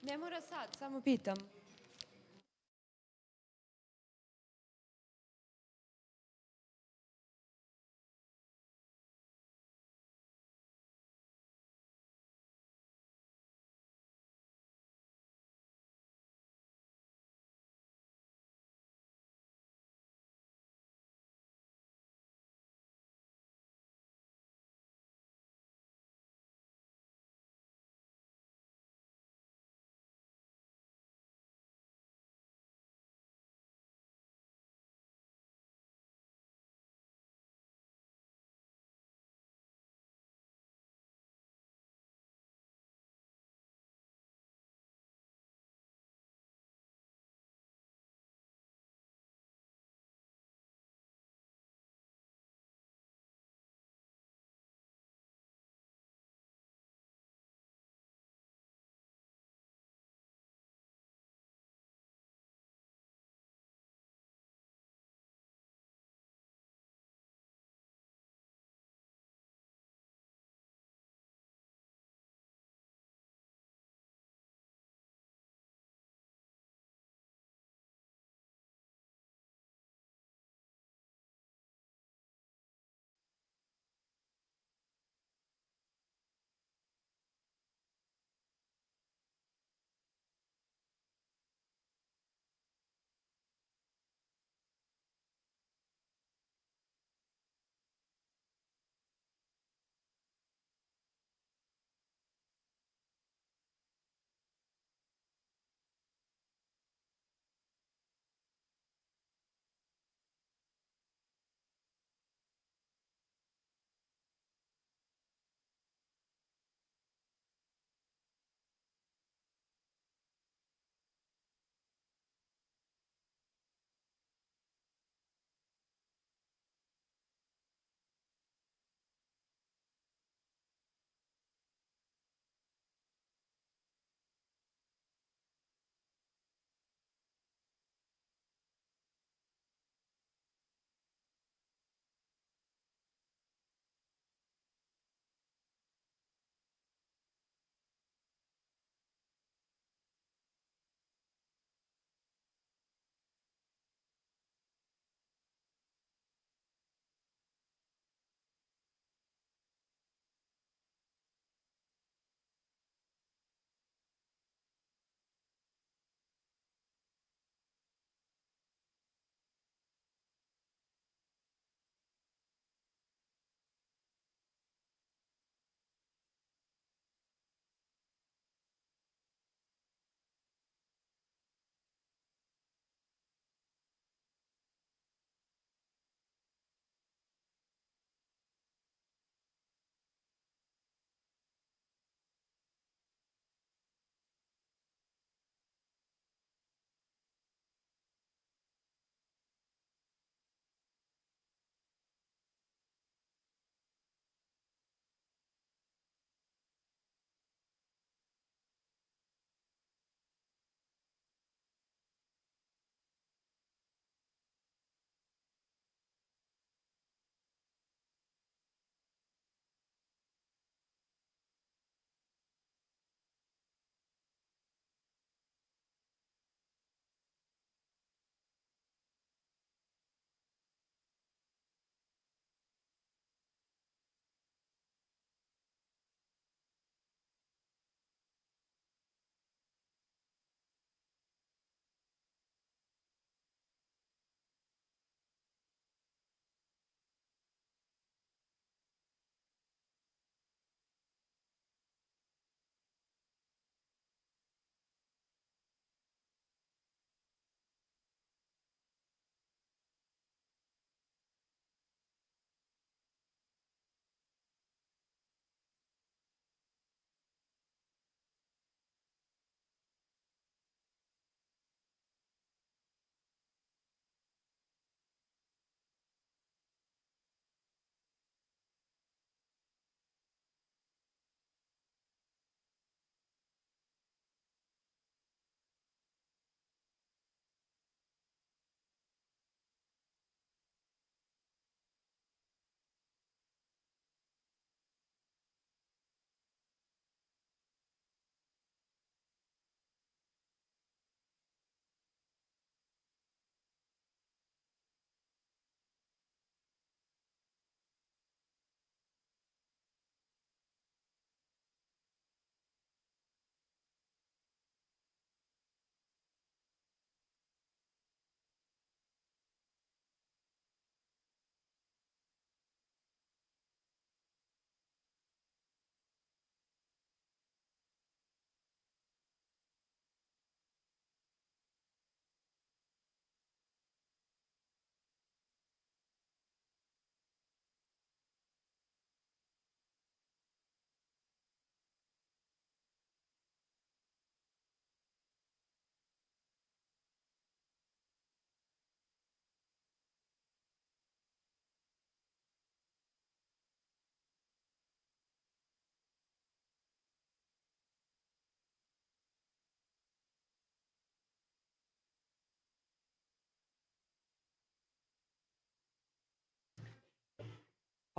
Ne mora sad, samo pitam.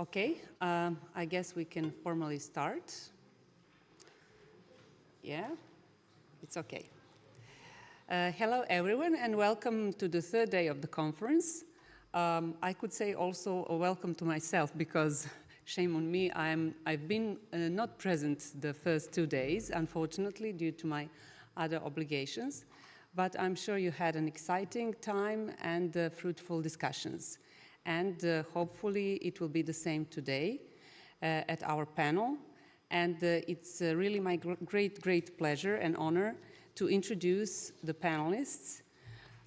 Okay, I guess we can formally start. Yeah, it's okay. Hello, everyone, and welcome to the third day of the conference. I could say also a welcome to myself because, shame on me, I've been not present the first 2 days, unfortunately, due to my other obligations. But I'm sure you had an exciting time and fruitful discussions. And hopefully it will be the same today at our panel. And it's really my great pleasure and honor to introduce the panelists.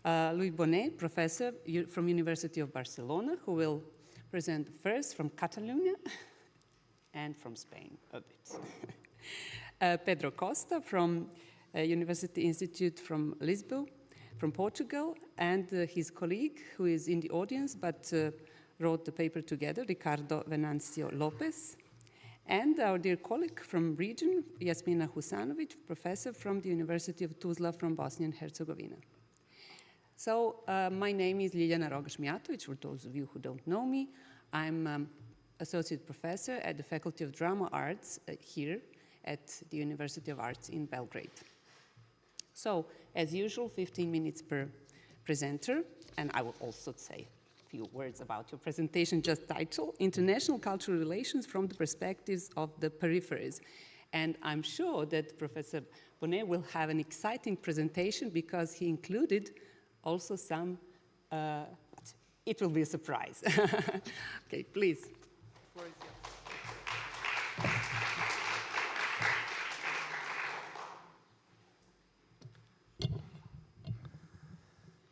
Louis Bonnet, professor from University of Barcelona, who will present first from Catalonia and from Spain a bit. Pedro Costa from University Institute from Lisbon, from Portugal, and his colleague, who is in the audience but wrote the paper together, Ricardo Venancio Lopez, and our dear colleague from region, Jasmina Husanovic, professor from the University of Tuzla from Bosnia and Herzegovina. So my name is Ljiljana Rogaš-Mijatović, for those of you who don't know me. I'm associate professor at the Faculty of Drama Arts here at the University of Arts in Belgrade. So, as usual, 15 minutes per presenter, and I will also say a few words about your presentation, just title, International Cultural Relations from the Perspectives of the Peripheries. And I'm sure that Professor Bonnet will have an exciting presentation because he included also some, it will be a surprise. Okay, please. The floor is yours.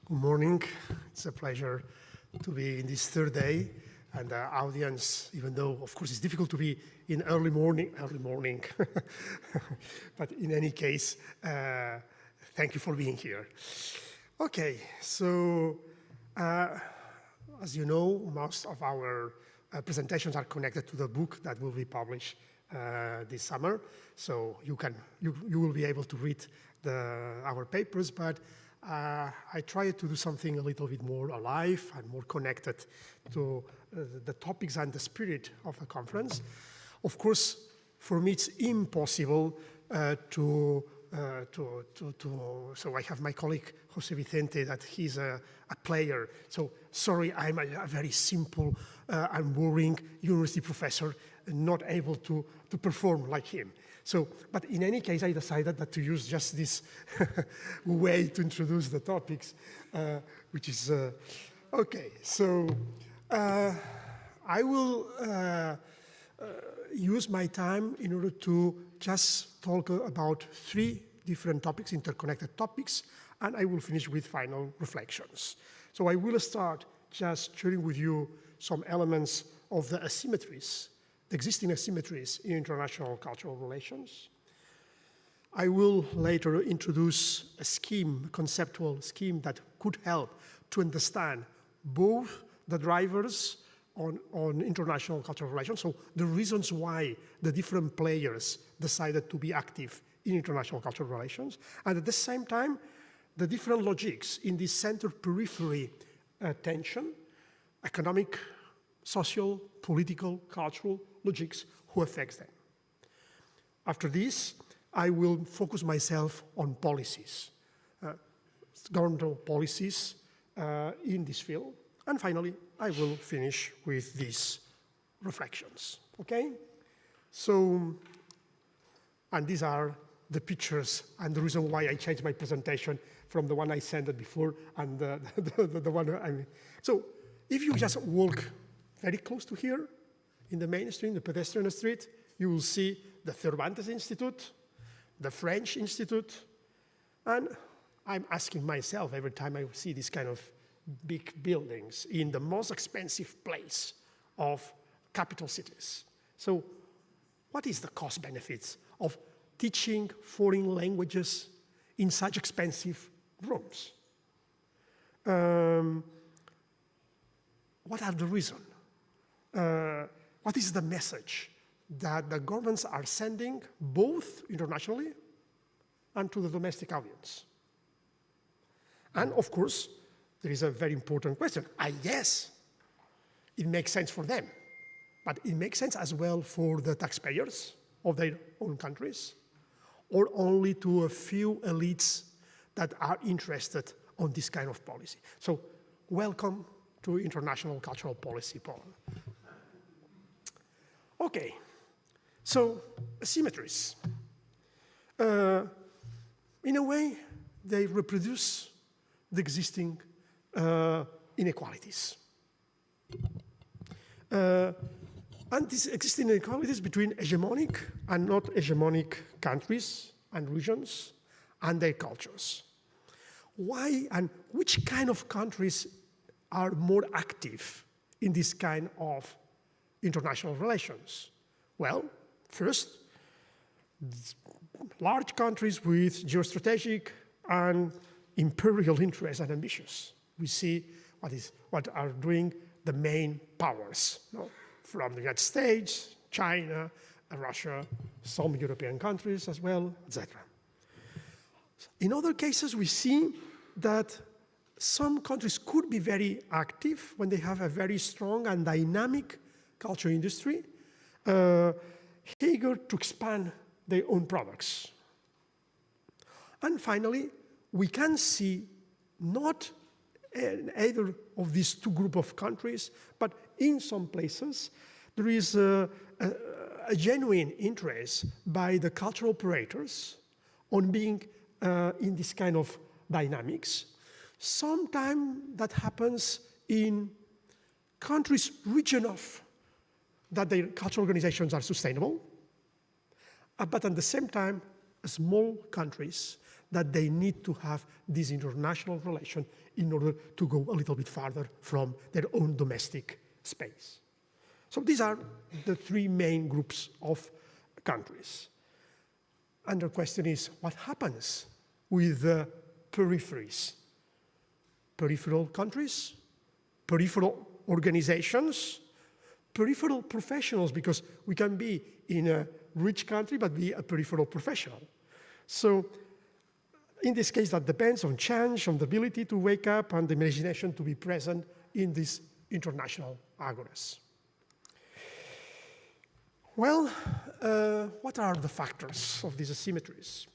Good morning. It's a pleasure to be in this third day, and the audience, even though, of course, it's difficult to be in early morning, but in any case, thank you for being here. Okay, so as you know, most of our presentations are connected to the book that will be published this summer, so you will be able to read our papers, but I tried to do something a little bit more alive and more connected to the topics and the spirit of the conference. Of course, for me, it's impossible so I have my colleague, Jose Vicente, that he's a player. So sorry, I'm a very simple and boring university professor, not able to perform like him. So, but in any case, I decided that to use just this way to introduce the topics, which is, okay. So I will use my time in order to just talk about 3 different topics, interconnected topics, and I will finish with final reflections. So I will start just sharing with you some elements of the asymmetries, the existing asymmetries in international cultural relations. I will later introduce a scheme, a conceptual scheme that could help to understand both the drivers on international cultural relations, so the reasons why the different players decided to be active in international cultural relations, and at the same time, the different logics in this center-periphery tension, economic, social, political, cultural logics, who affects them. After this, I will focus myself on policies, governmental policies in this field. And finally, I will finish with these reflections, okay? So, and these are the pictures and the reason why I changed my presentation from the one I sent before and the one I mean. So, if you just walk very close to here, in the main street, the pedestrian street, you will see the Cervantes Institute, the French Institute, and I'm asking myself every time I see this kind of big buildings in the most expensive place of capital cities. So what is the cost benefits of teaching foreign languages in such expensive rooms? What are the reasons? What is the message that the governments are sending both internationally and to the domestic audience? And of course, there is a very important question. I guess it makes sense for them. but it makes sense as well for the taxpayers of their own countries, or only to a few elites that are interested on this kind of policy. So welcome to international cultural policy, Paul. Okay, so asymmetries. In a way, they reproduce the existing inequalities. And these existing inequalities between hegemonic and not hegemonic countries and regions and their cultures. Why and which kind of countries are more active in this kind of international relations? Well, first, large countries with geostrategic and imperial interests and ambitions. We see what are doing the main powers, from the United States, China, Russia, some European countries as well, etc. In other cases, we see that some countries could be very active when they have a very strong and dynamic culture industry, eager to expand their own products. And finally, we can see not either of these two groups of countries, but in some places, there is a genuine interest by the cultural operators on being in this kind of dynamics. Sometimes that happens in countries rich enough that their cultural organizations are sustainable, but at the same time, small countries that they need to have this international relation in order to go a little bit farther from their own domestic space. So these are the three main groups of countries. And the question is, what happens with the peripheries? Peripheral countries, peripheral organizations, peripheral professionals, because we can be in a rich country but be a peripheral professional. So in this case, that depends on change, on the ability to wake up, and the imagination to be present in these international agoras. Well, what are the factors of these asymmetries?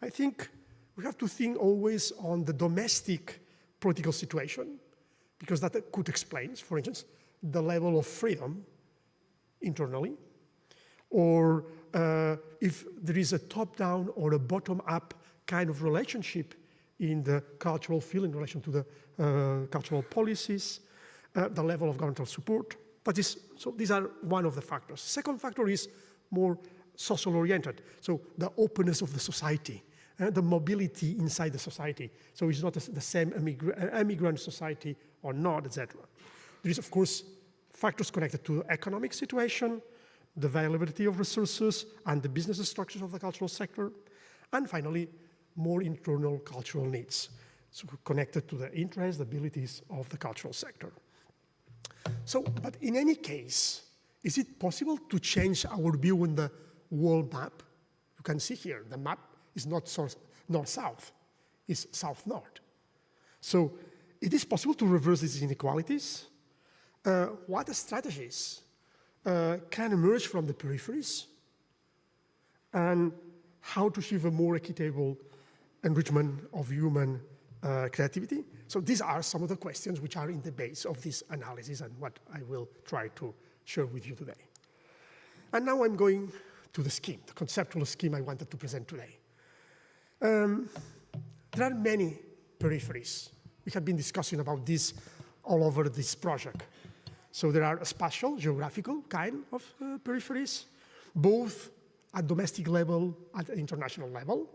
I think we have to think always on the domestic political situation, because that could explain, for instance, the level of freedom internally, or if there is a top-down or a bottom-up kind of relationship in the cultural field in relation to the cultural policies, the level of governmental support. So these are one of the factors. Second factor is more social-oriented, so the openness of the society, the mobility inside the society. So it's not the same immigrant society or not, etc. There is, of course, factors connected to the economic situation, the availability of resources, and the business structures of the cultural sector. And finally, more internal cultural needs, so connected to the interests, the abilities of the cultural sector. So, but in any case, is it possible to change our view on the world map? You can see here, the map is not north-south, it's south-north. So it is possible to reverse these inequalities. What strategies can emerge from the peripheries, and how to achieve a more equitable enrichment of human creativity? So these are some of the questions which are in the base of this analysis and what I will try to share with you today. And now I'm going to the scheme, the conceptual scheme I wanted to present today. There are many peripheries. We have been discussing about this all over this project. So there are a spatial, geographical kind of peripheries, both at domestic level, at international level.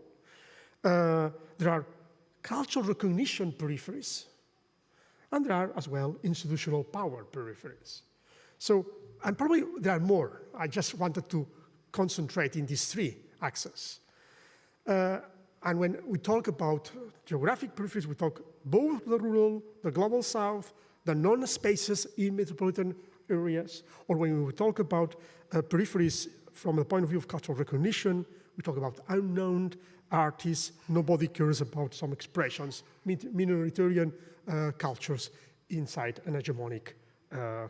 There are cultural recognition peripheries, and there are as well institutional power peripheries. So, and probably there are more. I just wanted to concentrate in these three axes. And when we talk about geographic peripheries, we talk both the rural, the global south, the non-spaces in metropolitan areas, or when we talk about peripheries from the point of view of cultural recognition, we talk about unknown artists, nobody cares about some expressions, minoritarian cultures inside an hegemonic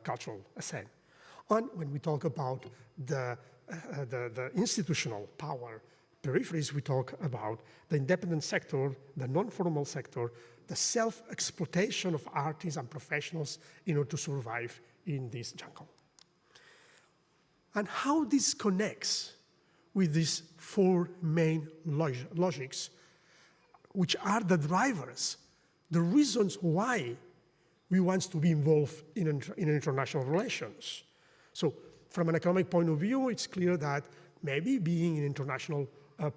cultural scene. And when we talk about the institutional power peripheries, we talk about the independent sector, the non-formal sector, the self-exploitation of artists and professionals in order to survive in this jungle. And how this connects with these four main logics, which are the drivers, the reasons why we want to be involved in international relations. So from an economic point of view, it's clear that maybe being an international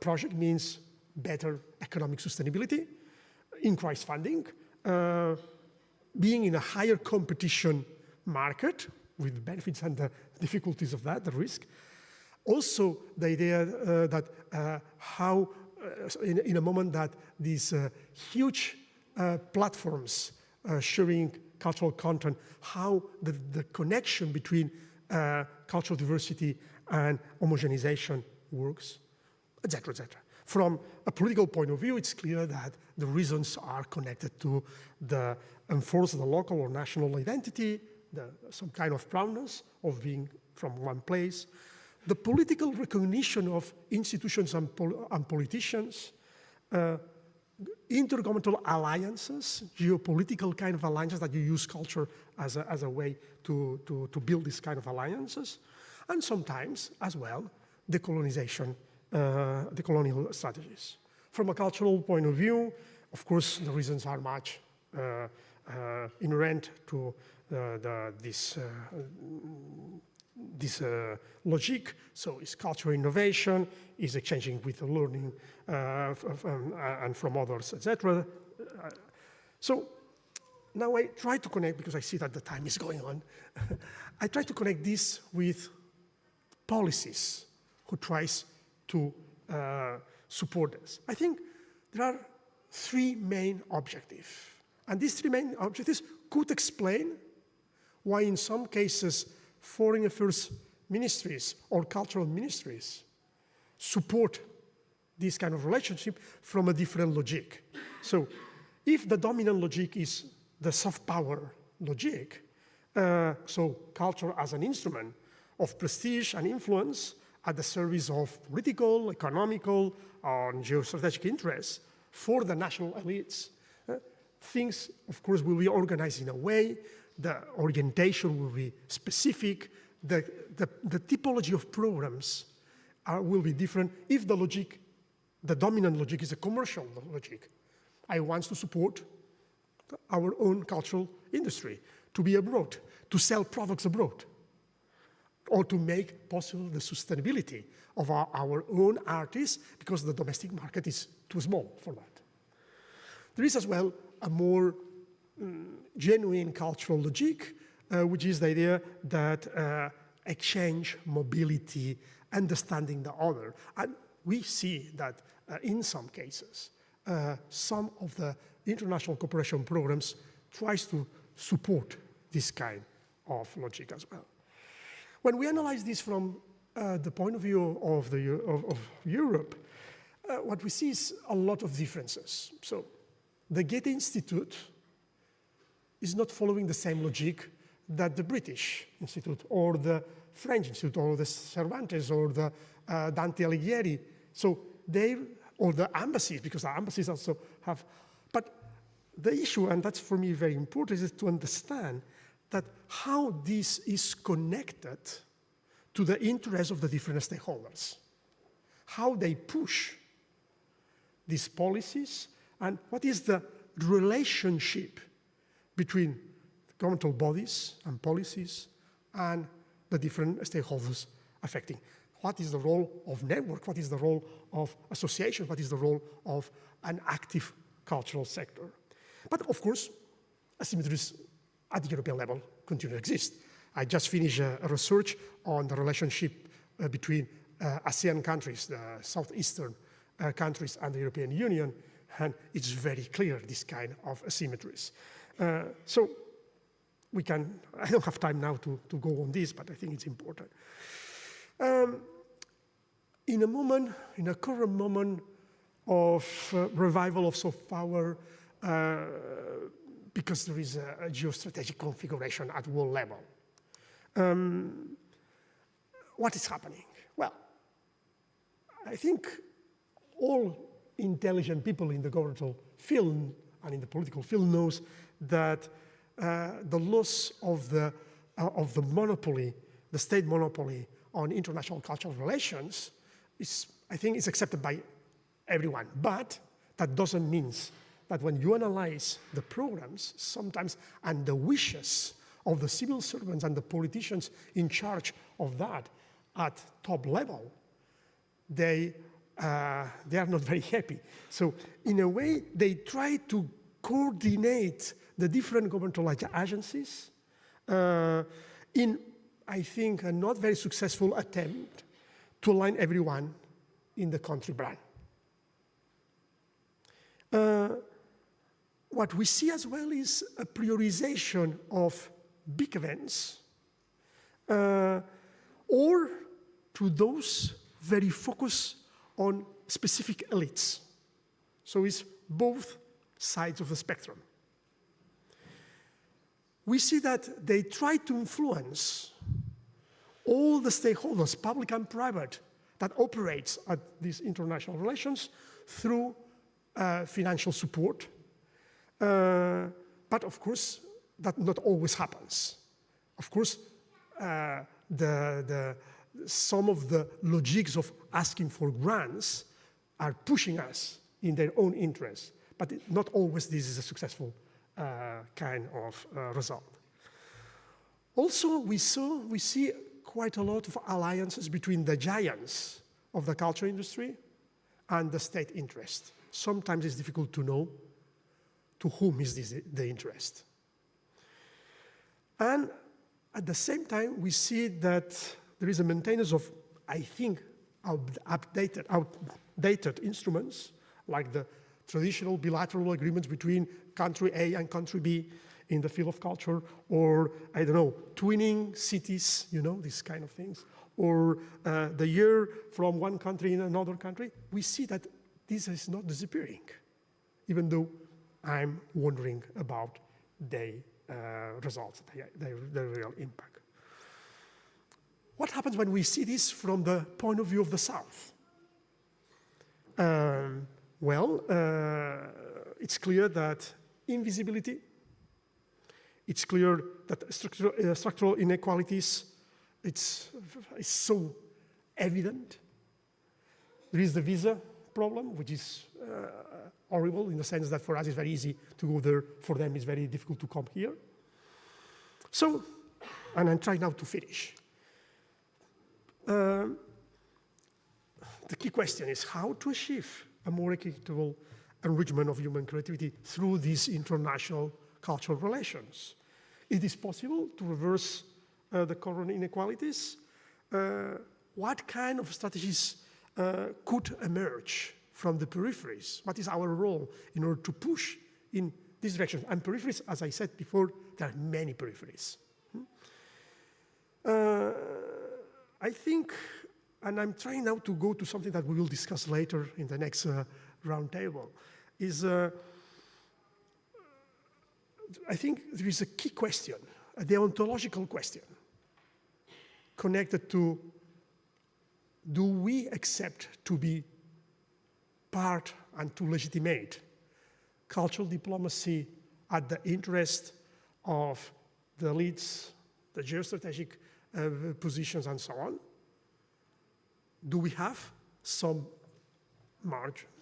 project means better economic sustainability, increased funding, being in a higher competition market with benefits and the difficulties of that, the risk. Also, the idea that how, in a moment that these huge platforms sharing cultural content, how the connection between cultural diversity and homogenization works, etc., etc. From a political point of view, it's clear that the reasons are connected to the enforce the local or national identity, some kind of proudness of being from one place, the political recognition of institutions and politicians, intergovernmental alliances, geopolitical kind of alliances that you use culture as a way to build this kind of alliances, and sometimes as well the colonization, the colonial strategies. From a cultural point of view, of course, the reasons are much inherent to this logic. So it's cultural innovation, is exchanging with the learning and from others, etc. So now I try to connect, because I see that the time is going on, I try to connect this with policies who tries to support this. I think there are three main objectives. And these three main objectives could explain why in some cases foreign affairs ministries or cultural ministries support this kind of relationship from a different logic. So if the dominant logic is the soft power logic, so culture as an instrument of prestige and influence at the service of political, economical, and geostrategic interests for the national elites, things, of course, will be organized in a way, the orientation will be specific, the typology of programs will be different if the logic, the dominant logic is a commercial logic. I want to support our own cultural industry, to be abroad, to sell products abroad, or to make possible the sustainability of our own artists, because the domestic market is too small for that. There is as well a more genuine cultural logic, which is the idea that exchange, mobility, understanding the other. And we see that in some cases, some of the international cooperation programs tries to support this kind of logic as well. When we analyze this from the point of view of Europe, what we see is a lot of differences. So the Goethe Institute is not following the same logic that the British Institute or the French Institute or the Cervantes or the Dante Alighieri. So they, or the embassies, because the embassies also have, but the issue, and that's for me very important, is to understand that how this is connected to the interests of the different stakeholders, how they push these policies, and what is the relationship between governmental bodies and policies and the different stakeholders affecting. What is the role of network? What is the role of association? What is the role of an active cultural sector? But of course, asymmetries at the European level continue to exist. I just finished a research on the relationship between ASEAN countries, the southeastern countries, and the European Union, and it's very clear, this kind of asymmetries. So we can, I don't have time now to go on this, but I think it's important. In a current moment of revival of soft power, because there is a geostrategic configuration at world level, What is happening? Well, I think all intelligent people in the governmental field and in the political field knows that the loss of the monopoly, the state monopoly on international cultural relations is, I think, is accepted by everyone. But that doesn't mean that when you analyze the programs sometimes and the wishes of the civil servants and the politicians in charge of that at top level, they are not very happy. So in a way, they try to coordinate the different governmental agencies in, I think, a not very successful attempt to align everyone in the country brand. What we see as well is a prioritization of big events or to those very focused on specific elites. So it's both sides of the spectrum. We see that they try to influence all the stakeholders, public and private, that operates at these international relations through financial support. But of course, that not always happens. Of course, some of the logics of asking for grants are pushing us in their own interest, but not always this is a successful kind of result. Also, we see quite a lot of alliances between the giants of the culture industry and the state interest. Sometimes it's difficult to know to whom is this the interest. And at the same time, we see that there is a maintenance of, I think, outdated instruments, like the traditional bilateral agreements between country A and country B in the field of culture, or, I don't know, twinning cities, you know, these kind of things, or the year from one country in another country. We see that this is not disappearing, even though I'm wondering about the results, the real impact. What happens when we see this from the point of view of the South? It's clear that invisibility, it's clear that structural inequalities, it's so evident. There is the visa problem, which is horrible in the sense that for us it's very easy to go there, for them it's very difficult to come here. So, and I'm trying now to finish. The key question is how to achieve a more equitable enrichment of human creativity through these international cultural relations. It is possible to reverse the current inequalities. What kind of strategies could emerge from the peripheries? What is our role in order to push in this direction? And peripheries, as I said before, there are many peripheries. I think, and I'm trying now to go to something that we will discuss later in the next roundtable, is I think there is a key question, a deontological question, connected to, do we accept to be part and to legitimate cultural diplomacy at the interest of the elites, the geostrategic positions, and so on? Do we have some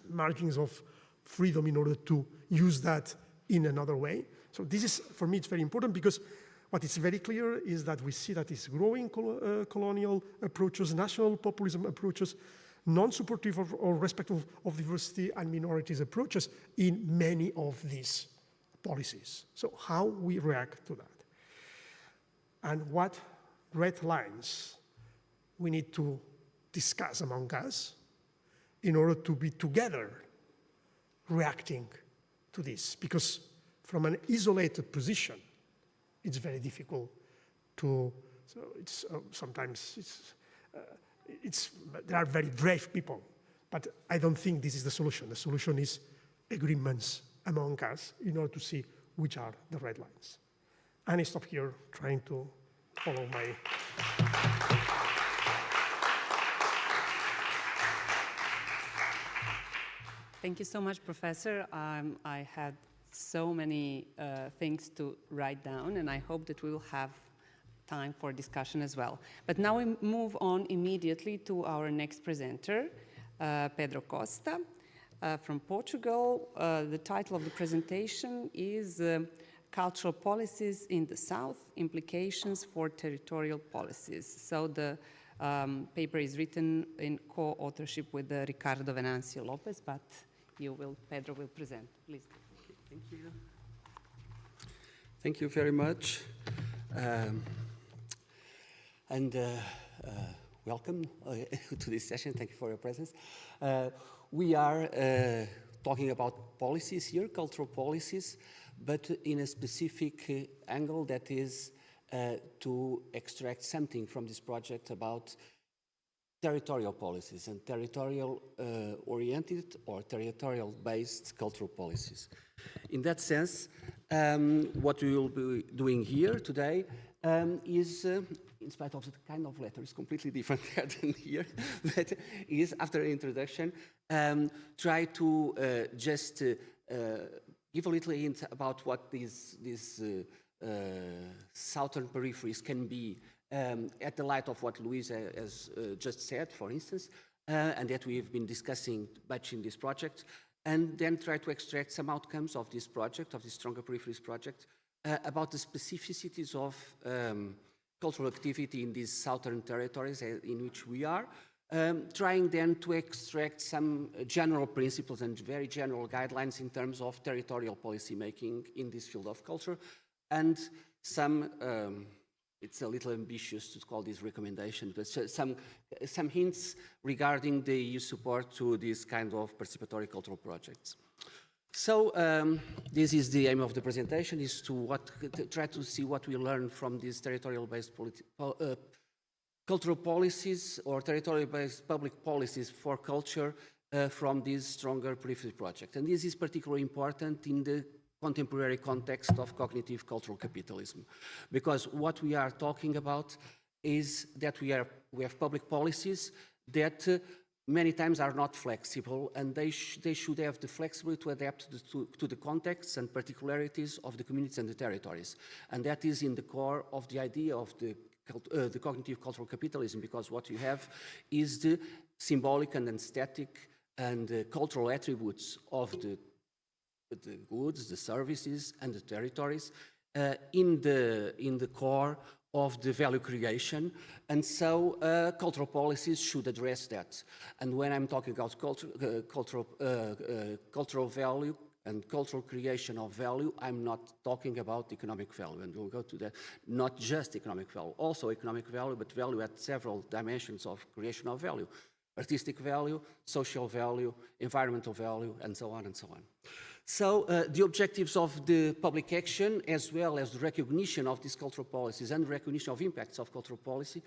margins of freedom in order to use that in another way? So this is, for me, it's very important because what is very clear is that we see that it's growing colonial approaches, national populism approaches, non-supportive or respectful of diversity and minorities approaches in many of these policies. So how we react to that? And what red lines we need to discuss among us in order to be together reacting to this? Because from an isolated position, it's very difficult to, so it's sometimes there are very brave people, but I don't think this is the solution. The solution is agreements among us in order to see which are the red lines. And I stop here trying to follow my... Thank you so much, Professor. I had so many things to write down, and I hope that we will have time for discussion as well. But now we move on immediately to our next presenter, Pedro Costa from Portugal. The title of the presentation is Cultural Policies in the South, Implications for Territorial Policies. So the paper is written in co-authorship with Ricardo Venancio Lopez, but Pedro will present, please. Okay, thank you. Thank you very much. Welcome to this session. Thank you for your presence. We are talking about policies here, cultural policies, but in a specific angle that is to extract something from this project about territorial policies and territorial-oriented or territorial-based cultural policies. In that sense, what we will be doing here today is, in spite of the kind of letter, is completely different there than here, but is, after the introduction, try to just give a little hint about what these southern peripheries can be at the light of what Luis has just said, for instance, and that we've been discussing much in this project, and then try to extract some outcomes of this project, of this Stronger Peripheries project, about the specificities of cultural activity in these southern territories in which we are, trying then to extract some general principles and very general guidelines in terms of territorial policy making in this field of culture, and some it's a little ambitious to call this recommendation, but some hints regarding the EU support to this kind of participatory cultural projects. So this is the aim of the presentation, is to try to see what we learn from these territorial-based cultural policies or territorial-based public policies for culture from this Stronger Periphery project. And this is particularly important in the contemporary context of cognitive cultural capitalism, because what we are talking about is that we have public policies that many times are not flexible, and they should have the flexibility to adapt to the contexts and particularities of the communities and the territories. And that is in the core of the idea of the cognitive cultural capitalism, because what you have is the symbolic and aesthetic and cultural attributes of the goods, the services, and the territories in the core of the value creation, and so cultural policies should address that. And when I'm talking about cultural value and cultural creation of value, I'm not talking about economic value, and we'll go to that. Not just economic value, also economic value, but value at several dimensions of creation of value. Artistic value, social value, environmental value, and so on and so on. So the objectives of the public action, as well as the recognition of these cultural policies and recognition of impacts of cultural policy,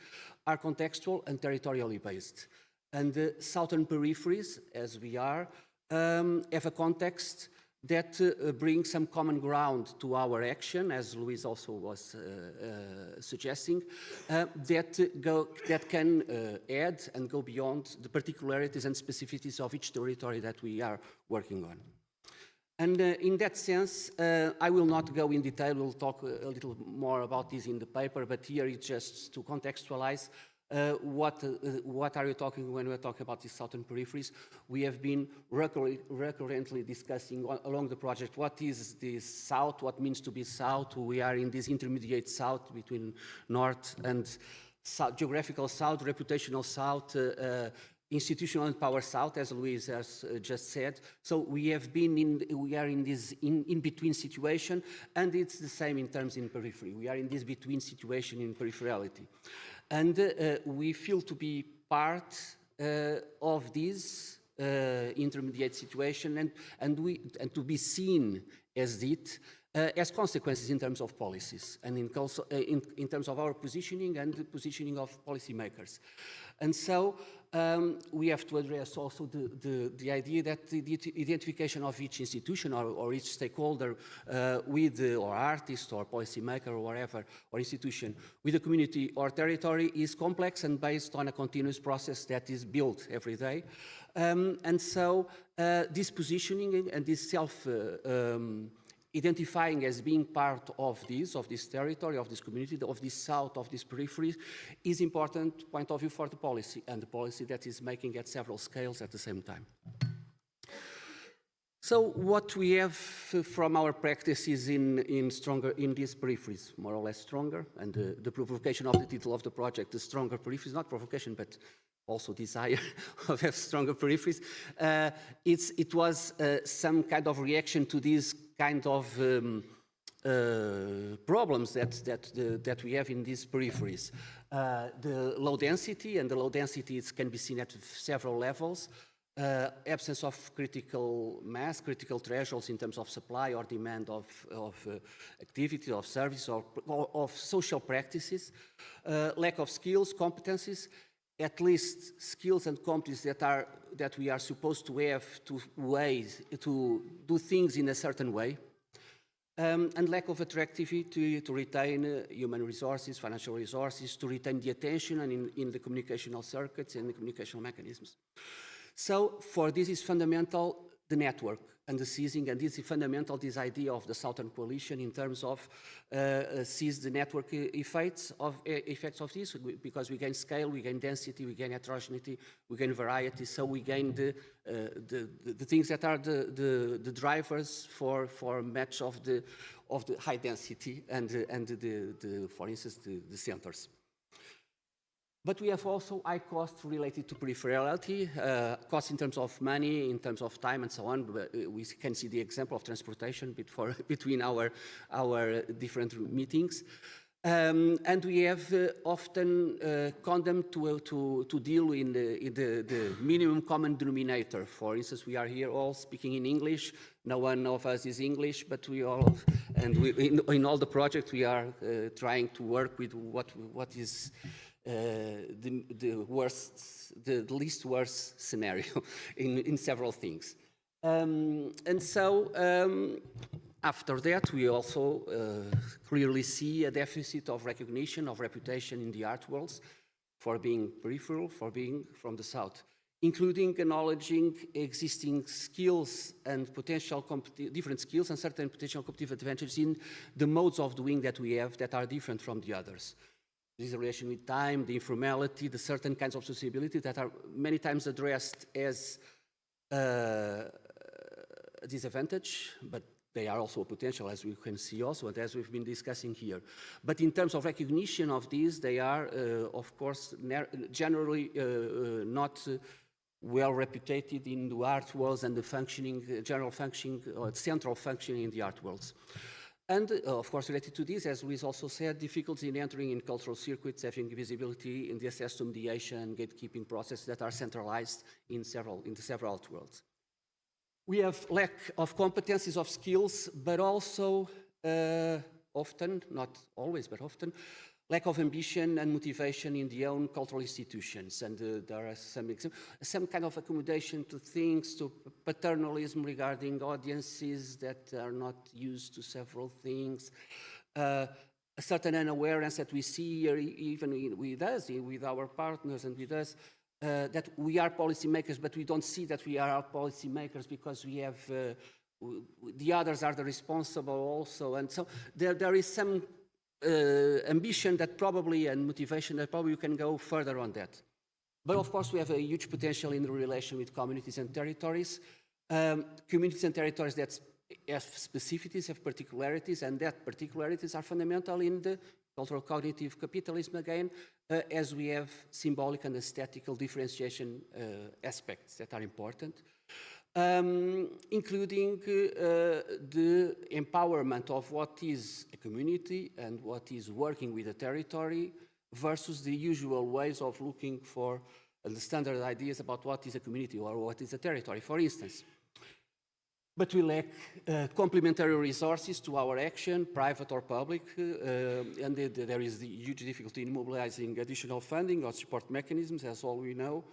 are contextual and territorially based. And the southern peripheries, as we are, have a context that brings some common ground to our action, as Luis also was suggesting, that can add and go beyond the particularities and specificities of each territory that we are working on. And in that sense, I will not go in detail. We'll talk a little more about this in the paper, but here it's just to contextualize what are you talking when we're talking about these southern peripheries. We have been recurrently discussing along the project what is the south, what means to be south. We are in this intermediate south between north and south, geographical south, reputational south, institutional and power south, as Luis has just said. So we are in this in-between situation, and it's the same in terms in periphery. We are in this between situation in peripherality. And we feel to be part of this intermediate situation and to be seen as it has consequences in terms of policies and in terms of our positioning and the positioning of policymakers. And so we have to address also the idea that the identification of each institution or each stakeholder with or artist or policymaker or whatever, or institution, with a community or territory is complex and based on a continuous process that is built every day. And so this positioning and this identifying as being part of this territory, of this community, of this south, of this periphery, is important point of view for the policy, and the policy that is making at several scales at the same time. So what we have from our practices in these peripheries, more or less stronger, and the provocation of the title of the project, the stronger peripheries, not provocation, but also desire of have stronger peripheries. It was some kind of reaction to these kind of problems that we have in these peripheries. The low density, and the low density can be seen at several levels. Absence of critical mass, critical thresholds in terms of supply or demand of activity, of service, or of social practices. Lack of skills, competencies, at least skills and competencies that we are supposed to have to do things in a certain way, and lack of attractivity to retain human resources, financial resources, to retain the attention and in the communicational circuits and the communicational mechanisms. So for this is fundamental, the network and the seizing, and this is fundamental, this idea of the Southern Coalition in terms of seize the network effects of this, because we gain scale, we gain density, we gain heterogeneity, we gain variety, so we gain the things that are the drivers for match of the high density and for instance, the centers. But we have also high costs related to peripherality, costs in terms of money, in terms of time, and so on. We can see the example of transportation between our different meetings. And we have often condemned to deal in the minimum common denominator. For instance, we are here all speaking in English. No one of us is English, but we all, and in all the projects, we are trying to work with what is the least worst scenario in several things. And so after that, we also clearly see a deficit of recognition, of reputation in the art worlds for being peripheral, for being from the South, including acknowledging existing skills and potential different skills and certain potential competitive advantages in the modes of doing that we have that are different from the others. This is a relation with time, the informality, the certain kinds of sociability that are many times addressed as a disadvantage, but they are also a potential, as we can see also, and as we've been discussing here. But in terms of recognition of these, they are, of course, generally not well reputed in the art worlds and the functioning, general functioning, or central functioning in the art worlds. And, of course, related to this, as Luis also said, difficulty in entering in cultural circuits, having visibility in the access to mediation and gatekeeping processes that are centralized in the several art worlds. We have lack of competencies, of skills, but also often, not always, but often, lack of ambition and motivation in the own cultural institutions. And there are some kind of accommodation to things, to paternalism regarding audiences that are not used to several things. A certain unawareness that we see here, even with us, with our partners and with us, that we are policymakers, but we don't see that we are policymakers because we have, the others are the responsible also. And so there is some ambition that probably, and motivation that probably you can go further on that. But of course we have a huge potential in the relation with communities and territories. Communities and territories that have specificities, have particularities, and that particularities are fundamental in the cultural cognitive capitalism again, as we have symbolic and aesthetical differentiation aspects that are important. Including the empowerment of what is a community and what is working with a territory versus the usual ways of looking for the standard ideas about what is a community or what is a territory, for instance. but we lack complementary resources to our action, private or public, and there is the huge difficulty in mobilizing additional funding or support mechanisms, as all we know.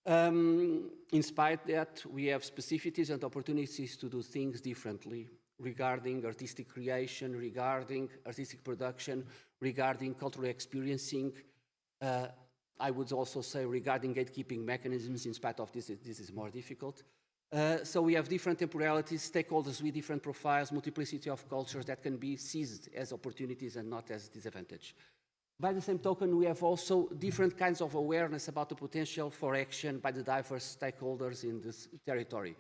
In spite of that, we have specificities and opportunities to do things differently regarding artistic creation, regarding artistic production, regarding cultural experiencing. I would also say regarding gatekeeping mechanisms. In spite of this is more difficult. So we have different temporalities, stakeholders with different profiles, multiplicity of cultures that can be seized as opportunities and not as disadvantage. By the same token, we have also different kinds of awareness about the potential for action by the diverse stakeholders in this territory.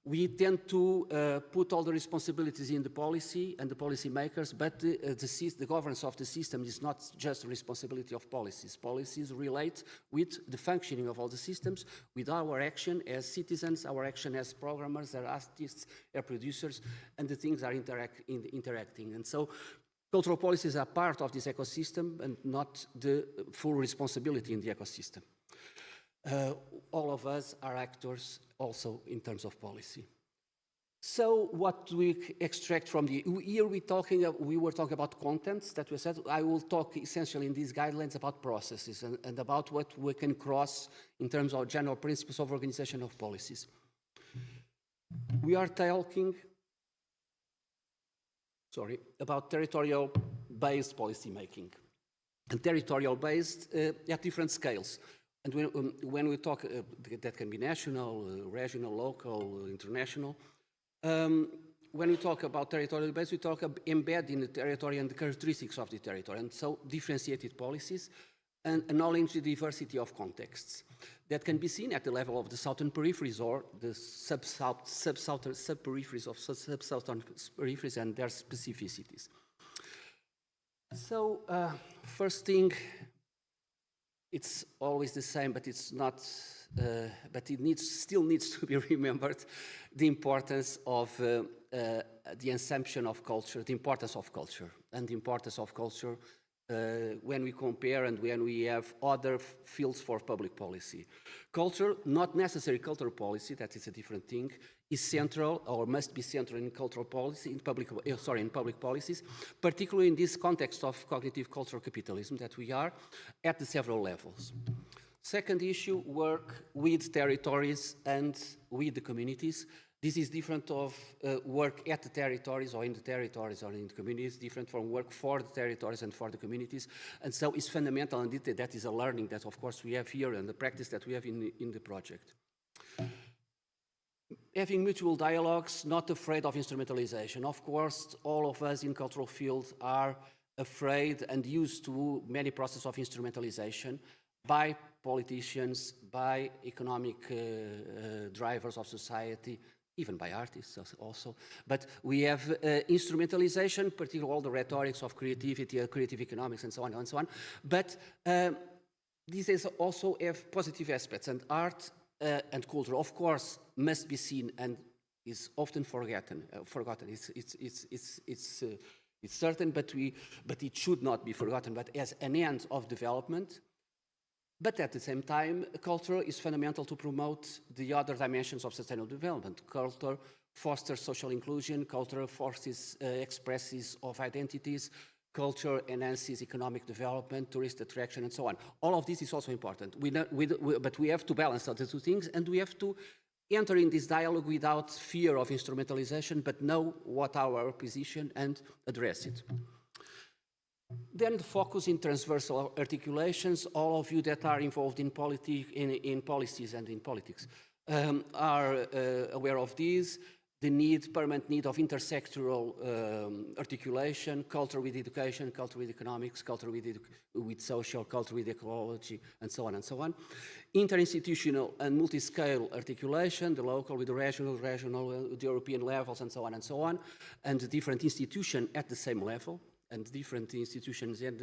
We tend to put all the responsibilities in the policy and the policy makers, but the governance of the system is not just the responsibility of policies. Policies relate with the functioning of all the systems, with our action as citizens, our action as programmers, as artists, as producers, and the things are interacting. And so cultural policies are part of this ecosystem and not the full responsibility in the ecosystem. All of us are actors also in terms of policy. So what do we extract from the, here we were talking about contents that we said. I will talk essentially in these guidelines about processes and about what we can cross in terms of general principles of organization of policies. We are talking about territorial-based policy making, and territorial-based at different scales. And when we talk, that can be national, regional, local, international. When we talk about territorial-based, we talk about embedding the territory and the characteristics of the territory, and so differentiated policies and acknowledge the diversity of contexts that can be seen at the level of the southern peripheries or the sub-peripheries of sub-southern peripheries and their specificities. So first thing, it's always the same, but it's not, but it still needs to be remembered, the importance of the assumption of culture, the importance of culture, and the importance of culture when we compare and when we have other fields for public policy. Culture, not necessarily cultural policy, that is a different thing, is central or must be central in cultural policy, in public policies, particularly in this context of cognitive cultural capitalism that we are at the several levels. Second issue, work with territories and with the communities. This is different of work at the territories or in the territories or in the communities, different from work for the territories and for the communities. And so it's fundamental, and that is a learning that, of course, we have here and the practice that we have in the project. Having mutual dialogues, not afraid of instrumentalization. Of course, all of us in cultural field are afraid and used to many processes of instrumentalization by politicians, by economic drivers of society, even by artists also. But we have instrumentalization, particularly all the rhetorics of creativity, creative economics, and so on and so on. But these also have positive aspects, and art and culture, of course, must be seen and is often forgotten. It's certain, but it should not be forgotten. But as an end of development. But at the same time, culture is fundamental to promote the other dimensions of sustainable development. Culture fosters social inclusion, culture forces expresses of identities, culture enhances economic development, tourist attraction, and so on. All of this is also important. But we have to balance the two things, and we have to enter in this dialogue without fear of instrumentalization, but know what our position and address it. Then the focus in transversal articulations. All of you that are involved in policies and in politics are aware of this. The permanent need of intersectoral articulation, culture with education, culture with economics, culture with social, culture with ecology, and so on and so on. Interinstitutional and multi-scale articulation, the local with the regional, the European levels, and so on, and the different institutions at the same level, and different institutions, and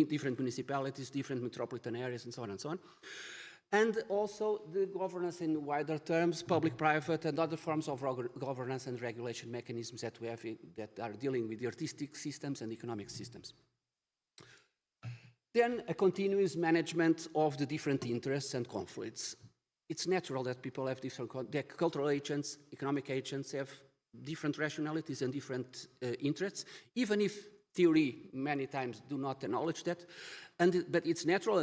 different municipalities, different metropolitan areas, and so on and so on. And also the governance in wider terms, public, private, and other forms of governance and regulation mechanisms that we have that are dealing with the artistic systems and economic systems. Then a continuous management of the different interests and conflicts. it's natural that people have that cultural agents, economic agents have different rationalities and different interests, even if theory many times do not acknowledge that. But it's natural,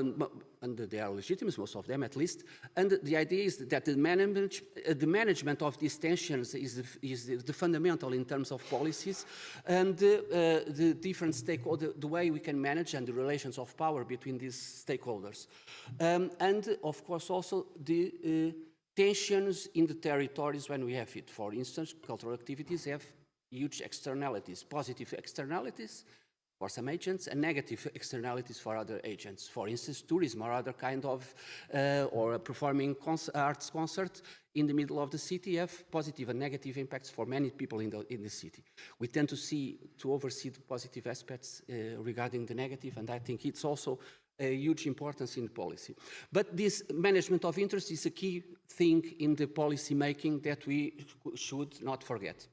and they are legitimate, most of them at least. And the idea is that the management of these tensions is the fundamental in terms of policies, and the different stakeholders, the way we can manage and the relations of power between these stakeholders. And of course also the tensions in the territories when we have it. For instance, cultural activities have huge externalities, positive externalities for some agents and negative externalities for other agents. For instance, tourism or other kind of, or a performing arts concert in the middle of the city have positive and negative impacts for many people in the city. We tend to oversee the positive aspects regarding the negative, and I think it's also a huge importance in policy. But this management of interest is a key thing in the policy making that we should not forget.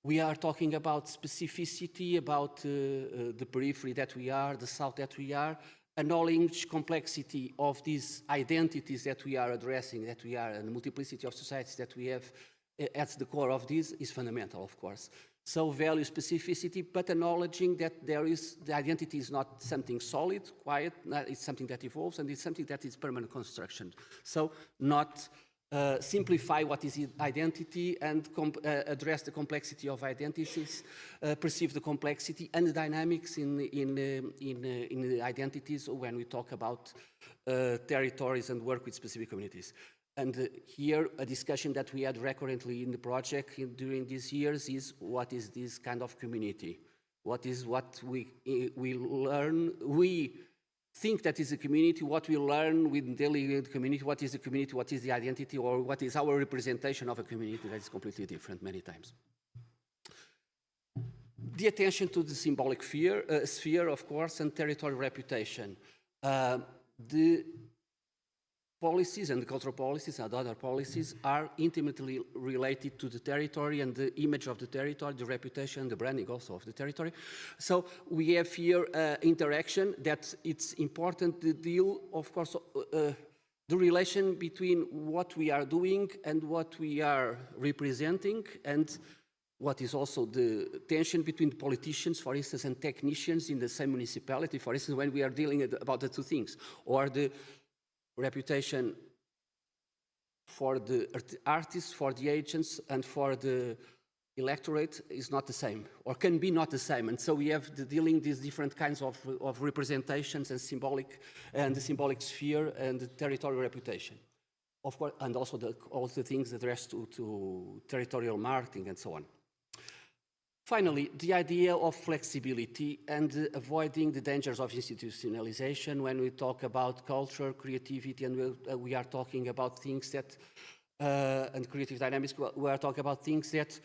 We are talking about specificity, about the periphery that we are, the south that we are, a knowledge complexity of these identities that we are addressing, that we are, and the multiplicity of societies that we have at the core of this is fundamental, of course. So value specificity, but acknowledging that the identity is not something solid, quiet, it's something that evolves, and it's something that is permanent construction. So not simplify what is identity and address the complexity of identities, perceive the complexity and the dynamics in the identities when we talk about territories and work with specific communities. And here, a discussion that we had recurrently in the project during these years is what is this kind of community? What is what we learn? We think that is a community, what we learn with daily community, what is the community, what is the identity, or what is our representation of a community that is completely different many times. The attention to the symbolic sphere, of course, and territorial reputation. The policies and the cultural policies and other policies are intimately related to the territory and the image of the territory, the reputation, the branding also of the territory. So we have here interaction that it's important to deal, of course, the relation between what we are doing and what we are representing, and what is also the tension between the politicians, for instance, and technicians in the same municipality, for instance, when we are dealing about the two things, or the reputation for the artists, for the agents, and for the electorate is not the same, or can be not the same. And so we have dealing these different kinds of representations and the symbolic sphere and the territorial reputation. Of course, and also all the things addressed to territorial marketing and so on. Finally, the idea of flexibility and avoiding the dangers of institutionalization when we talk about culture, creativity, and we are talking about things that, and creative dynamics, we are talking about things that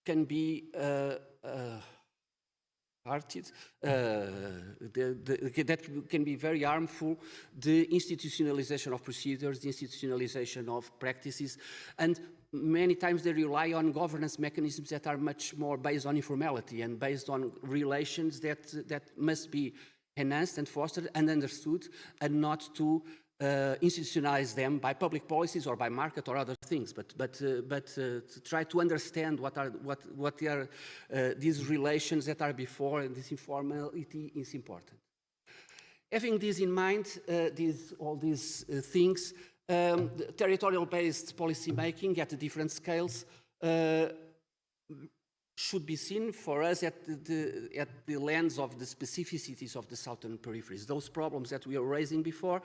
can be that can be very harmful, the institutionalization of procedures, the institutionalization of practices, and many times they rely on governance mechanisms that are much more based on informality and based on relations that must be enhanced and fostered and understood, and not to institutionalize them by public policies or by market or other things, but to try to understand what are these relations that are before, and this informality is important. Having this in mind, all these things, territorial-based policy making at the different scales should be seen for us at the lens of the specificities of the southern peripheries. Those problems that we were raising before,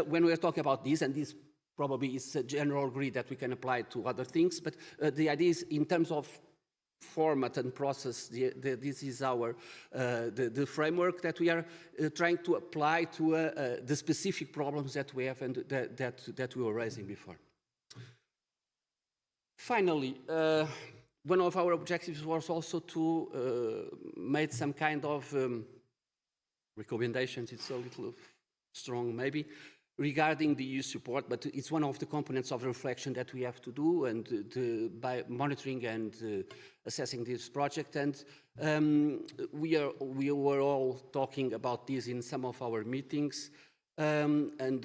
when we are talking about this, and this probably is a general grid that we can apply to other things, but the idea is in terms of format and process, this is the framework that we are trying to apply to the specific problems that we have and that we were raising before. Finally, one of our objectives was also to make some kind of recommendations, it's a little strong maybe, regarding the EU support, but it's one of the components of reflection that we have to do, and by monitoring and assessing this project. And we were all talking about this in some of our meetings. and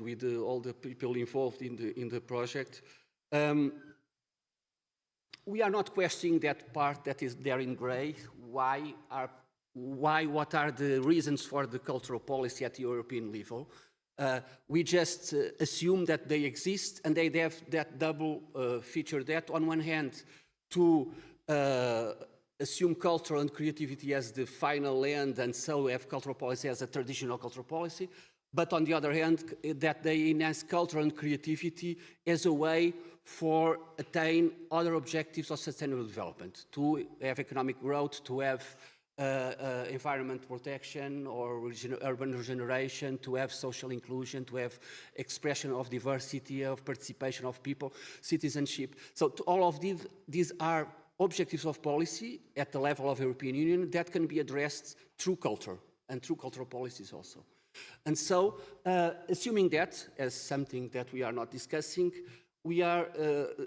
with all the people involved in the project. We are not questioning that part that is there in gray. What are the reasons for the cultural policy at the European level? We just assume that they exist, and they have that double feature, that on one hand to assume culture and creativity as the final end, and so have cultural policy as a traditional cultural policy, but on the other hand, that they enhance culture and creativity as a way for attain other objectives of sustainable development, to have economic growth, to have environment protection or urban regeneration, to have social inclusion, to have expression of diversity, of participation of people, citizenship. So all of these are objectives of policy at the level of European Union that can be addressed through culture and through cultural policies also. And so, assuming that as something that we are not discussing, we are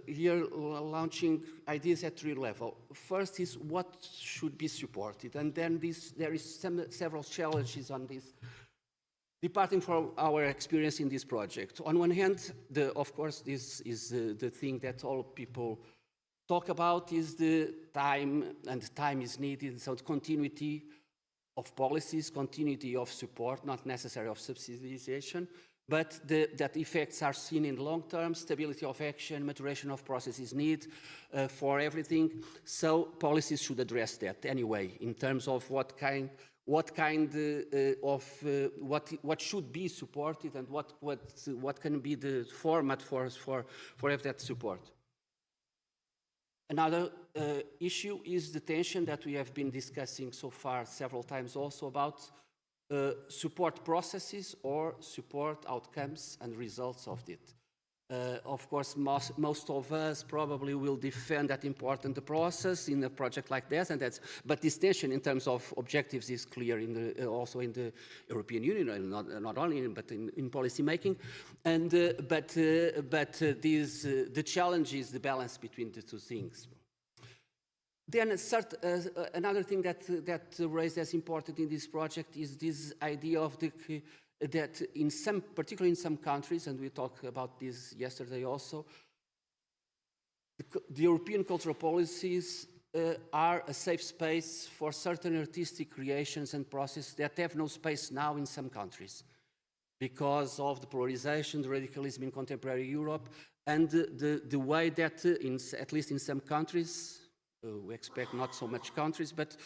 here launching ideas at three levels. First is what should be supported, and then there is several challenges on this, departing from our experience in this project. On one hand, of course, this is the thing that all people talk about, is the time, and time is needed, so the continuity of policies, continuity of support, not necessarily of subsidization, but that effects are seen in the long term, stability of action, maturation of processes need for everything. So policies should address that anyway, in terms of what should be supported and what can be the format for have that support. Another issue is the tension that we have been discussing so far several times also about support processes or support outcomes and results of it. Of course, most of us probably will defend that important process in a project like this, but this tension in terms of objectives is clear also in the European Union, and not only but in policy making. And the challenge is the balance between the two things. Then another thing that raised as important in this project is this idea of that particularly in some countries, and we talked about this yesterday also, the European cultural policies are a safe space for certain artistic creations and processes that have no space now in some countries because of the polarization, the radicalism in contemporary Europe, and the way that, at least in some countries, we expect not so much countries, but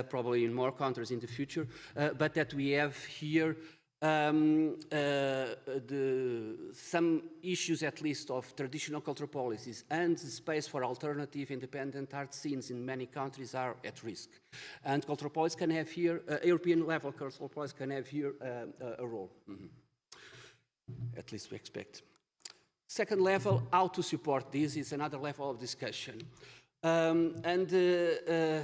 probably in more countries in the future, but that we have here some issues, at least, of traditional cultural policies and the space for alternative independent art scenes in many countries are at risk. And cultural policy can have here, European level cultural policy can have here a role. At least we expect. Second level, how to support this is another level of discussion. The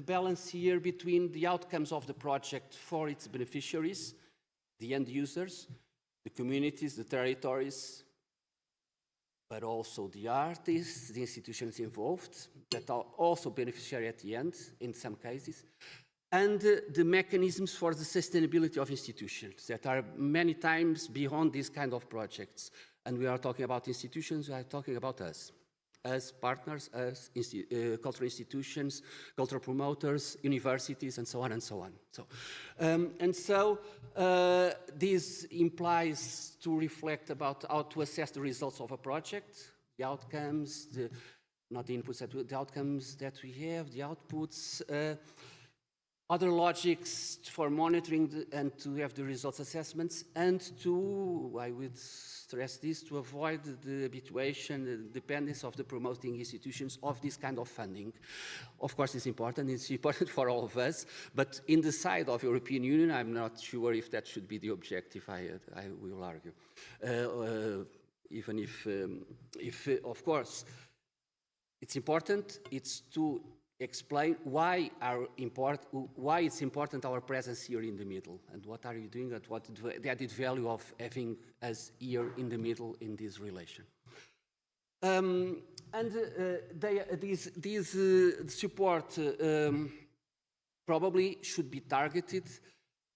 balance here between the outcomes of the project for its beneficiaries, the end users, the communities, the territories, but also the artists, the institutions involved that are also beneficiary at the end in some cases, and the mechanisms for the sustainability of institutions that are many times beyond these kind of projects. And we are talking about institutions, we are talking about us. As partners, as cultural institutions, cultural promoters, universities, and so on and so on. So, this implies to reflect about how to assess the results of a project, the outcomes, not the inputs, the outcomes that we have, the outputs, other logics for monitoring and to have the results assessments, and to, I would stress this, to avoid the habituation, the dependence of the promoting institutions of this kind of funding. Of course, it's important for all of us, but in the side of European Union, I'm not sure if that should be the objective, I will argue. Even if of course, it's important, it's to explain why it's important our presence here in the middle, and what are you doing, and what the added value of having us here in the middle in this relation. This support probably should be targeted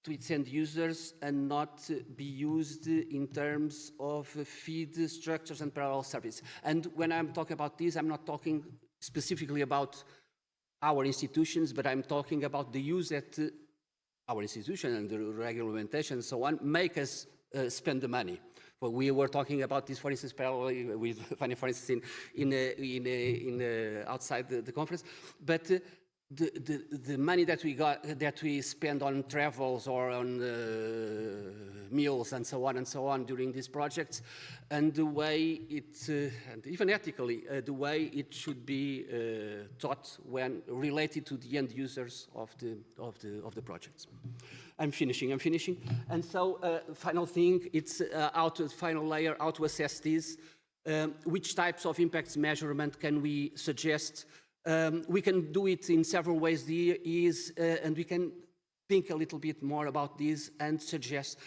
to its end users and not be used in terms of feed structures and parallel service. And when I'm talking about this, I'm not talking specifically about our institutions, but I'm talking about the use that our institution and the regulation and so on make us spend the money. Well, we were talking about this, for instance, parallelly with Fanny, for instance, outside the conference. But the money that we spend on travels or on meals and so on during these projects, and the way it, and even ethically, the way it should be taught when related to the end users of the projects. I'm finishing. And so, final thing, it's final layer, how to assess this. Which types of impacts measurement can we suggest? We can do it in several ways, and we can think a little bit more about this and suggest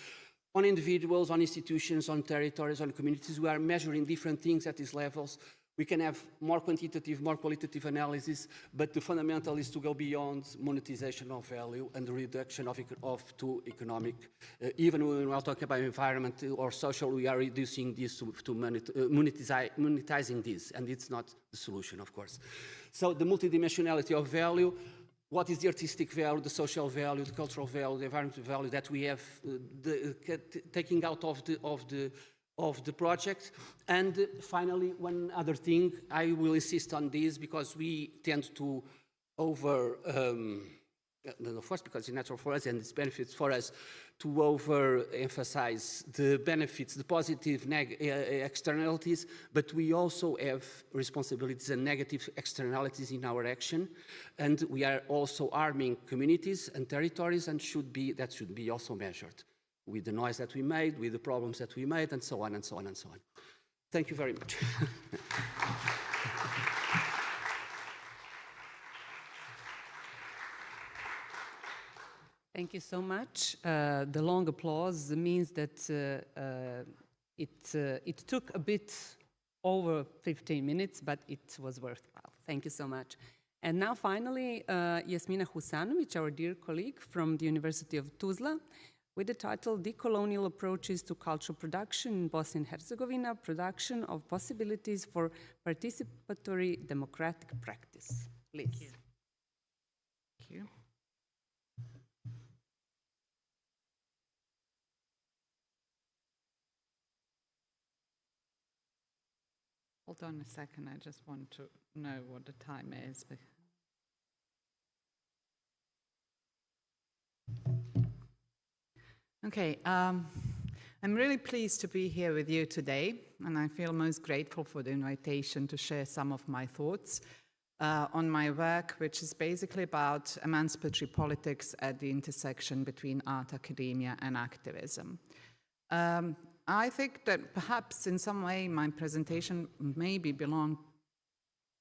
on individuals, on institutions, on territories, on communities. We are measuring different things at these levels. We can have more quantitative, more qualitative analysis, but the fundamental is to go beyond monetization of value and the reduction to economic. Even when we are talking about environment or social, we are reducing this to monetizing this, and it's not the solution, of course. So the multidimensionality of value, what is the artistic value, the social value, the cultural value, the environmental value that we have taking out of the project. And finally, one other thing, I will insist on this because we tend to of course, because it's natural for us and it's benefits for us to overemphasize the benefits, the positive externalities, but we also have responsibilities and negative externalities in our action, and we are also arming communities and territories, and that should be also measured with the noise that we made, with the problems that we made, and so on and so on and so on. Thank you very much. Thank you so much. The long applause means that it took a bit over 15 minutes, but it was worthwhile. Thank you so much. And now finally, Jasmina Husanovic, our dear colleague from the University of Tuzla, with the title Decolonial Approaches to Cultural Production in Bosnia and Herzegovina, Production of Possibilities for Participatory Democratic Practice. Please. Thank you. Thank you. Hold on a second, I just want to know what the time is. Okay, I'm really pleased to be here with you today, and I feel most grateful for the invitation to share some of my thoughts on my work, which is basically about emancipatory politics at the intersection between art, academia, and activism. I think that perhaps in some way my presentation maybe belonged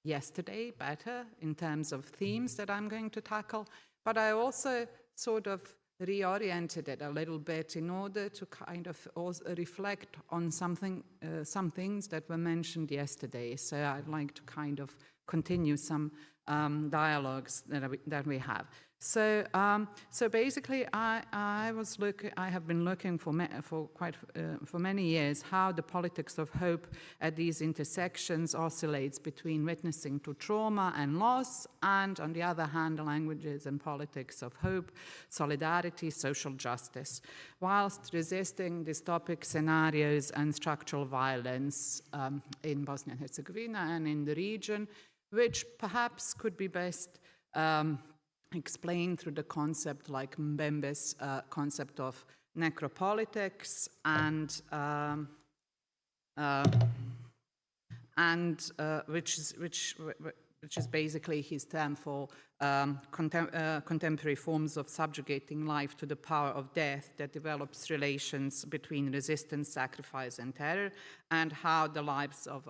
yesterday better in terms of themes that I'm going to tackle, but I also sort of reoriented it a little bit in order to kind of also reflect on some things that were mentioned yesterday. So I'd like to kind of continue some dialogues that we have. So basically, I have been looking for many years how the politics of hope at these intersections oscillates between witnessing to trauma and loss, and on the other hand, the languages and politics of hope, solidarity, social justice, whilst resisting dystopic scenarios and structural violence in Bosnia and Herzegovina and in the region, which perhaps could be best explained through the concept like Mbembe's concept of necropolitics which is basically his term for contemporary forms of subjugating life to the power of death that develops relations between resistance, sacrifice, and terror, and how the lives of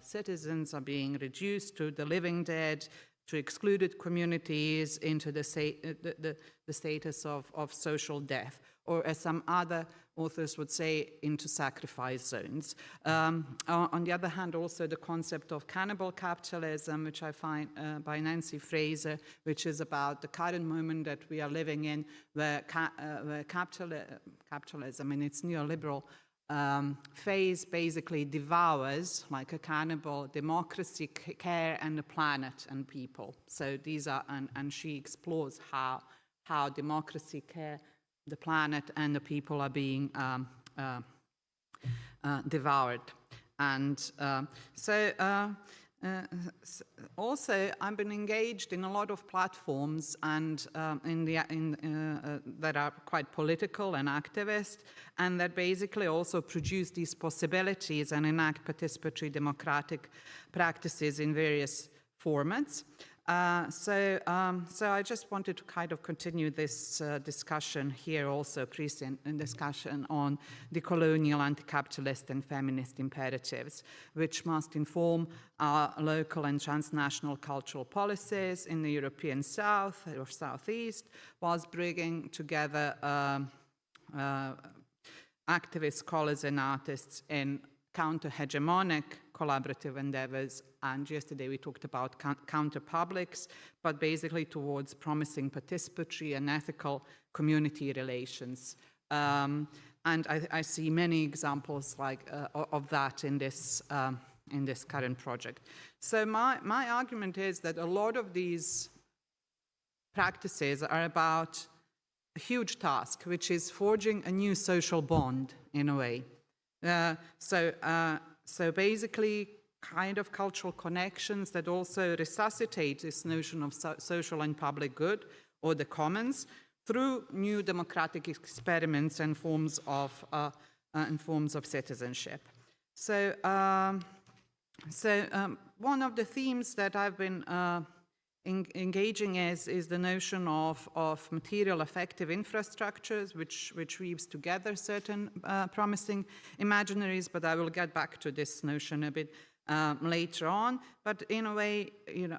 citizens are being reduced to the living dead, to excluded communities into the status of social death, or as some other authors would say, into sacrifice zones. On the other hand, also the concept of cannibal capitalism, which I find by Nancy Fraser, which is about the current moment that we are living in, where capitalism in its neoliberal phase basically devours, like a cannibal, democracy, care, and the planet and people. So these are, and she explores how democracy, care, the planet, and the people are being devoured. And also, I've been engaged in a lot of platforms and that are quite political and activist, and that basically also produce these possibilities and enact participatory democratic practices in various formats. So I just wanted to kind of continue this discussion here also, Christian, a discussion on the colonial, anti-capitalist and feminist imperatives, which must inform our local and transnational cultural policies in the European South or Southeast, whilst bringing together activists, scholars and artists in counter-hegemonic collaborative endeavors. And yesterday we talked about counter-publics, but basically towards promising participatory and ethical community relations. And I see many examples like of that in this current project. So my argument is that a lot of these practices are about a huge task, which is forging a new social bond in a way. So basically kind of cultural connections that also resuscitate this notion of social and public good, or the commons, through new democratic experiments and forms of citizenship. So one of the themes that I've been engaging is the notion of material effective infrastructures, which weaves together certain promising imaginaries, but I will get back to this notion a bit later on. But in a way,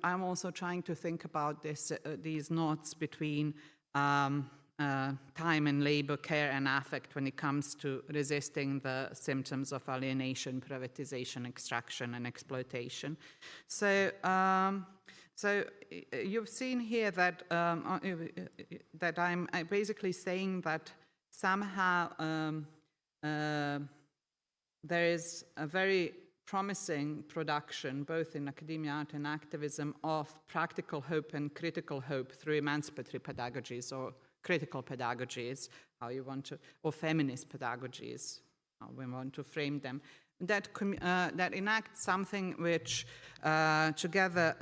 I'm also trying to think about these knots between time and labor, care and affect when it comes to resisting the symptoms of alienation, privatization, extraction, and exploitation. So you've seen here that that I'm basically saying that somehow there is a very promising production, both in academia, art, and activism, of practical hope and critical hope through emancipatory pedagogies or critical pedagogies, how you want to, or feminist pedagogies, how we want to frame them, that enact something which, together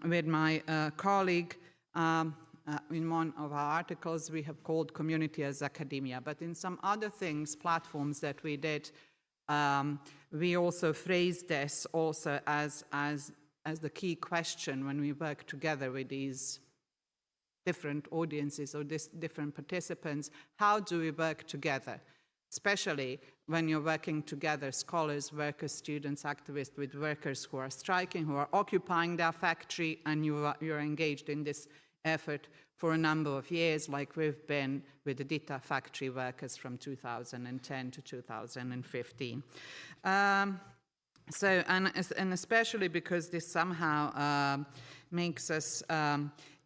with my colleague, in one of our articles, we have called community as academia. But in some other things, platforms that we did, we also phrased this also as the key question when we work together with these different audiences or different participants. How do we work together? Especially when you're working together, scholars, workers, students, activists, with workers who are striking, who are occupying their factory, and you're engaged in this effort for a number of years, like we've been with the DITA factory workers from 2010 to 2015. So, and especially because this somehow makes us,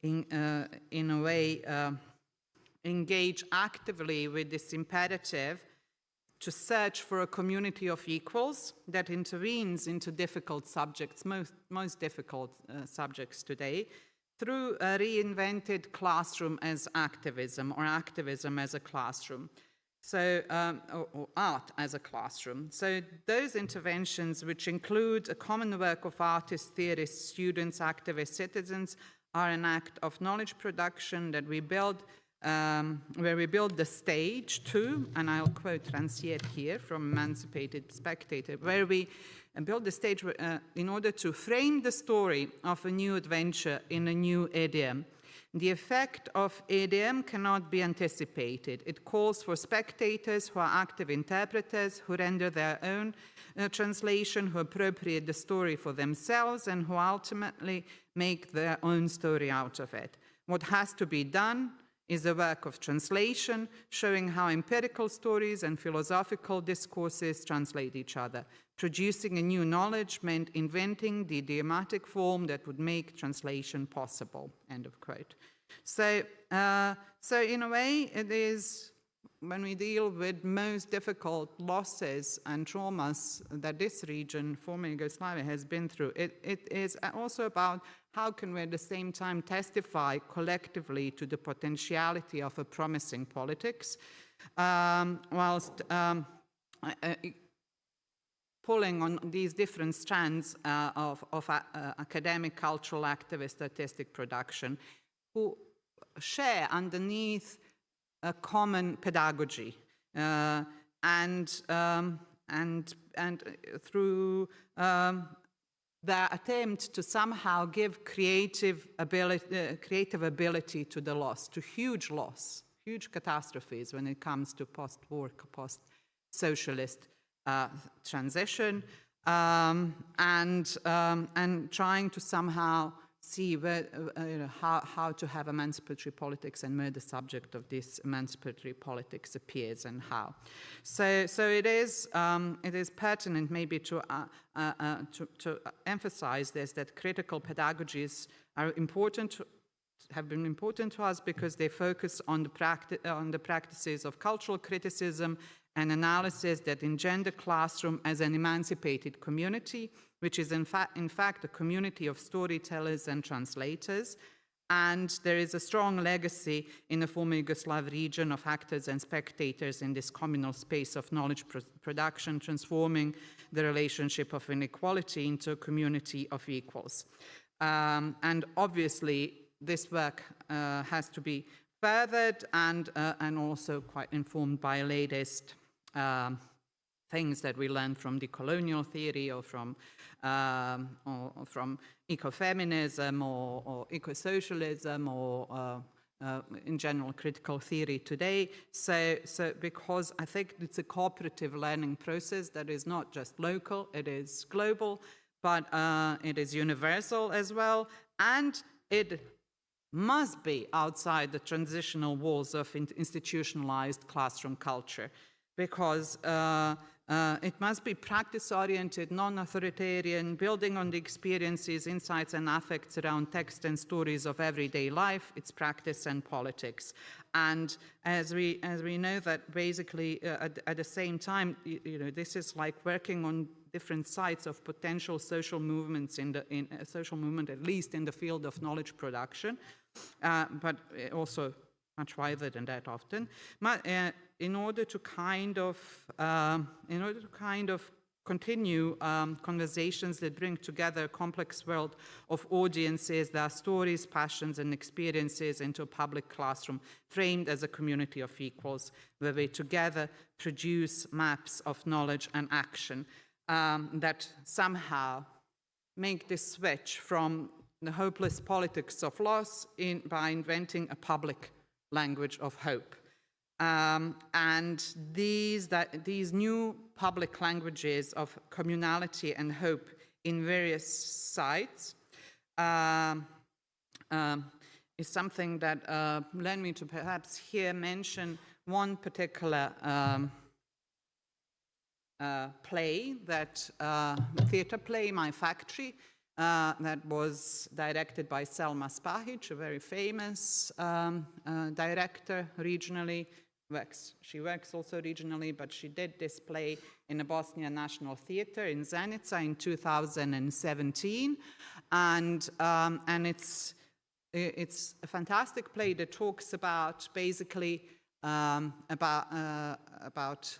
in a way, engage actively with this imperative to search for a community of equals that intervenes into difficult subjects, most difficult subjects today, through a reinvented classroom as activism, or activism as a classroom, so or art as a classroom. So those interventions, which include a common work of artists, theorists, students, activists, citizens, are an act of knowledge production that we build, where we build the stage to, and I'll quote Rancière here from Emancipated Spectator, where we build the stage in order to frame the story of a new adventure in a new idiom. The effect of idiom cannot be anticipated. It calls for spectators who are active interpreters, who render their own translation, who appropriate the story for themselves, and who ultimately make their own story out of it. What has to be done is a work of translation, showing how empirical stories and philosophical discourses translate each other. Producing a new knowledge meant inventing the idiomatic form that would make translation possible, end of quote. So in a way, it is, when we deal with most difficult losses and traumas that this region, former Yugoslavia, has been through, it is also about how can we at the same time testify collectively to the potentiality of a promising politics, whilst pulling on these different strands of academic, cultural, activist, artistic production, who share underneath a common pedagogy, and through their attempt to somehow give creative ability to the loss, to huge loss, huge catastrophes when it comes to post-war, post-socialist transition, and trying to somehow see where, how to have emancipatory politics and where the subject of this emancipatory politics appears and how. So it is pertinent maybe to emphasize this, that critical pedagogies are important, have been important to us because they focus on the practices of cultural criticism and analysis that engender classroom as an emancipated community, which is in fact a community of storytellers and translators. And there is a strong legacy in the former Yugoslav region of actors and spectators in this communal space of knowledge production, transforming the relationship of inequality into a community of equals. And obviously, this work has to be furthered and also quite informed by latest things that we learned from decolonial theory or from ecofeminism or eco-socialism or in general critical theory today. So because I think it's a cooperative learning process that is not just local, it is global, but it is universal as well, and it must be outside the transitional walls of institutionalized classroom culture, because it must be practice-oriented, non-authoritarian, building on the experiences, insights, and affects around text and stories of everyday life, its practice and politics. And as we know that basically at the same time, this is like working on different sides of potential social movements in a social movement, at least in the field of knowledge production, but also much wider than that often. In order to kind of continue conversations that bring together a complex world of audiences, their stories, passions, and experiences into a public classroom framed as a community of equals, where we together produce maps of knowledge and action that somehow make this switch from the hopeless politics of loss by inventing a public language of hope. And these new public languages of communality and hope in various sites is something that led me to perhaps here mention one particular play, theater play, My Factory, that was directed by Selma Spahic, a very famous director regionally. She works also regionally, but she did this play in the Bosnian National Theatre in Zenica in 2017, and it's a fantastic play that talks about basically about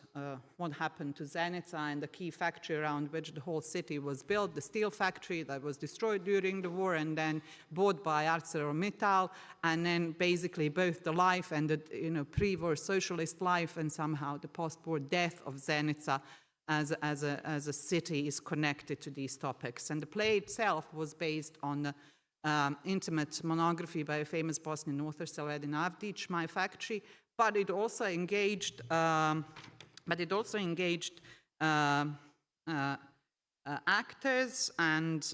what happened to Zenica and the key factory around which the whole city was built, the steel factory that was destroyed during the war and then bought by ArcelorMittal, and then basically both the life and the pre-war socialist life and somehow the post-war death of Zenica as a city is connected to these topics. And the play itself was based on the intimate monography by a famous Bosnian author, Seledin Avdic, My Factory, but it also engaged actors and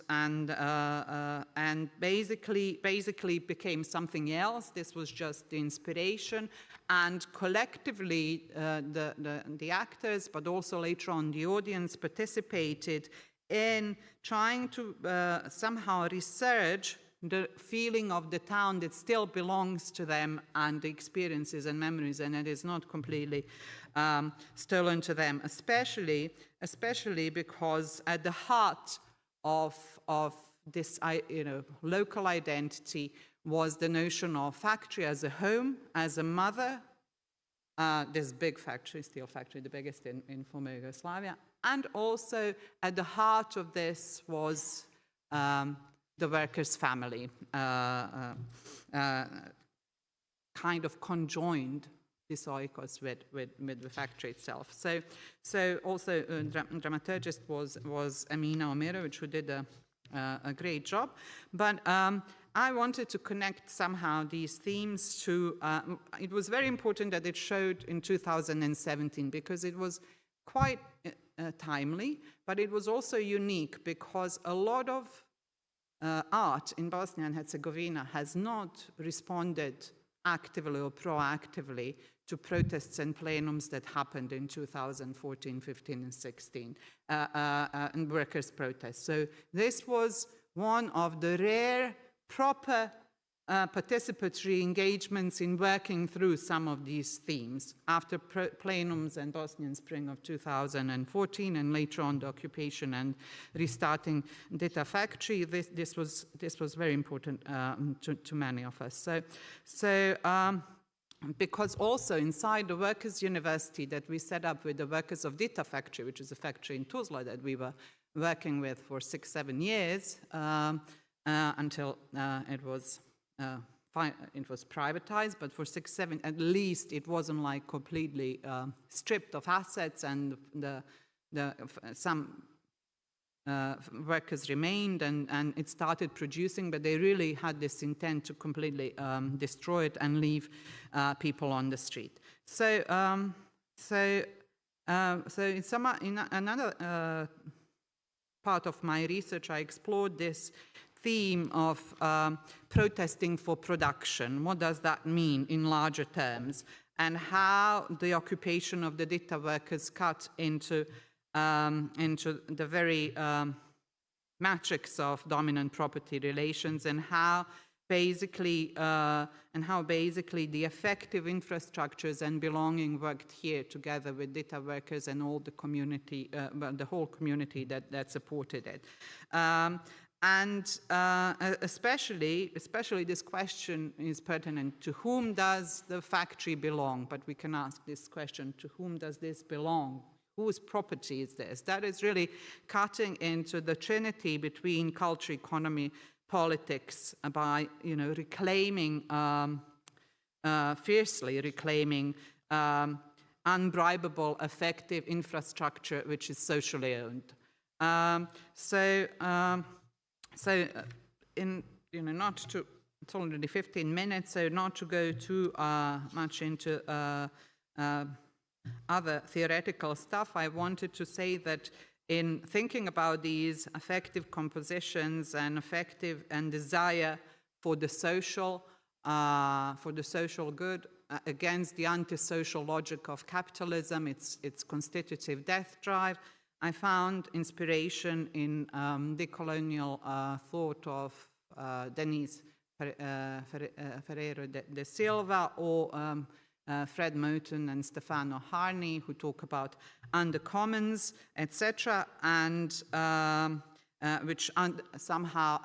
basically became something else. This was just the inspiration, and collectively the actors, but also later on the audience, participated in trying to somehow research the feeling of the town that still belongs to them, and the experiences and memories, and it is not completely stolen to them, especially because at the heart of this local identity was the notion of factory as a home, as a mother, this big factory, steel factory, the biggest in former Yugoslavia, and also at the heart of this was the workers' family, kind of conjoined this oikos with the factory itself. So also dramaturgist was Amina Omerovic, who did a great job. But I wanted to connect somehow these themes to, it was very important that it showed in 2017 because it was quite timely, but it was also unique because a lot of art in Bosnia and Herzegovina has not responded actively or proactively to protests and plenums that happened in 2014, 15, and 16, and workers' protests. So this was one of the rare, proper participatory engagements in working through some of these themes after plenums and Bosnian Spring of 2014, and later on the occupation and restarting Dita factory. This was very important to many of us. So because also inside the Workers' University that we set up with the workers of Dita factory, which is a factory in Tuzla that we were working with for 6-7 years until it was privatized, but for 6-7 at least it wasn't like completely stripped of assets, and some workers remained, and it started producing, but they really had this intent to completely destroy it and leave people on the street. So in another part of my research, I explored this theme of protesting for production. What does that mean in larger terms? And how the occupation of the Dita workers cut into the very matrix of dominant property relations, and how basically the effective infrastructures and belonging worked here together with Dita workers and all the community, the whole community that supported it. And especially this question is pertinent: to whom does the factory belong? But we can ask this question: to whom does this belong? Whose property is this? That is really cutting into the trinity between culture, economy, politics by reclaiming, fiercely reclaiming unbribable, effective infrastructure which is socially owned. Not to, it's already 15 minutes, so not to go too much into other theoretical stuff, I wanted to say that in thinking about these affective compositions and affective and desire for the social good against the antisocial logic of capitalism, its constitutive death drive, I found inspiration in decolonial thought of Denise Ferreira de Silva, or Fred Moten and Stefano Harney, who talk about undercommons, etc., and which somehow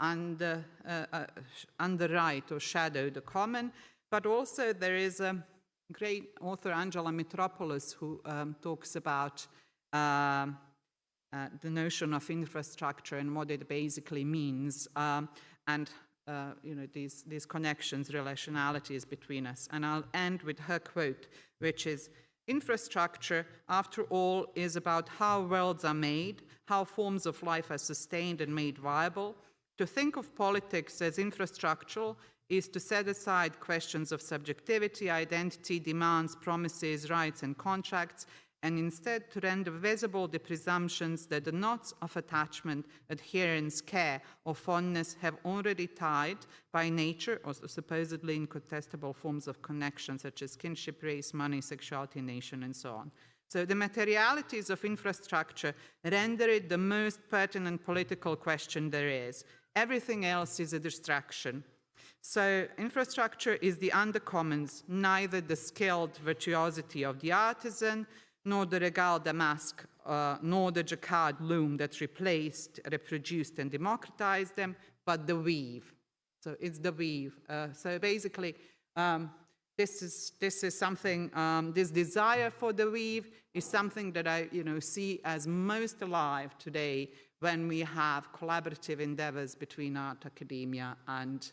underwrite or shadow the common. But also there is a great author, Angela Mitropoulos, who talks about the notion of infrastructure and what it basically means, and these connections, relationalities between us. And I'll end with her quote, which is: "Infrastructure, after all, is about how worlds are made, how forms of life are sustained and made viable. To think of politics as infrastructural is to set aside questions of subjectivity, identity, demands, promises, rights, and contracts, and instead to render visible the presumptions that the knots of attachment, adherence, care, or fondness have already tied by nature or supposedly incontestable forms of connection such as kinship, race, money, sexuality, nation, and so on. So the materialities of infrastructure render it the most pertinent political question there is. Everything else is a distraction. So infrastructure is the undercommons, neither the skilled virtuosity of the artisan, nor the regal damask, nor the jacquard loom that replaced, reproduced, and democratized them, but the weave. So it's the weave. So basically, this is something, this desire for the weave is something that I see as most alive today when we have collaborative endeavors between art, academia, and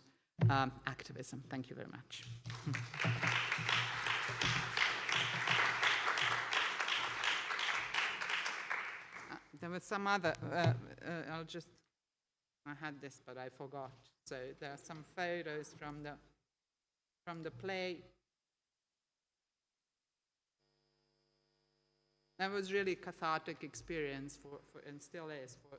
activism. Thank you very much. There was some other, I had this, but I forgot. So there are some photos from the play. That was really a cathartic experience and still is for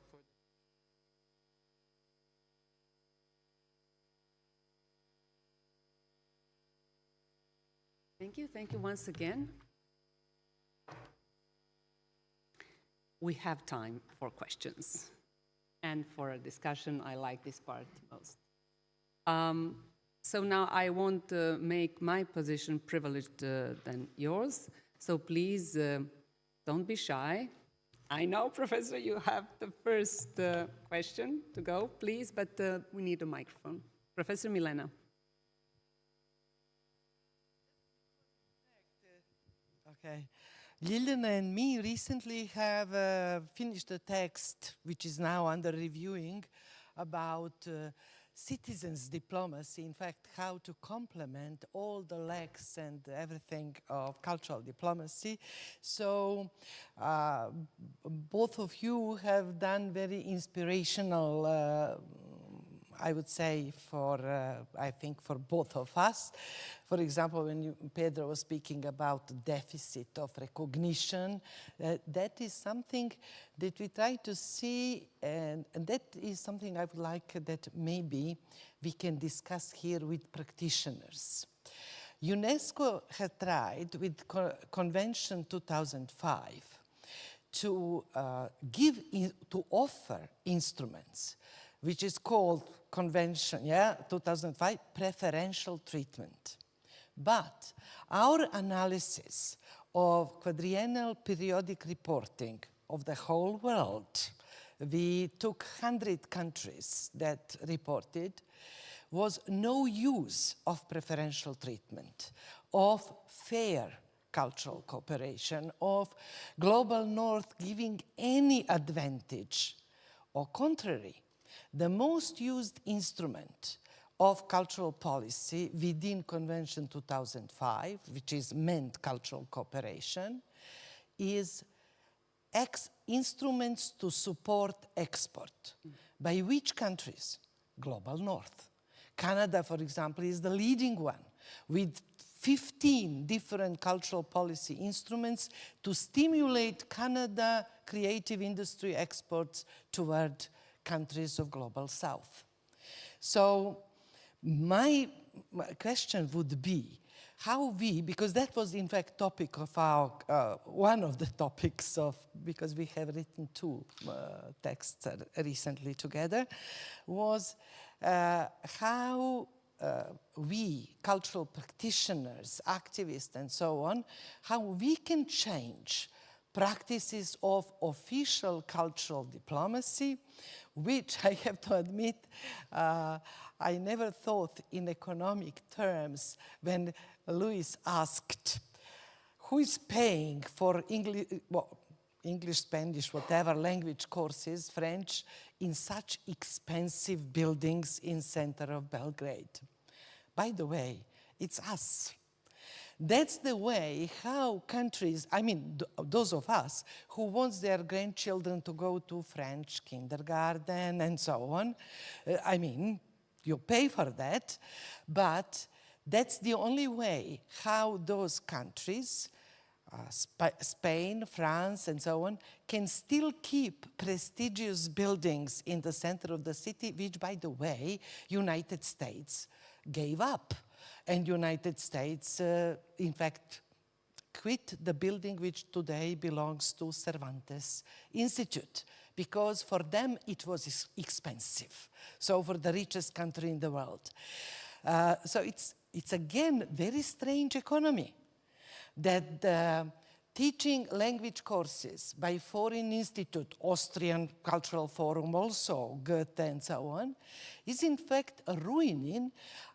Thank you once again. We have time for questions and for a discussion. I like this part most. So now I won't make my position privileged than yours. So please don't be shy. I know, Professor, you have the first question to go, please, but we need a microphone. Professor Milena. Okay. Liliana and me recently have finished a text, which is now under reviewing, about citizens' diplomacy, in fact, how to complement all the lacks and everything of cultural diplomacy. So both of you have done very inspirational I would say I think for both of us. For example, when Pedro was speaking about the deficit of recognition, that is something that we try to see, and that is something I would like that maybe we can discuss here with practitioners. UNESCO had tried with Convention 2005 to offer instruments, which is called Convention, 2005, preferential treatment. But our analysis of quadriennial periodic reporting of the whole world, we took 100 countries that reported, was no use of preferential treatment, of fair cultural cooperation, of global north giving any advantage. Or contrary, the most used instrument of cultural policy within Convention 2005, which is meant cultural cooperation, is instruments to support export. By which countries? Global North. Canada, for example, is the leading one, with 15 different cultural policy instruments to stimulate Canada creative industry exports toward countries of Global South. So my question would be, how we, because that was in fact topic of our, one of the topics of, because we have written two texts recently together, was how we, cultural practitioners, activists and so on, how we can change practices of official cultural diplomacy, which I have to admit, I never thought in economic terms when Luis asked, who is paying for English, Spanish, whatever language courses, French, in such expensive buildings in center of Belgrade? By the way, it's us. That's the way how countries, I mean, those of us who want their grandchildren to go to French kindergarten and so on, I mean, you pay for that, but that's the only way how those countries Spain, France, and so on, can still keep prestigious buildings in the center of the city, which, by the way, United States gave up. And United States, in fact, quit the building which today belongs to Cervantes Institute, because for them it was expensive. So for the richest country in the world. So it's again very strange economy that teaching language courses by foreign institute, Austrian Cultural Forum also, Goethe and so on, is in fact ruining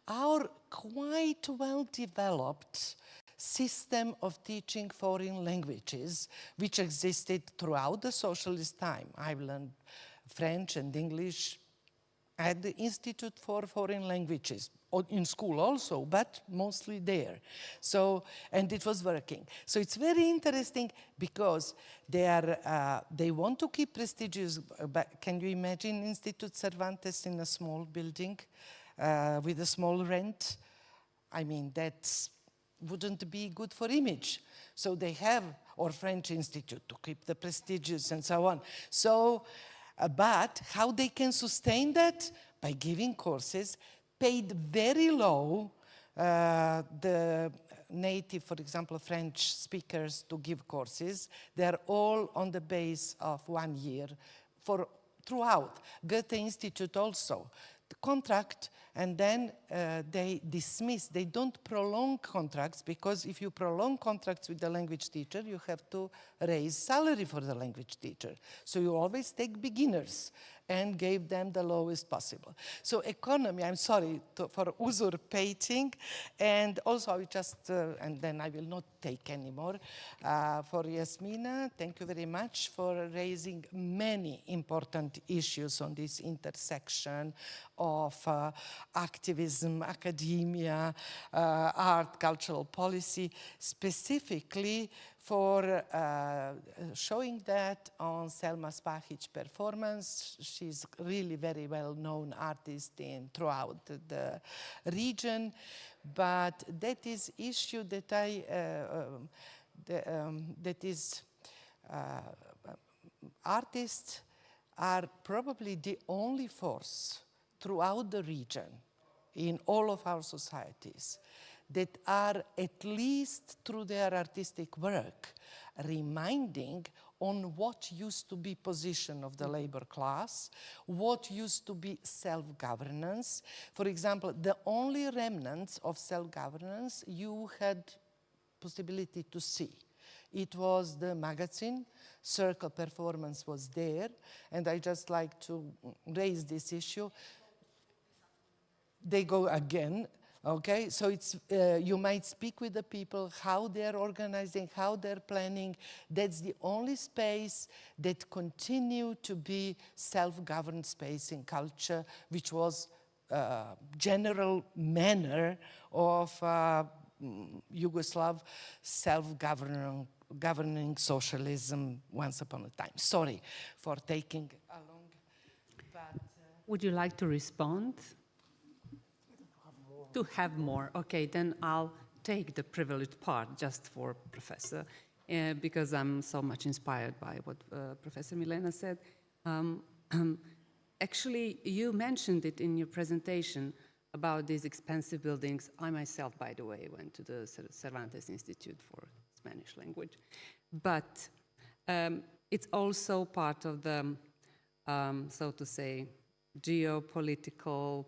our quite well-developed system of teaching foreign languages, which existed throughout the socialist time. I've learned French and English at the Institute for Foreign Languages, in school also, but mostly there. So, and it was working. So it's very interesting because they want to keep prestigious, but can you imagine Institute Cervantes in a small building with a small rent? I mean, that wouldn't be good for image. So they have, or French Institute to keep the prestigious and so on. So, but how they can sustain that? By giving courses paid very low, the native, for example, French speakers to give courses. They're all on the base of 1 year throughout. Goethe Institute also. The contract, and then they dismiss. They don't prolong contracts, because if you prolong contracts with the language teacher, you have to raise salary for the language teacher. So you always take beginners and gave them the lowest possible. So economy, I'm sorry for usurpating, and also I just, and then I will not take anymore. For Yasmina, thank you very much for raising many important issues on this intersection of activism, academia, art, cultural policy, specifically for showing that on Selma Spahic performance. She's really very well-known artist throughout the region, but that is issue that artists are probably the only force throughout the region, in all of our societies, that are, at least through their artistic work, reminding on what used to be position of the labor class, what used to be self-governance. For example, the only remnants of self-governance you had possibility to see. It was the magazine, Circle Performance was there, and I just like to raise this issue. They go again. Okay, so it's, you might speak with the people, how they're organizing, how they're planning. That's the only space that continued to be self-governed space in culture, which was general manner of Yugoslav self-governing socialism once upon a time. Sorry for taking a long, but... Would you like to respond? To have more. Okay, then I'll take the privileged part just for Professor, because I'm so much inspired by what Professor Milena said. Actually, you mentioned it in your presentation about these expensive buildings. I myself, by the way, went to the Cervantes Institute for Spanish language. But it's also part of the, so to say, geopolitical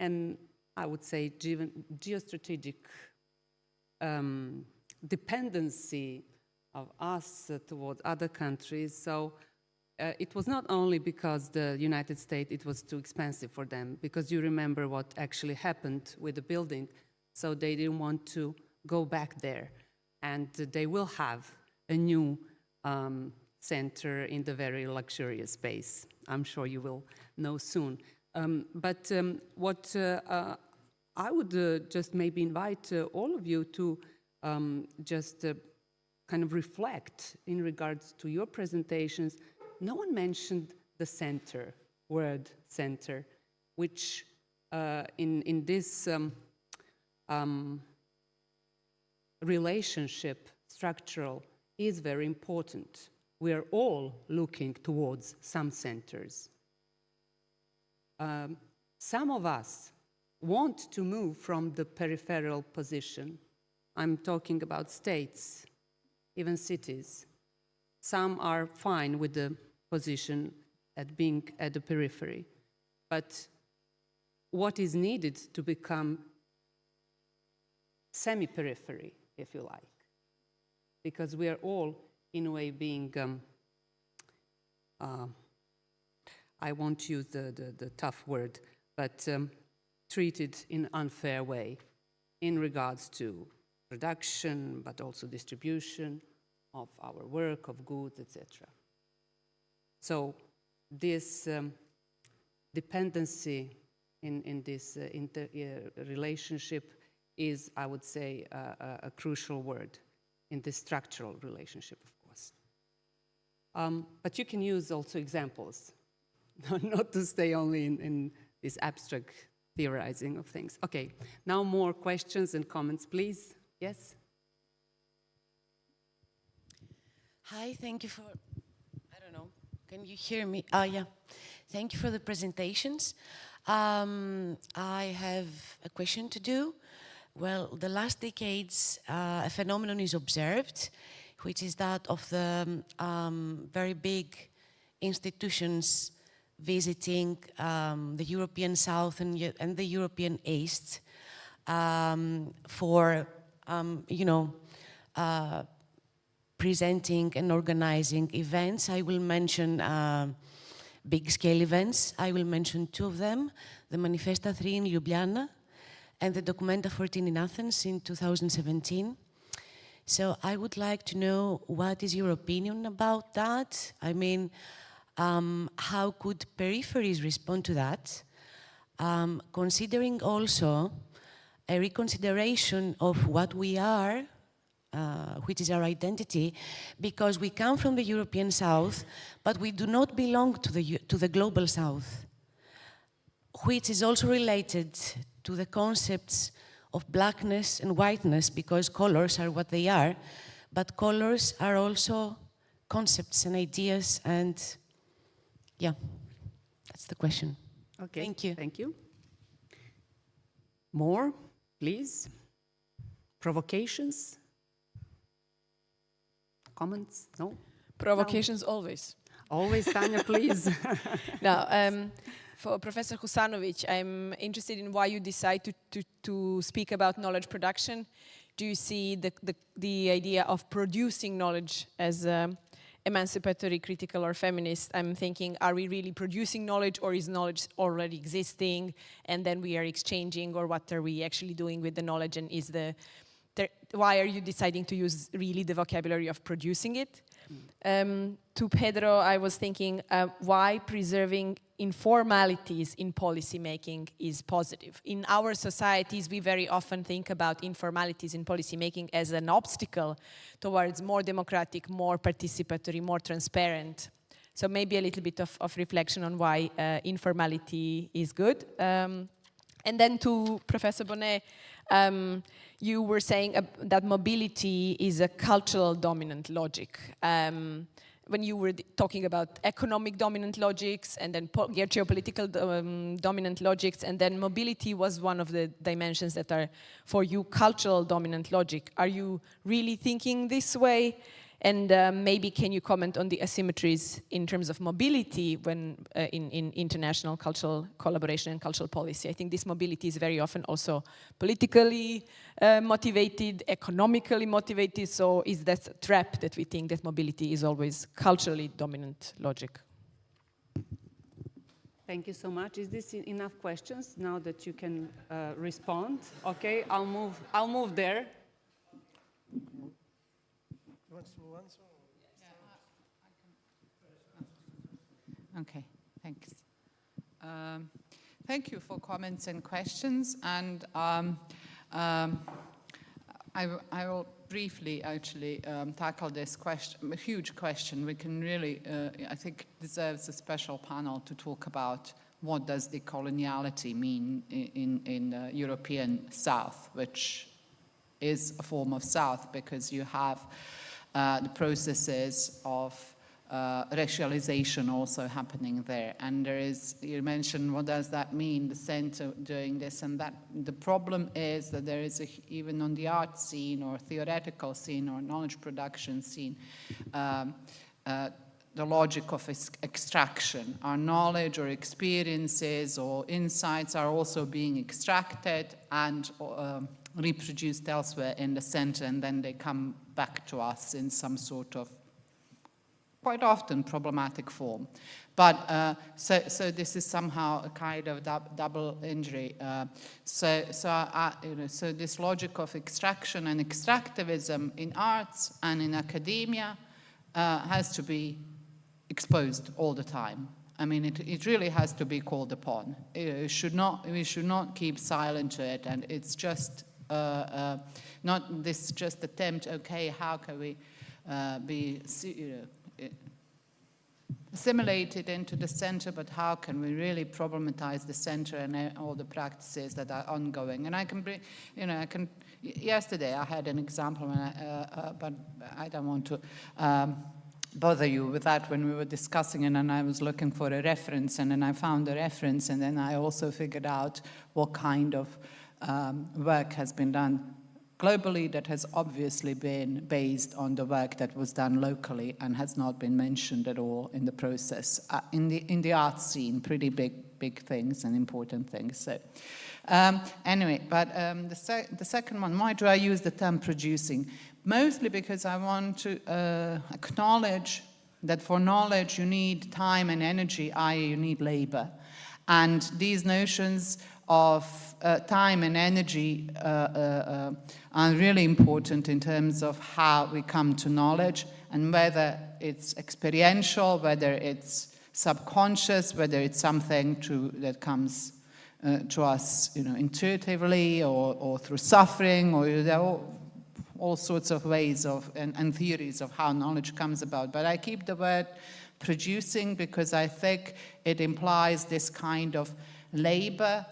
and I would say geostrategic dependency of us towards other countries. So it was not only because the United States, it was too expensive for them, because you remember what actually happened with the building. So they didn't want to go back there. And they will have a new center in the very luxurious space. I'm sure you will know soon. But what I would just maybe invite all of you to just kind of reflect in regards to your presentations. No one mentioned the center, word center, which in this relationship, structural is very important. We are all looking towards some centers. Some of us want to move from the peripheral position. I'm talking about states, even cities. Some are fine with the position at being at the periphery. But what is needed to become semi-periphery, if you like? Because we are all, in a way, being, I won't use the tough word, but treated in an unfair way in regards to production, but also distribution of our work, of goods, etc. So this dependency in this relationship is, I would say, a crucial word in this structural relationship, of course. But you can use also examples, not to stay only in this abstract theorizing of things. Okay, now more questions and comments, please. Yes? Hi, thank you for, I don't know, can you hear me? Yeah. Thank you for the presentations. I have a question to do. Well, the last decades, a phenomenon is observed, which is that of the very big institutions visiting the European South and the European East for, you know, presenting and organizing events. I will mention big-scale events. I will mention two of them, the Manifesta 3 in Ljubljana and the Documenta 14 in Athens in 2017. So I would like to know what is your opinion about that? I mean, how could Peripheries respond to that? Considering also a reconsideration of what we are, which is our identity, because we come from the European South, but we do not belong to the global South, which is also related to the concepts of blackness and whiteness, because colors are what they are, but colors are also concepts and ideas, and yeah, that's the question. Okay, Thank you. Thank you. More, please. Provocations? Comments? No? Provocations always. Always, Tanya, please. Now, for Professor Husanovic, I'm interested in why you decide to speak about knowledge production. Do you see the idea of producing knowledge as emancipatory, critical, or feminist? I'm thinking, are we really producing knowledge, or is knowledge already existing and then we are exchanging, or what are we actually doing with the knowledge, and is why are you deciding to use really the vocabulary of producing it? To Pedro, I was thinking why preserving informalities in policy making is positive. In our societies, we very often think about informalities in policy making as an obstacle towards more democratic, more participatory, more transparent. So maybe a little bit of reflection on why informality is good. And then to Professor Bonnet, you were saying that mobility is a cultural dominant logic. When you were talking about economic dominant logics and then geopolitical dominant logics, and then mobility was one of the dimensions that are, for you, cultural dominant logic. Are you really thinking this way? And maybe can you comment on the asymmetries in terms of mobility when in international cultural collaboration and cultural policy? I think this mobility is very often also politically motivated, economically motivated. So is that a trap that we think that mobility is always culturally dominant logic? Thank you so much. Is this enough questions now that you can respond? Okay, I'll move there. Okay, thanks. Thank you for comments and questions, and I will briefly actually tackle this question, a huge question. We can really, I think, deserves a special panel to talk about what does decoloniality mean in the European South, which is a form of South, because you have the processes of racialization also happening there. And there is, you mentioned, what does that mean, the center doing this and that. The problem is that there is, even on the art scene or theoretical scene or knowledge production scene, the logic of extraction. Our knowledge or experiences or insights are also being extracted and reproduced elsewhere in the center, and then they come back to us in some sort of quite often problematic form. But so this is somehow a kind of double injury. So this logic of extraction and extractivism in arts and in academia has to be exposed all the time. I mean, it really has to be called upon. We should not keep silent to it, and it's just not this just attempt, okay, how can we be assimilated into the center, but how can we really problematize the center and all the practices that are ongoing? And I can bring, yesterday I had an example, but I don't want to bother you with that when we were discussing it, and I was looking for a reference, and then I found a reference, and then I also figured out what kind of work has been done globally that has obviously been based on the work that was done locally and has not been mentioned at all in the process. In the art scene, pretty big things and important things. So anyway, but the second one, why do I use the term producing? Mostly because I want to acknowledge that for knowledge you need time and energy, i.e. you need labor. And these notions of time and energy are really important in terms of how we come to knowledge, and whether it's experiential, whether it's subconscious, whether it's something that comes to us, intuitively or through suffering, or there are all sorts of ways of and theories of how knowledge comes about. But I keep the word producing because I think it implies this kind of labor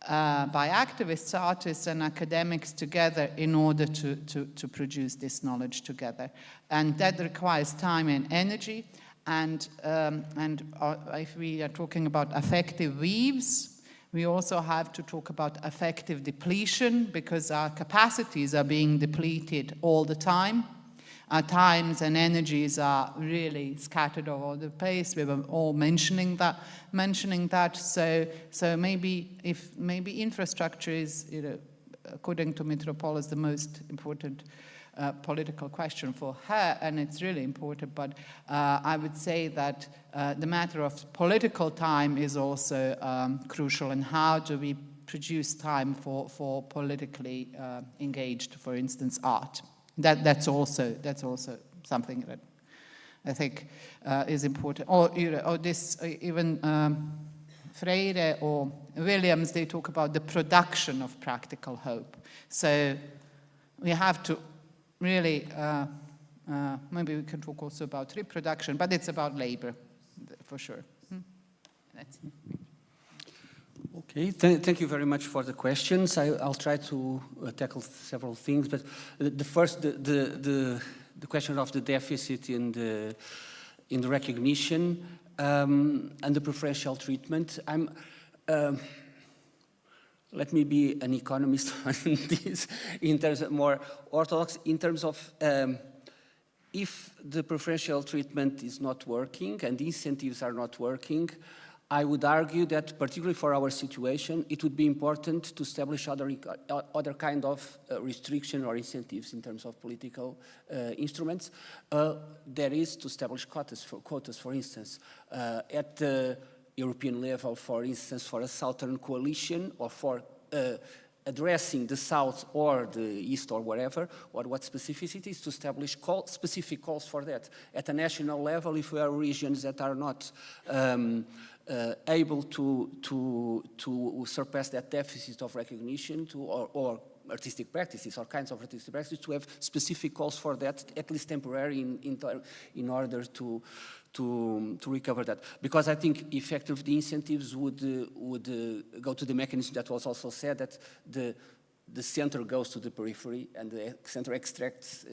by activists, artists, and academics together in order to produce this knowledge together. And that requires time and energy. And if we are talking about affective weaves, we also have to talk about affective depletion, because our capacities are being depleted all the time. Our times and energies are really scattered all over the place. We were all mentioning that. So maybe infrastructure is, according to Metropolis, the most important political question for her, and it's really important. But I would say that the matter of political time is also crucial. And how do we produce time for politically engaged, for instance, art? That's also something that I think is important. Or this even Freire or Williams, they talk about the production of practical hope. So we have to really maybe we can talk also about reproduction, but it's about labor for sure. That's it. Okay, thank you very much for the questions. I'll try to tackle several things, but the first, the question of the deficit in the recognition and the preferential treatment. Let me be an economist on this, in terms of more orthodox, in terms of if the preferential treatment is not working and the incentives are not working, I would argue that, particularly for our situation, it would be important to establish other kind of restriction or incentives in terms of political instruments. That is to establish quotas, for instance, at the European level, for instance, for a Southern coalition, or for addressing the South or the East or wherever, or what specificities, to establish specific calls for that. At a national level, if we are regions that are not able to surpass that deficit of recognition, or artistic practices or kinds of artistic practices, to have specific calls for that, at least temporary, in order to recover that. Because I think effectively the incentives would go to the mechanism that was also said, that the center goes to the periphery and the center extracts,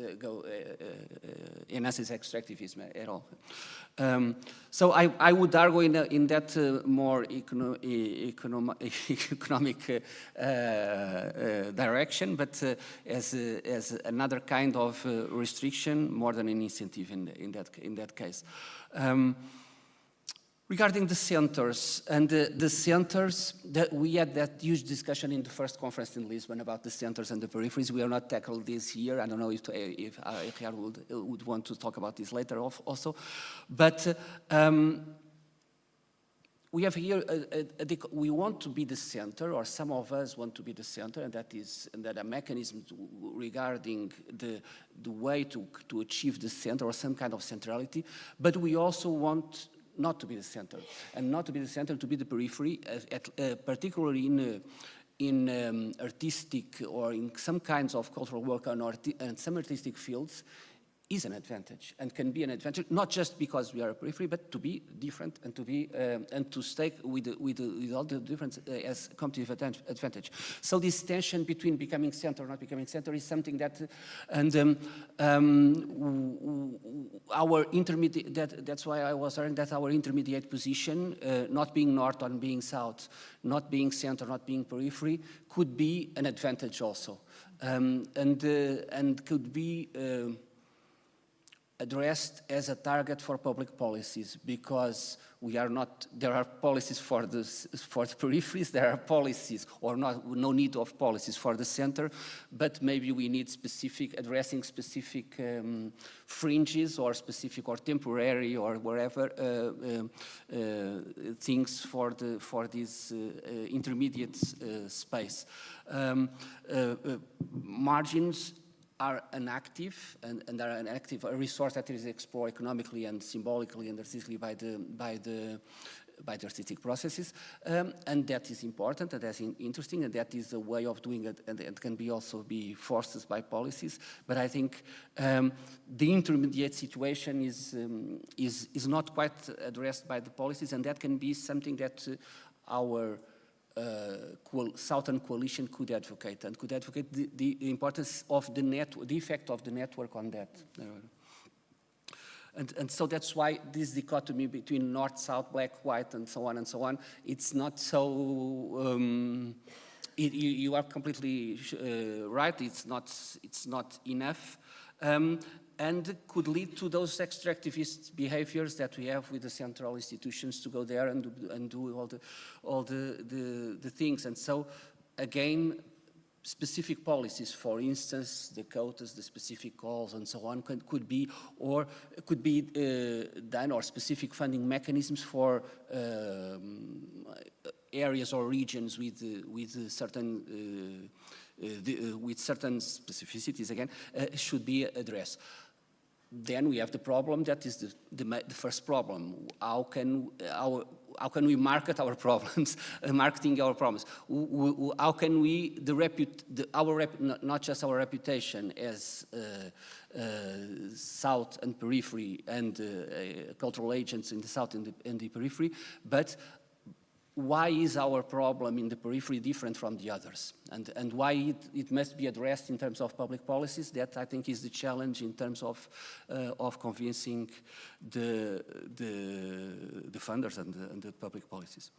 enhances extractivism at all. So I would argue in that more economic direction, but as another kind of restriction more than an incentive in that case. Regarding the centers, and the centers, we had that huge discussion in the first conference in Lisbon about the centers and the peripheries. We are not tackling this here. I don't know if Richard would want to talk about this later also. But we have here, we want to be the center, or some of us want to be the center, and that a mechanism regarding the way to achieve the center, or some kind of centrality, but we also want not to be the center, and not to be the center, to be the periphery, particularly in artistic or in some kinds of cultural work and some artistic fields, is an advantage and can be an advantage, not just because we are a periphery, but to be different and to be and to stay with all the difference as competitive advantage. So this tension between becoming center or not becoming center is something that, and our intermediate. That's why I was saying that our intermediate position, not being north or being south, not being center, not being periphery, could be an advantage also, and could be addressed as a target for public policies, because we are not, there are policies for the peripheries, there are policies, or no need of policies for the center, but maybe we need addressing specific fringes or specific or temporary or wherever things for this intermediate space. Margins are inactive, and are an active resource that is explored economically and symbolically and artistically by the artistic processes, and that is important, and that's interesting, and that is a way of doing it, and it can also be forced by policies. But I think the intermediate situation is not quite addressed by the policies, and that can be something that our Southern Coalition could advocate the importance of the effect of the network on that. And so that's why this dichotomy between north, south, black, white, and so on, it's not so, you are completely right, it's not enough. And could lead to those extractivist behaviors that we have with the central institutions to go there and do all the things. And so, again, specific policies, for instance, the quotas, the specific calls, and so on, could be done, or specific funding mechanisms for areas or regions with certain specificities, again, should be addressed. Then we have the problem that is the first problem. How can we market our problems, marketing our problems? How can we, not just our reputation as South and periphery and cultural agents in the South and the periphery, but why is our problem in the periphery different from the others? And why it must be addressed in terms of public policies? That, I think, is the challenge in terms of convincing the funders and the public policies.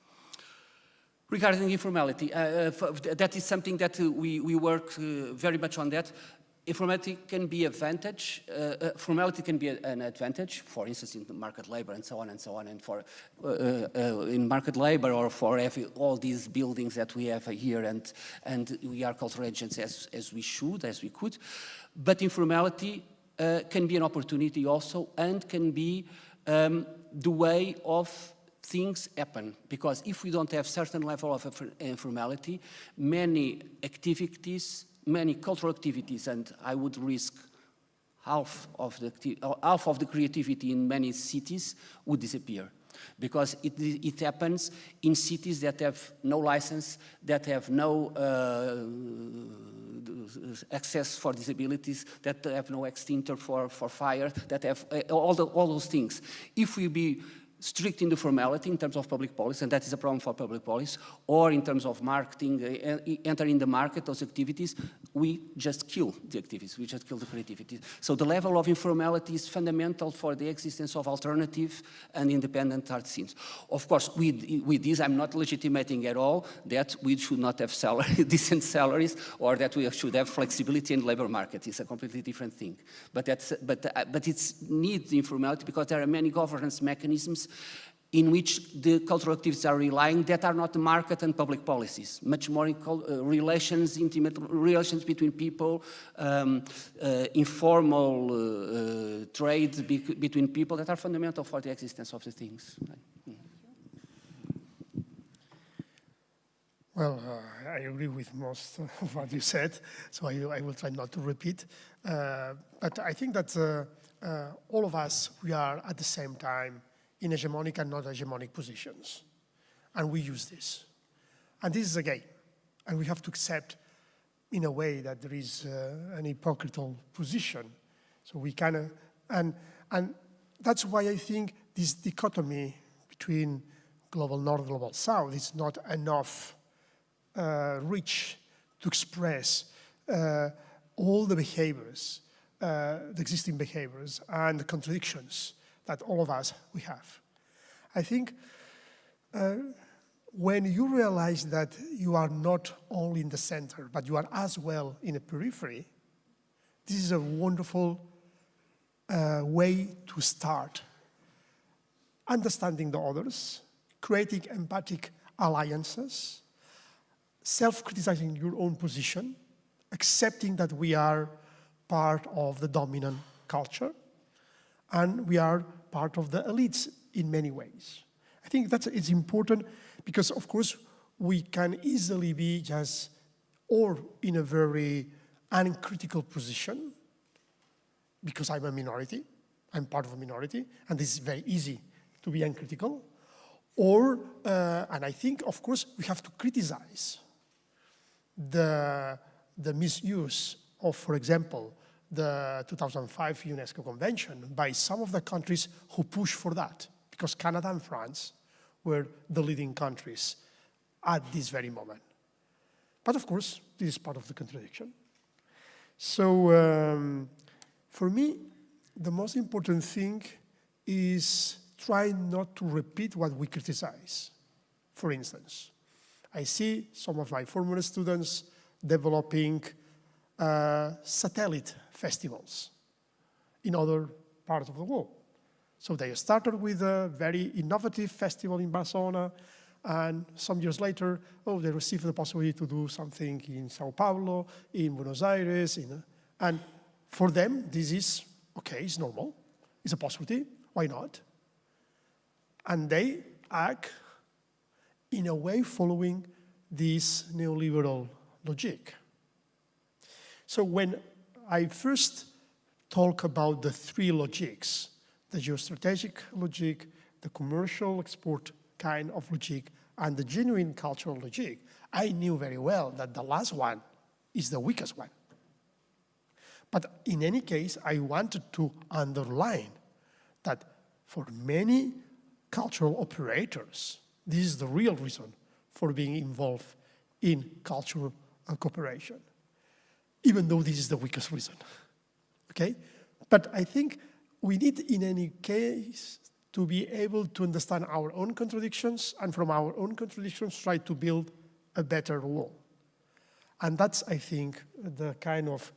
Regarding informality, that is something that we work very much on that. Informality can be advantage. Formality can be an advantage, for instance, in the market labor and so on, and for in market labor, or for all these buildings that we have here, and we are cultural agents as we could. But informality can be an opportunity also, and can be the way of things happen, because if we don't have certain level of informality, many cultural activities, and I would risk half of the creativity in many cities would disappear, because it happens in cities that have no license, that have no access for disabilities, that have no extinctor for fire, that have all those things. If we be strict in the formality in terms of public policy, and that is a problem for public policy, or in terms of marketing, entering the market, those activities, we just kill the activities, we just kill the creativity. So the level of informality is fundamental for the existence of alternative and independent art scenes. Of course, with this, I'm not legitimating at all that we should not have decent salaries, or that we should have flexibility in the labor market. It's a completely different thing. But it's needs informality because there are many governance mechanisms in which the cultural activities are relying that are not the market and public policies, much more in relations, intimate relations between people, informal trade between people that are fundamental for the existence of the things. Well, I agree with most of what you said, so I will try not to repeat. But I think that all of us, we are at the same time in hegemonic and not hegemonic positions. And we use this. And this is a game. And we have to accept, in a way, that there is an hypocritical position. So we kind of, and that's why I think this dichotomy between global north, global south is not enough rich to express all the behaviors, the existing behaviors and the contradictions that all of us, we have. I think when you realize that you are not only in the center, but you are as well in a periphery, this is a wonderful way to start understanding the others, creating empathic alliances, self-criticizing your own position, accepting that we are part of the dominant culture, and we are part of the elites in many ways. I think it's important because, of course, we can easily be just or in a very uncritical position because I'm a minority, I'm part of a minority, and this is very easy to be uncritical. Or, and I think, of course, we have to criticize the misuse of, for example, the 2005 UNESCO Convention by some of the countries who push for that, because Canada and France were the leading countries at this very moment. But of course, this is part of the contradiction. So for me, the most important thing is try not to repeat what we criticize. For instance, I see some of my former students developing satellite festivals in other parts of the world. So they started with a very innovative festival in Barcelona, and some years later, they received the possibility to do something in Sao Paulo, in Buenos Aires, and for them, this is okay, it's normal, it's a possibility, why not? And they act in a way following this neoliberal logic. So when I first talk about the three logics, the geostrategic logic, the commercial export kind of logic, and the genuine cultural logic, I knew very well that the last one is the weakest one. But in any case, I wanted to underline that for many cultural operators, this is the real reason for being involved in cultural cooperation, even though this is the weakest reason, okay? But I think we need, in any case, to be able to understand our own contradictions, and from our own contradictions, try to build a better world. And that's, I think, the kind of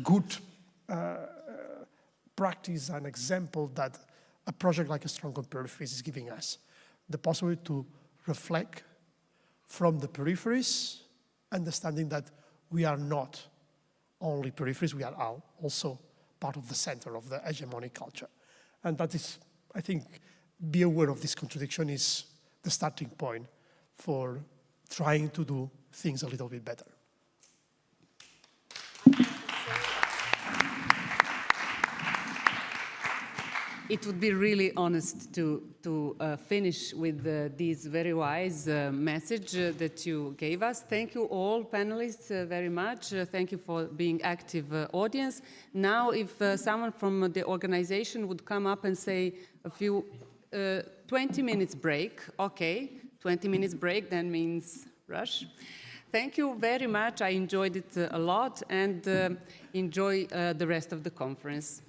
good practice and example that a project like A Stronger Peripheries is giving us. The possibility to reflect from the peripheries, understanding that we are not only peripheries, we are also part of the center of the hegemonic culture. And that is, I think, be aware of this contradiction is the starting point for trying to do things a little bit better. It would be really honest to finish with this very wise message that you gave us. Thank you all panelists very much. Thank you for being active audience. Now, if someone from the organization would come up and say a few 20 minutes break. Okay, 20 minutes break, then means rush. Thank you very much. I enjoyed it a lot, and enjoy the rest of the conference.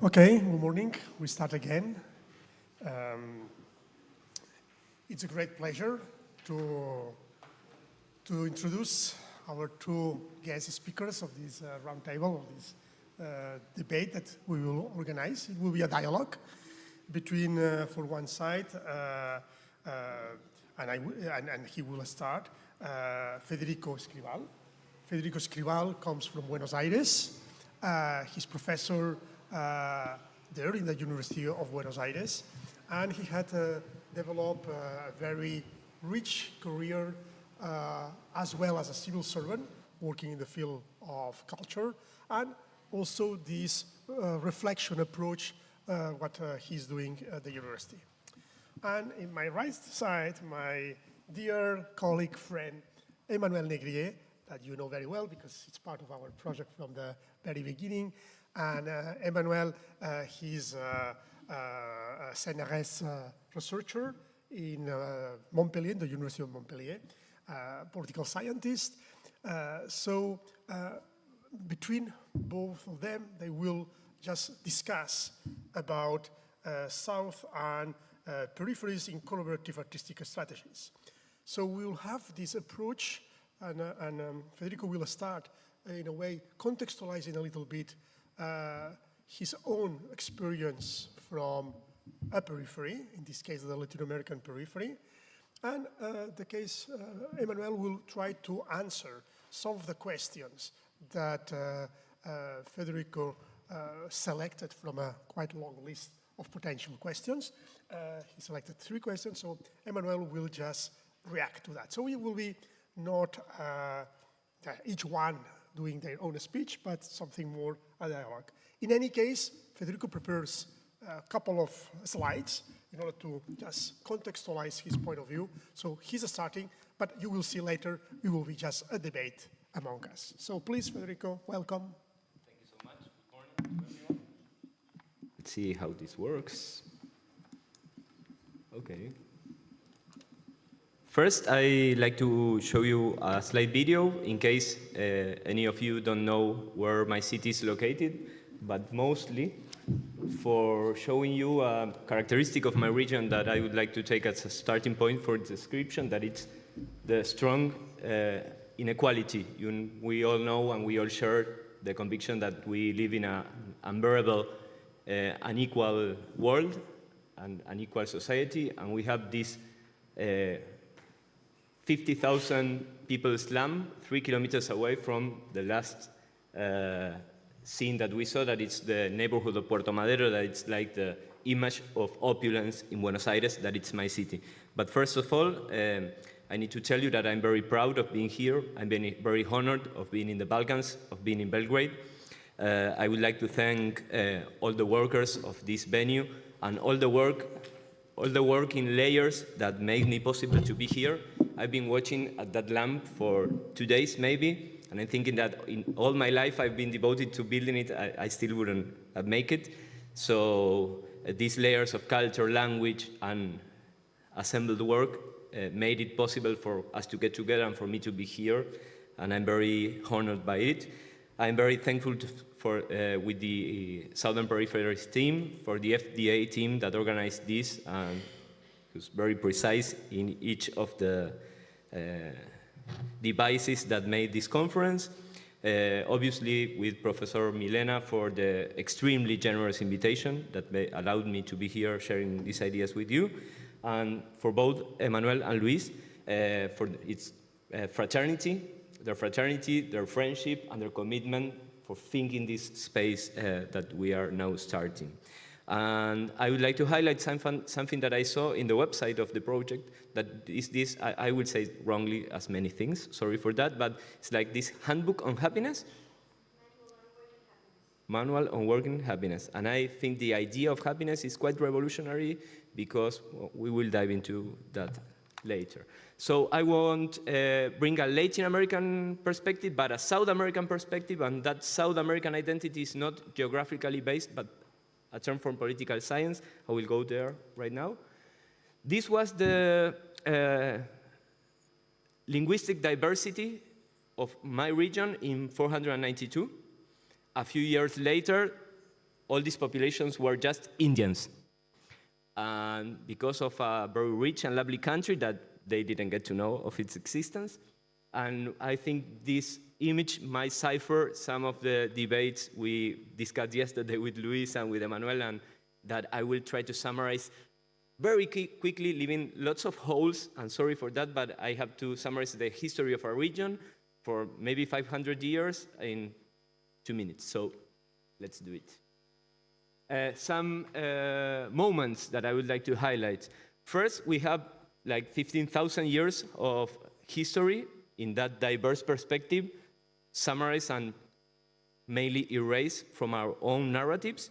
Okay, good morning. We start again. It's a great pleasure to introduce our two guest speakers of this roundtable, of this debate that we will organize. It will be a dialogue between, for one side, and he will start, Federico Escrival. Federico Escrival comes from Buenos Aires. He's professor there in the University of Buenos Aires, and he had developed a very rich career as well as a civil servant working in the field of culture, and also this reflection approach what he's doing at the university. And in my right side, my dear colleague, friend, Emmanuel Negrier, that you know very well because it's part of our project from the very beginning. And Emmanuel, he's a CNRS researcher in Montpellier, the University of Montpellier, political scientist. So between both of them, they will just discuss about South and peripheries in collaborative artistic strategies. So we will have this approach, and Federico will start in a way contextualizing a little bit his own experience from a periphery, in this case the Latin American periphery, and the case Emmanuel will try to answer some of the questions that Federico selected from a quite long list of potential questions. He selected 3 questions, so Emmanuel will just react to that. So it will be not each one doing their own speech, but something more a dialogue. In any case, Federico prepares a couple of slides in order to just contextualize his point of view. So he's starting, but you will see later, it will be just a debate among us. So please, Federico, welcome. Thank you so much. Good morning to everyone. Let's see how this works. Okay. First, I'd like to show you a slide video in case any of you don't know where my city is located, but mostly for showing you a characteristic of my region that I would like to take as a starting point for description, that it's the strong inequality. We all know and we all share the conviction that we live in an unbearable, unequal world and unequal society, and we have this 50,000 people slum 3 kilometers away from the last scene that we saw, that it's the neighborhood of Puerto Madero, that it's like the image of opulence in Buenos Aires, that it's my city. But first of all, I need to tell you that I'm very proud of being here. I'm very honored of being in the Balkans, of being in Belgrade. I would like to thank all the workers of this venue and all the work in layers that made me possible to be here. I've been watching at that lamp for 2 days maybe, and I'm thinking that in all my life I've been devoted to building it, I still wouldn't make it. So these layers of culture, language, and assembled work made it possible for us to get together and for me to be here, and I'm very honored by it. I'm very thankful with the Southern Peripheries team, for the FDA team that organized this, and who's very precise in each of the devices that made this conference. Obviously, with Professor Milena for the extremely generous invitation that allowed me to be here sharing these ideas with you, and for both Emmanuel and Luis for its fraternity, their friendship, and their commitment for thinking this space that we are now starting. And I would like to highlight something that I saw in the website of the project, that is this, I would say wrongly as many things, sorry for that, but it's like this handbook on happiness. Manual on working happiness. And I think the idea of happiness is quite revolutionary, because we will dive into that later. So I won't bring a Latin American perspective, but a South American perspective, and that South American identity is not geographically based, but a term from political science. I will go there right now. This was the linguistic diversity of my region in 492. A few years later, all these populations were just Indians. And because of a very rich and lovely country that they didn't get to know of its existence. And I think this image might cipher some of the debates we discussed yesterday with Luis and with Emmanuel, and that I will try to summarize very quickly, leaving lots of holes, and sorry for that, but I have to summarize the history of our region for maybe 500 years in 2 minutes. So let's do it. Some moments that I would like to highlight. First, we have like 15,000 years of history in that diverse perspective, summarized and mainly erased from our own narratives.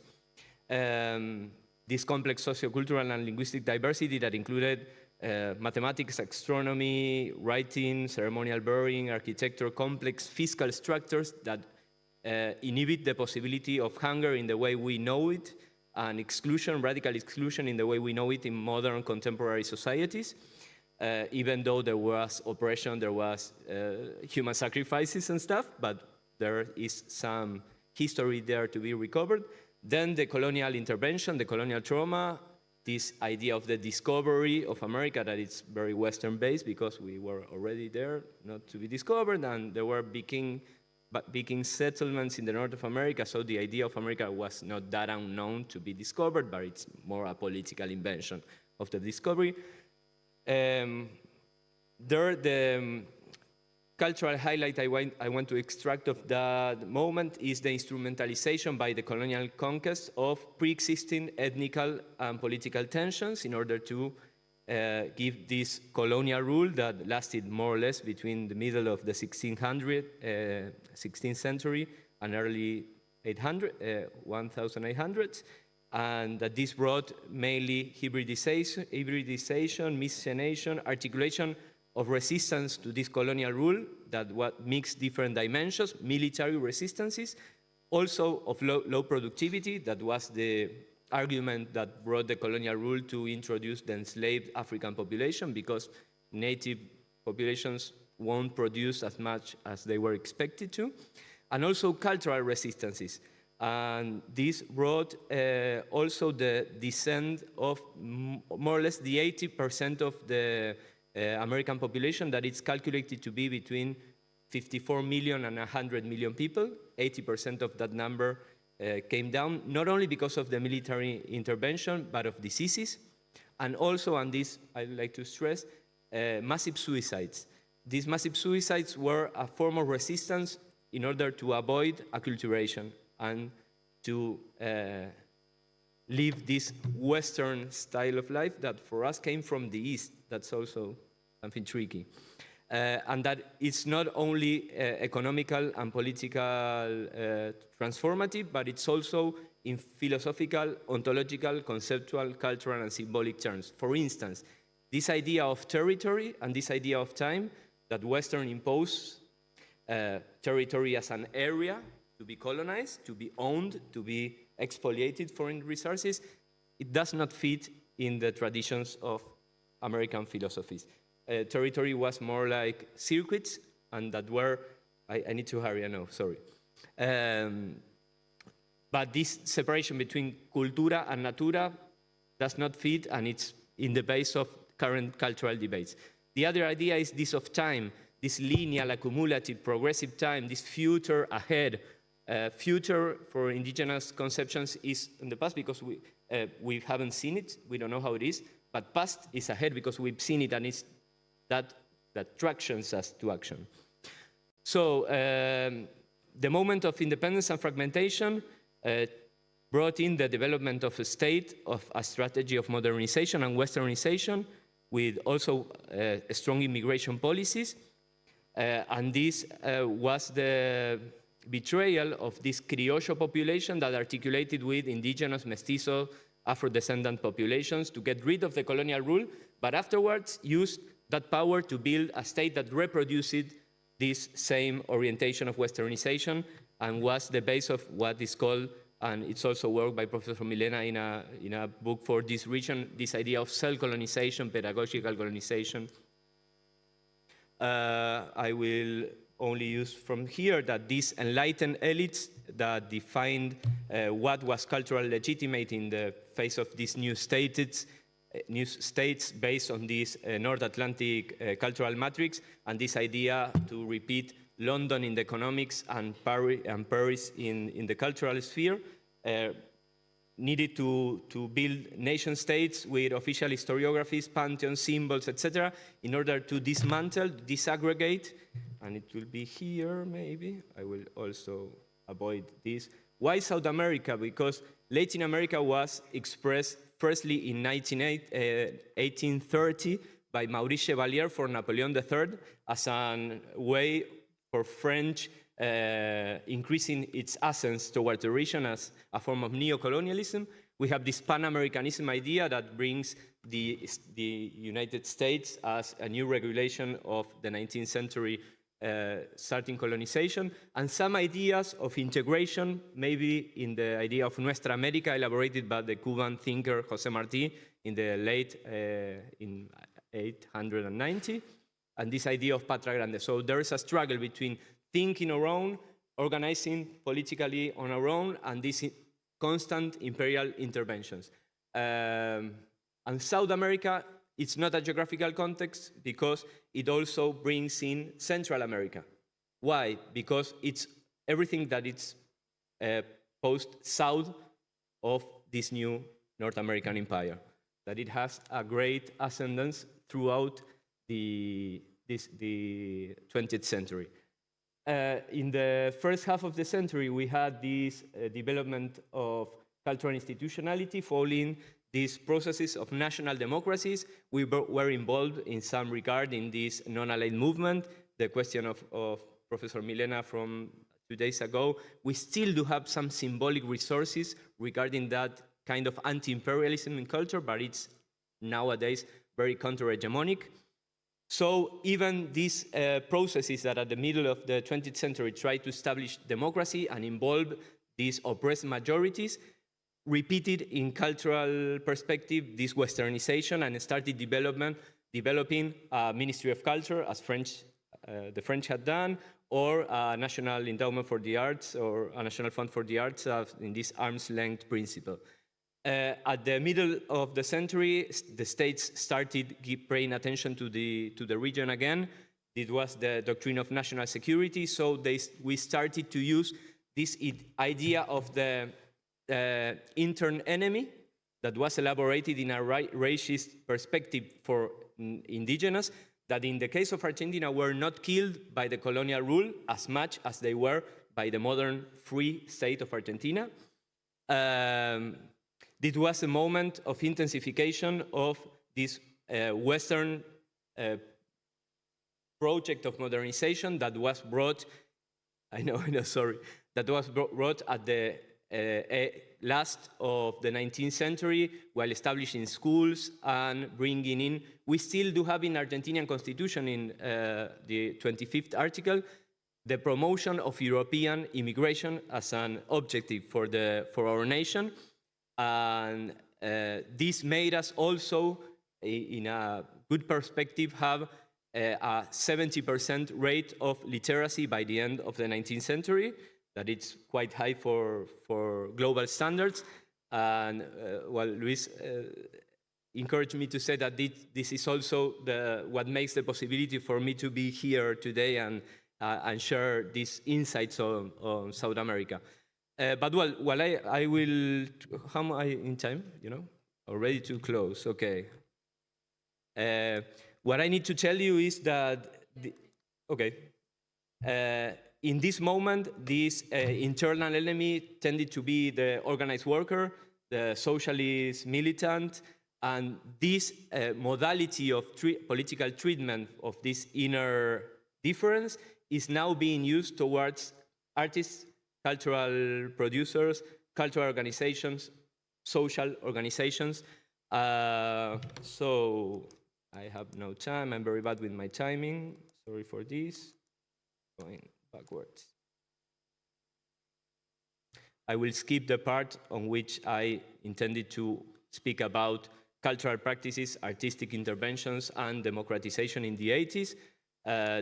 This complex sociocultural and linguistic diversity that included mathematics, astronomy, writing, ceremonial burying, architecture, complex fiscal structures that inhibit the possibility of hunger in the way we know it, and exclusion, radical exclusion in the way we know it in modern contemporary societies. Even though there was oppression, there was human sacrifices and stuff, but there is some history there to be recovered. Then the colonial intervention, the colonial trauma, this idea of the discovery of America, that it's very Western-based because we were already there, not to be discovered, and there were Viking settlements in the north of America, so the idea of America was not that unknown to be discovered, but it's more a political invention of the discovery. The cultural highlight I want to extract of that moment is the instrumentalization by the colonial conquest of pre-existing ethnical and political tensions in order to give this colonial rule that lasted more or less between the middle of the 16th century and early 1800s, and that this brought mainly hybridization, miscegenation, articulation of resistance to this colonial rule that mixed different dimensions, military resistances, also of low productivity, that was the argument that brought the colonial rule to introduce the enslaved African population, because native populations won't produce as much as they were expected to, and also cultural resistances. And this brought also the descent of more or less the 80% of the American population, that it's calculated to be between 54 million and 100 million people. 80% of that number came down, not only because of the military intervention, but of diseases. And also, and this I'd like to stress, massive suicides. These massive suicides were a form of resistance in order to avoid acculturation and to live this Western style of life that for us came from the East. That's also something tricky. And that it's not only economical and political transformative, but it's also in philosophical, ontological, conceptual, cultural, and symbolic terms. For instance, this idea of territory and this idea of time that Western imposed territory as an area to be colonized, to be owned, to be expoliated foreign resources, it does not fit in the traditions of American philosophies. Territory was more like circuits, and that were, I need to hurry, I know, sorry. But this separation between cultura and natura does not fit, and it's in the base of current cultural debates. The other idea is this of time, this linear, accumulative, progressive time, this future ahead. Future for indigenous conceptions is in the past because we haven't seen it, we don't know how it is, but past is ahead because we've seen it, and it's that tractions us to action. So the moment of independence and fragmentation brought in the development of a state, of a strategy of modernization and westernization, with also strong immigration policies. And this was the betrayal of this criollo population that articulated with indigenous, mestizo, Afro-descendant populations to get rid of the colonial rule, but afterwards used that power to build a state that reproduced this same orientation of westernization and was the base of what is called, and it's also work by Professor Milena in a book for this region, this idea of self-colonization, pedagogical colonization. I will only use from here that these enlightened elites that defined what was culturally legitimate in the face of these new states based on this North Atlantic cultural matrix, and this idea to repeat London in the economics and Paris in the cultural sphere, needed to build nation states with official historiographies, pantheons, symbols, etc., in order to dismantle, disaggregate, and it will be here maybe. I will also avoid this. Why South America? Because Latin America was expressed firstly in 1830 by Maurice Chevalier for Napoleon III as a way for French increasing its ascent toward the region as a form of neo-colonialism. We have this Pan-Americanism idea that brings the United States as a new regulation of the 19th century starting colonization, and some ideas of integration, maybe in the idea of Nuestra América, elaborated by the Cuban thinker José Martí in the late in 890, and this idea of Patria Grande. So there is a struggle between thinking our own, organizing politically on our own, and these constant imperial interventions. And South America, it's not a geographical context because it also brings in Central America. Why? Because it's everything that it's posed south of this new North American empire, that it has a great ascendance throughout the 20th century. In the first half of the century, we had this development of cultural institutionality following these processes of national democracies. We were involved in some regard in this non-aligned movement. The question of Professor Milena from 2 days ago, we still do have some symbolic resources regarding that kind of anti-imperialism in culture, but it's nowadays very counter-hegemonic. So even these processes that at the middle of the 20th century tried to establish democracy and involve these oppressed majorities, repeated in cultural perspective this westernization and started developing a Ministry of Culture, as the French had done, or a National Endowment for the Arts, or a National Fund for the Arts in this arm's length principle. At the middle of the century, the states started paying attention to the region again. It was the doctrine of national security, so we started to use this idea of the intern enemy that was elaborated in a racist perspective for indigenous, that in the case of Argentina were not killed by the colonial rule as much as they were by the modern free state of Argentina. It was a moment of intensification of this Western project of modernization that was brought, that was brought at the last of the 19th century while establishing schools and bringing in, we still do have in Argentinian constitution in the 25th article, the promotion of European immigration as an objective for our nation. And this made us also, in a good perspective, have a 70% rate of literacy by the end of the 19th century, that it's quite high for global standards. And Luis encouraged me to say that this is also what makes the possibility for me to be here today and share these insights on South America. But while I will, how am I in time, already too close, okay. What I need to tell you is that, in this moment, this internal enemy tended to be the organized worker, the socialist militant, and this modality of political treatment of this inner difference is now being used towards artists, cultural producers, cultural organizations, social organizations. So I have no time. I'm very bad with my timing. Sorry for this. Going backwards. I will skip the part on which I intended to speak about cultural practices, artistic interventions, and democratization in the 80s.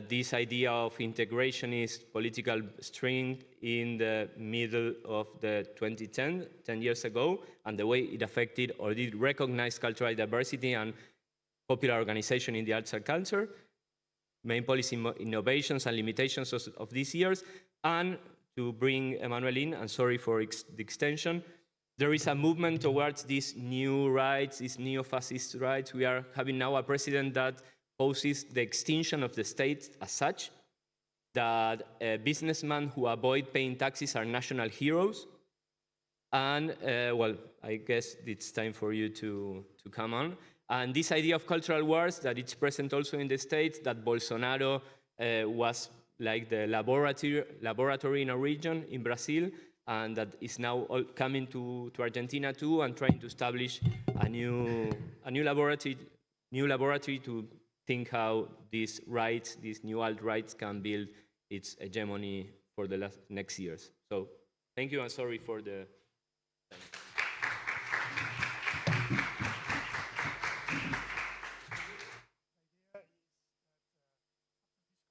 this idea of integrationist political strength in the middle of the 2010, 10 years ago, and the way it affected or did recognize cultural diversity and popular organization in the arts and culture, main policy innovations and limitations of these years, and to bring Emmanuel in, and sorry for the extension, there is a movement towards these new rights, these neo-fascist rights. We are having now a president that poses the extinction of the state as such, that businessmen who avoid paying taxes are national heroes. And, well, I guess it's time for you to come on. And this idea of cultural wars, that it's present also in the States, that Bolsonaro was like the laboratory in a region in Brazil, and that is now coming to Argentina too, and trying to establish a new laboratory to think how these rights, these new alt-rights can build its hegemony for the next years. So thank you, and sorry for the...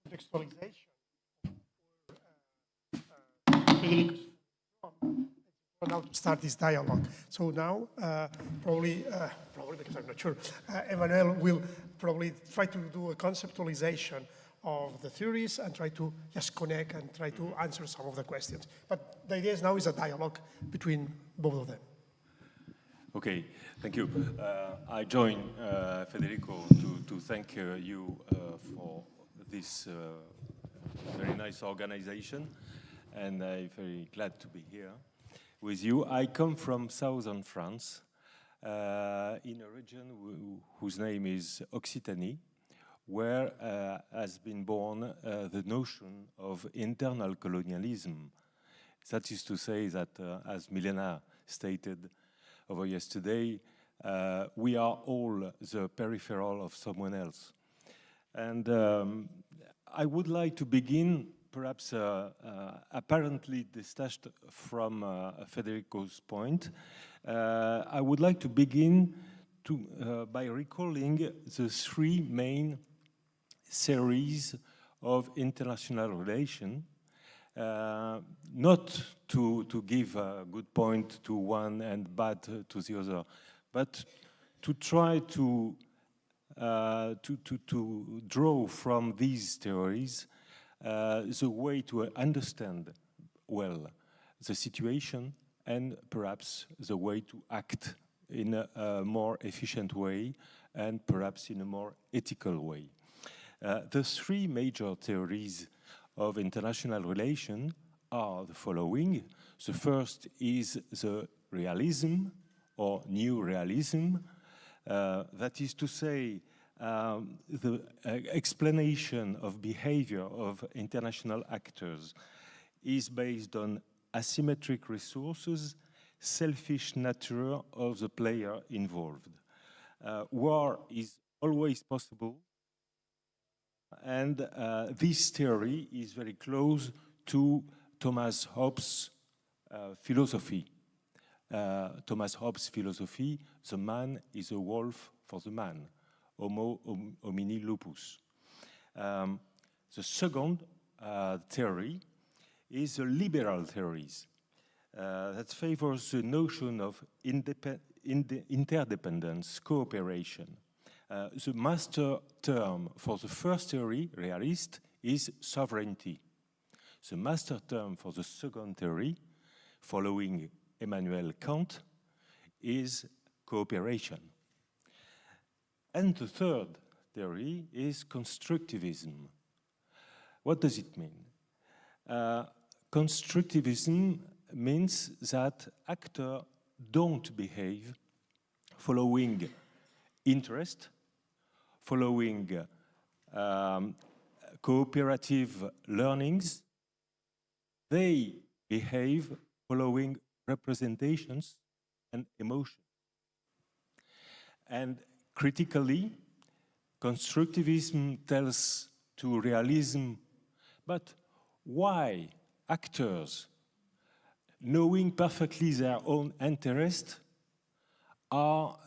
Contextualization now to start this dialogue. So now, probably because I'm not sure, Emmanuel will probably try to do a conceptualization of the theories and try to just connect and try to answer some of the questions. But the idea is now is a dialogue between both of them. Okay, thank you. I join Federico to thank you for this very nice organization, and I'm very glad to be here with you. I come from southern France, in a region whose name is Occitanie, where has been born the notion of internal colonialism. That is to say that, as Milena stated over yesterday, we are all the peripheral of someone else. And I would like to begin, perhaps apparently detached from Federico's point. I would like to begin by recalling the three main series of international relations, not to give a good point to one and bad to the other, but to try to draw from these theories the way to understand well the situation and perhaps the way to act in a more efficient way and perhaps in a more ethical way. The three major theories of international relations are the following. The first is the realism or new realism. That is to say, the explanation of behavior of international actors is based on asymmetric resources, selfish nature of the player involved. War is always possible, and this theory is very close to Thomas Hobbes' philosophy. Thomas Hobbes' philosophy, the man is a wolf for the man, homo homini lupus. The second theory is a liberal theory that favors the notion of interdependence, cooperation. The master term for the first theory, realist, is sovereignty. The master term for the second theory, following Immanuel Kant, is cooperation. And the third theory is constructivism. What does it mean? Constructivism means that actors don't behave following interest, following cooperative learnings. They behave following representations and emotion. And critically, constructivism tells to realism, but why actors, knowing perfectly their own interest, are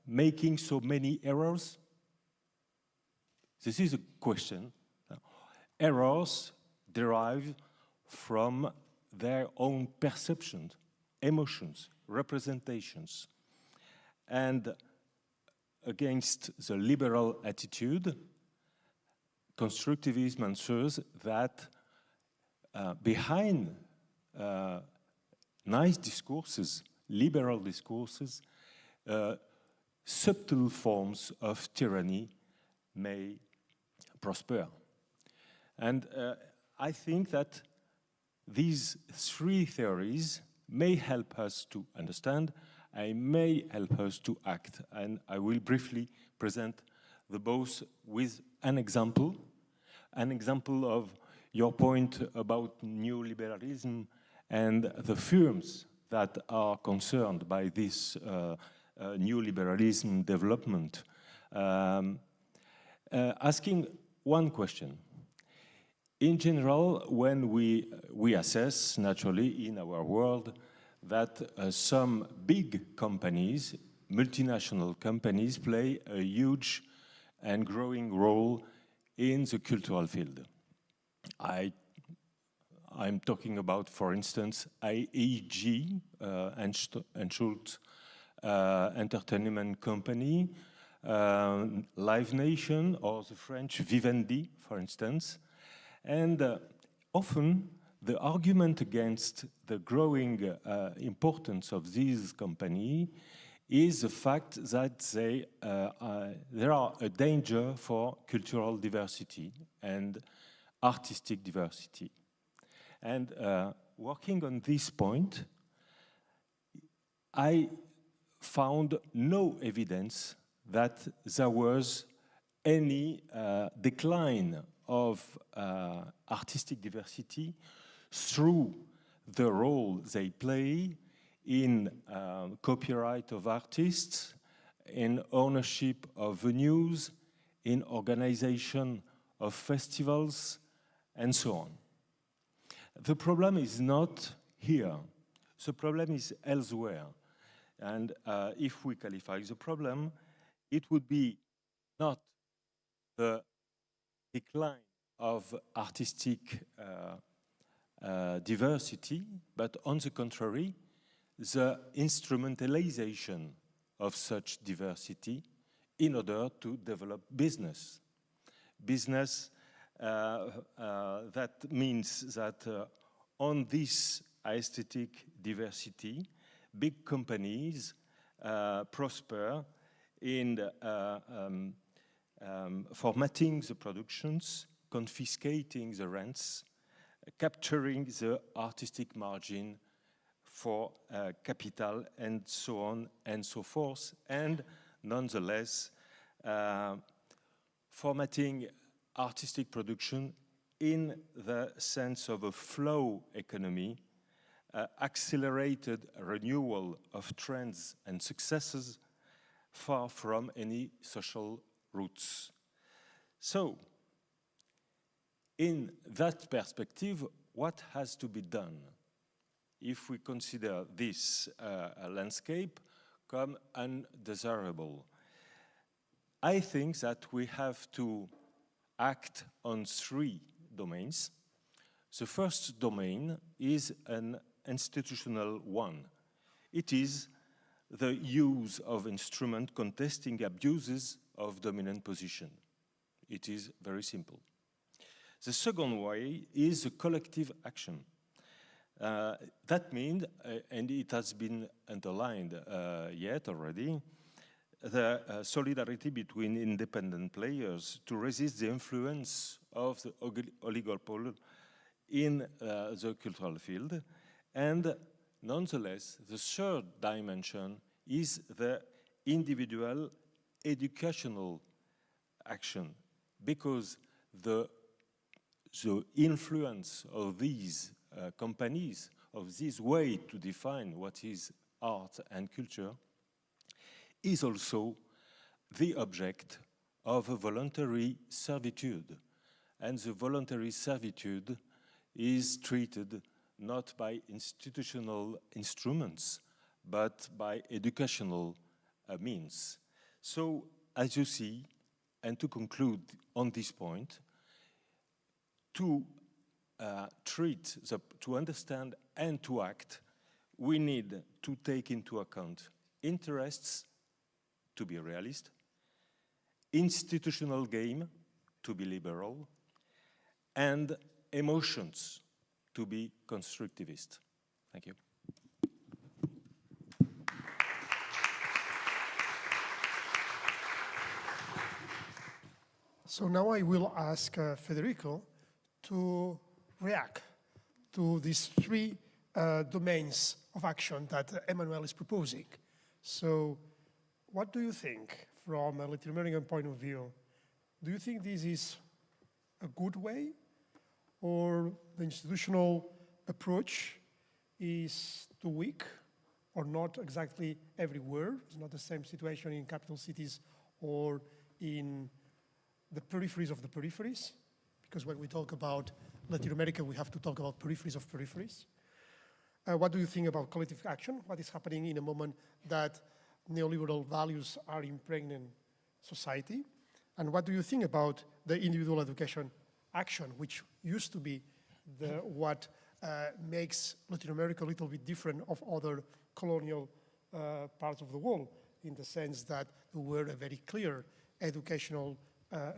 making so many errors? This is a question errors derive from their own perceptions, emotions, representations. And against the liberal attitude, constructivism ensures that behind nice discourses, liberal discourses, subtle forms of tyranny may prosper. And I think that these three theories may help us to understand, and may help us to act. And I will briefly present the both with an example of your point about neoliberalism and the firms that are concerned by this neoliberalism development. Asking one question. In general, when we assess, naturally, in our world, that some big companies, multinational companies, play a huge and growing role in the cultural field. I'm talking about, for instance, IEG and Schultz Entertainment Company, Live Nation, or the French Vivendi, for instance. And often the argument against the growing importance of these companies is the fact that there are a danger for cultural diversity and artistic diversity. And working on this point, I found no evidence that there was any decline of artistic diversity through the role they play in copyright of artists, in ownership of venues, in organization of festivals, and so on. The problem is not here. The problem is elsewhere. And if we qualify the problem, it would be not the decline of artistic diversity, but on the contrary, the instrumentalization of such diversity in order to develop business. Business that means that on this aesthetic diversity, big companies prosper in formatting the productions, confiscating the rents, capturing the artistic margin for capital, and so on and so forth, and nonetheless formatting artistic production in the sense of a flow economy, accelerated renewal of trends and successes, far from any social roots. So, in that perspective, what has to be done if we consider this landscape come undesirable? I think that we have to act on three domains. The first domain is an institutional one. It is the use of instruments contesting abuses of dominant position. It is very simple. The second way is a collective action. That means, and it has been underlined yet already, the solidarity between independent players to resist the influence of the oligopoly in the cultural field. And nonetheless, the third dimension is the individual educational action, because the influence of these companies, of this way to define what is art and culture, is also the object of a voluntary servitude. And the voluntary servitude is treated not by institutional instruments, but by educational means. So, as you see, and to conclude on this point, to to understand and to act, we need to take into account interests, to be realist, institutional game, to be liberal, and emotions, to be constructivist. Thank you. So now I will ask Federico to react to these three domains of action that Emmanuel is proposing. So what do you think from a Latin American point of view? Do you think this is a good way, or the institutional approach is too weak, or not exactly everywhere? It's not the same situation in capital cities or in the peripheries of the peripheries, because when we talk about Latin America, we have to talk about peripheries of peripheries. What do you think about collective action? What is happening in a moment that neoliberal values are impregnating society? And what do you think about the individual education action, which used to be what makes Latin America a little bit different of other colonial parts of the world, in the sense that there were a very clear educational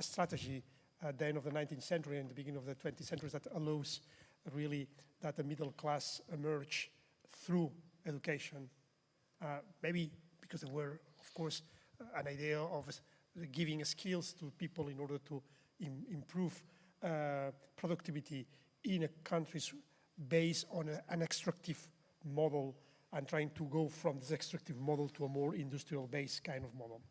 strategy at the end of the 19th century and the beginning of the 20th century that allows really that the middle class emerge through education. Maybe because there were, of course, an idea of giving skills to people in order to improve productivity in countries based on an extractive model, and trying to go from this extractive model to a more industrial-based kind of model.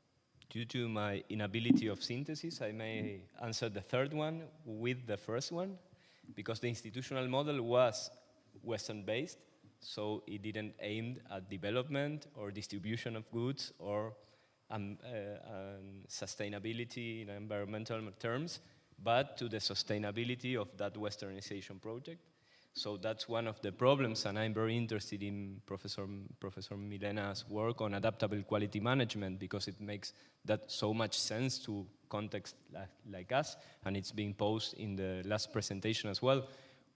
Due to my inability of synthesis, I may answer the third one with the first one, because the institutional model was Western-based, so it didn't aim at development or distribution of goods or sustainability in environmental terms, but to the sustainability of that Westernization project. So that's one of the problems, and I'm very interested in Professor Milena's work on adaptable quality management, because it makes that so much sense to context like us, and it's being posed in the last presentation as well.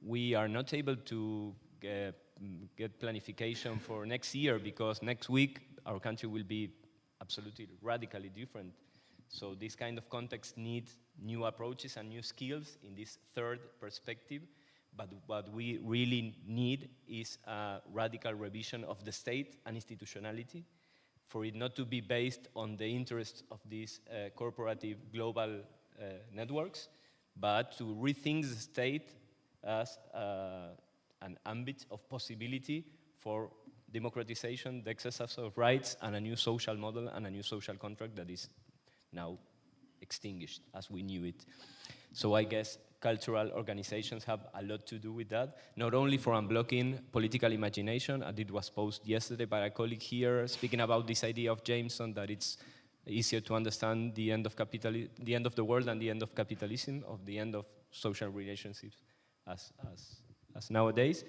We are not able to get planification for next year, because next week our country will be absolutely radically different. So this kind of context needs new approaches and new skills in this third perspective. But what we really need is a radical revision of the state and institutionality, for it not to be based on the interests of these corporative global networks, but to rethink the state as an ambit of possibility for democratization, the exercise of rights, and a new social model and a new social contract that is now extinguished as we knew it. So I guess cultural organizations have a lot to do with that, not only for unblocking political imagination, and it was posted yesterday by a colleague here speaking about this idea of Jameson, that it's easier to understand the end of the end of the world and the end of capitalism, of the end of social relationships as nowadays.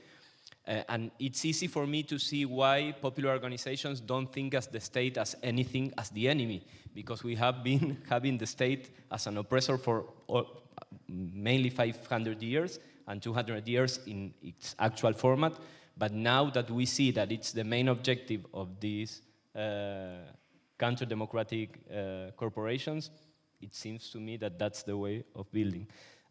And it's easy for me to see why popular organizations don't think as the state as anything as the enemy, because we have been having the state as an oppressor for mainly 500 years and 200 years in its actual format. But now that we see that it's the main objective of these counter-democratic corporations, it seems to me that that's the way of building.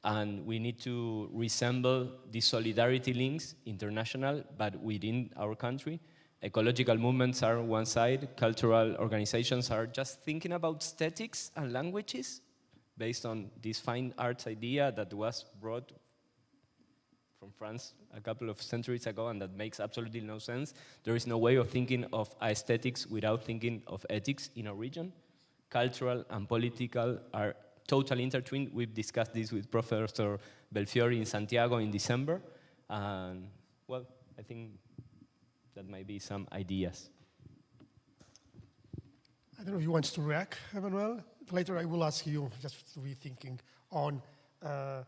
And we need to resemble the solidarity links, international, but within our country. Ecological movements are one side, cultural organizations are just thinking about aesthetics and languages based on this fine arts idea that was brought from France a couple of centuries ago, and that makes absolutely no sense. There is no way of thinking of aesthetics without thinking of ethics in a region. Cultural and political are totally intertwined. We've discussed this with Professor Belfiore in Santiago in December. And, well, I think that might be some ideas. I don't know if you want to react, Emmanuel. Later I will ask you just to be thinking on how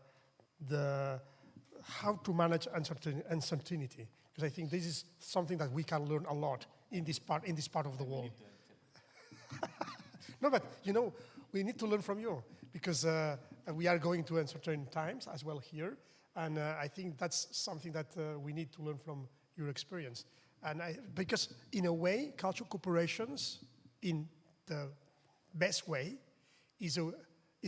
to manage uncertainty, because I think this is something that we can learn a lot in this part of the world. No, but you know, we need to learn from you, because we are going to uncertain times as well here, And I think that's something that we need to learn from your experience. And because in a way, cultural cooperations, in the best way, is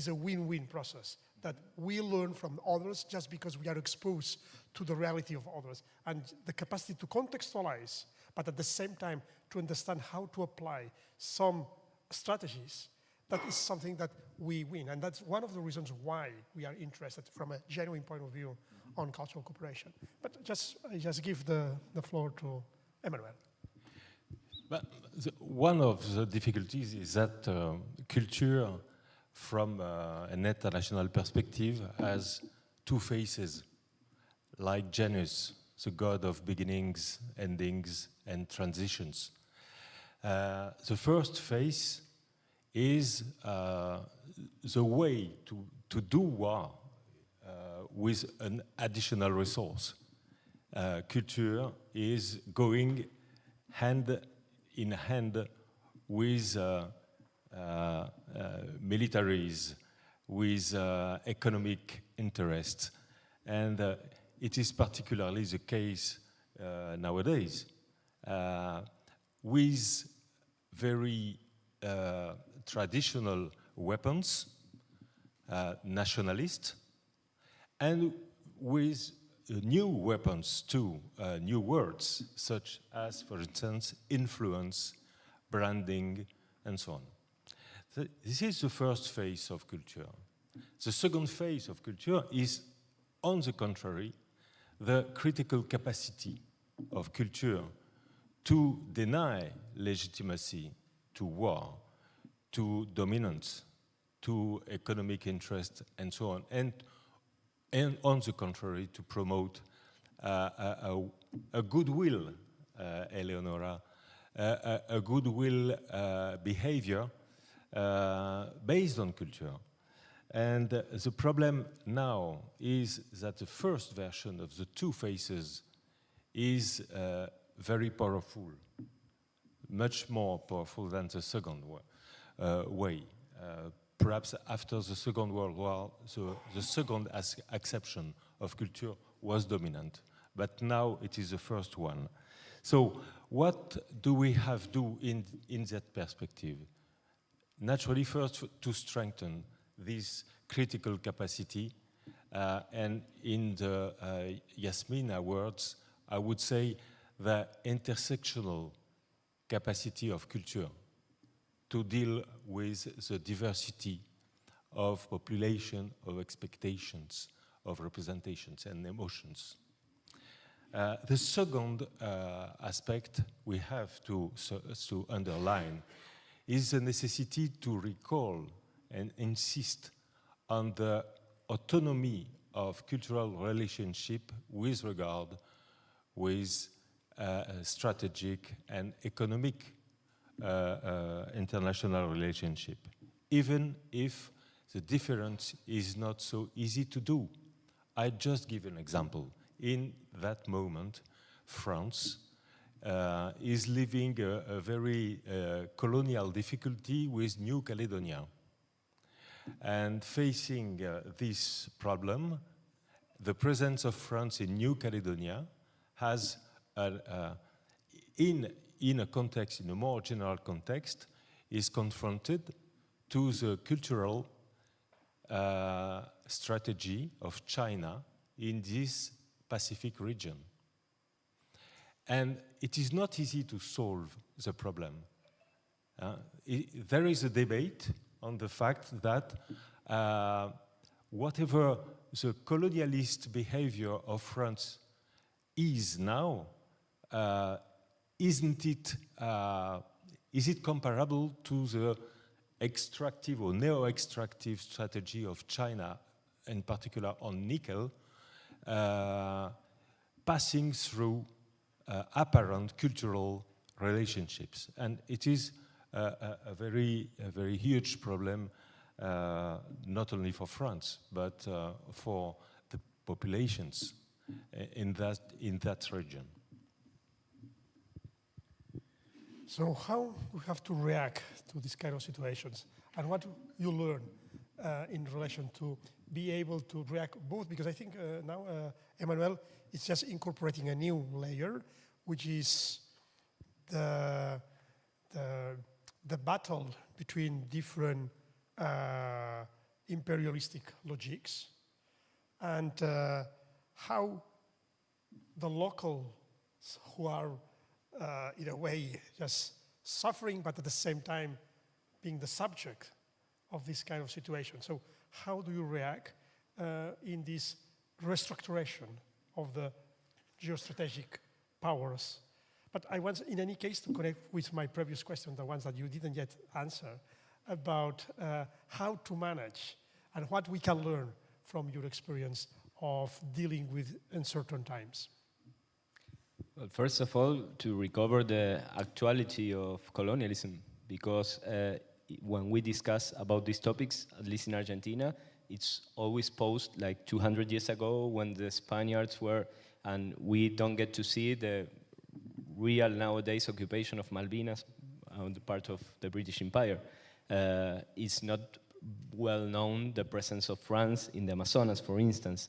a win-win process, that we learn from others just because we are exposed to the reality of others, and the capacity to contextualize, but at the same time to understand how to apply some strategies. That is something that we win, and that's one of the reasons why we are interested from a genuine point of view on cultural cooperation. But I just give the floor to Emmanuel. But one of the difficulties is that culture, from an international perspective, has two faces, like Janus, the god of beginnings, endings, and transitions. The first face is the way to do war with an additional resource. Culture is going hand in hand with militaries, with economic interests. And it is particularly the case nowadays with very traditional weapons, nationalist, and with new weapons too, new words, such as, for instance, influence, branding, and so on. So this is the first phase of culture. The second phase of culture is, on the contrary, the critical capacity of culture to deny legitimacy to war, to dominance, to economic interest, and so on, and on the contrary, to promote a goodwill, Eleonora, a goodwill behavior based on culture. And the problem now is that the first version of the two phases is very powerful, much more powerful than the second way. Perhaps after the Second World War, the second acception of culture was dominant, but now it is the first one. So what do we have to do in that perspective? Naturally, first, to strengthen this critical capacity, and in the Yasmina words, I would say the intersectional capacity of culture to deal with the diversity of population, of expectations, of representations and emotions. The second aspect we have to underline is the necessity to recall and insist on the autonomy of cultural relationship with regard with strategic and economic international relationship, even if the difference is not so easy to do. I just give an example. In that moment, France is living a very colonial difficulty with New Caledonia. And facing this problem, the presence of France in New Caledonia has, in a context, in a more general context, is confronted to the cultural strategy of China in this Pacific region. And it is not easy to solve the problem. There is a debate on the fact that whatever the colonialist behavior of France is now, is it comparable to the extractive or neo-extractive strategy of China, in particular on nickel, passing through apparent cultural relationships? And it is a very huge problem, not only for France, but for the populations in that region. So how we have to react to these kind of situations, and what you learn in relation to be able to react both, because I think now Emmanuel is just incorporating a new layer, which is the battle between different imperialistic logics, and how the locals who are in a way just suffering, but at the same time being the subject of this kind of situation. So how do you react in this restructuration of the geostrategic powers? But I want, in any case, to connect with my previous question, the ones that you didn't yet answer, about how to manage and what we can learn from your experience of dealing with uncertain times. Well, first of all, to recover the actuality of colonialism, because when we discuss about these topics, at least in Argentina, it's always posed like 200 years ago when the Spaniards were, and we don't get to see the real nowadays occupation of Malvinas on the part of the British Empire. It's not well known the presence of France in the Amazonas, for instance.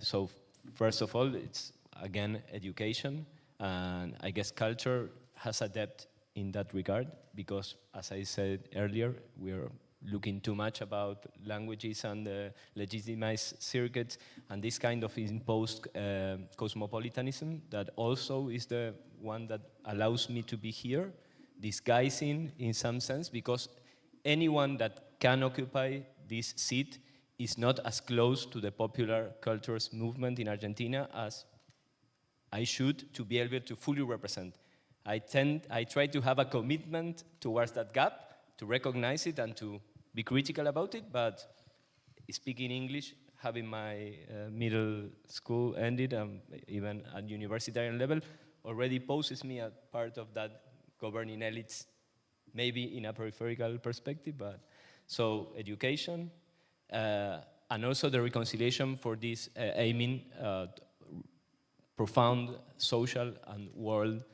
So first of all, it's again education, and I guess culture has a depth in that regard, because as I said earlier, we're looking too much about languages and the legitimized circuits and this kind of imposed cosmopolitanism that also is the one that allows me to be here, disguising in some sense, because anyone that can occupy this seat is not as close to the popular cultures movement in Argentina as I should to be able to fully represent. I try to have a commitment towards that gap, to recognize it and to be critical about it, but speaking English, having my middle school ended, even at university level, already poses me a part of that governing elites, maybe in a peripheral perspective, but so education, and also the reconciliation for this aiming profound social and world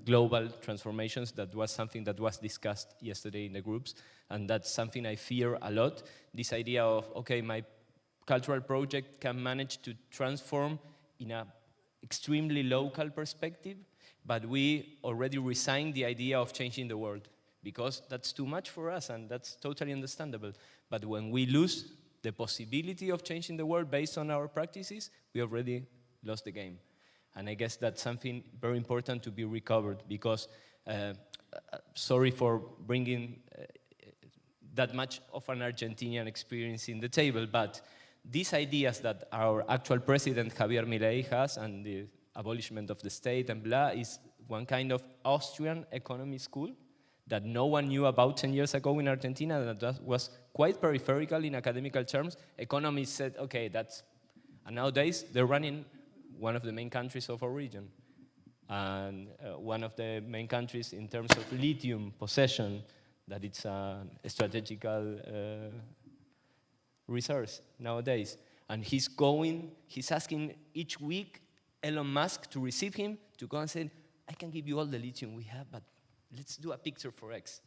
global transformations. That was something that was discussed yesterday in the groups, and that's something I fear a lot. This idea of, okay, my cultural project can manage to transform in an extremely local perspective, but we already resigned the idea of changing the world, because that's too much for us, and that's totally understandable. But when we lose the possibility of changing the world based on our practices, we already lost the game. And I guess that's something very important to be recovered, because sorry for bringing that much of an Argentinian experience in the table, but these ideas that our actual president, Javier Milei, has, and the abolishment of the state and blah, is one kind of Austrian economy school that no one knew about 10 years ago in Argentina, that was quite peripheral in academical terms. Economists said, okay, that's, and nowadays they're running one of the main countries of our region, and one of the main countries in terms of lithium possession, that it's a strategical resource nowadays. And he's asking each week Elon Musk to receive him, to go and say, I can give you all the lithium we have, but let's do a picture for X.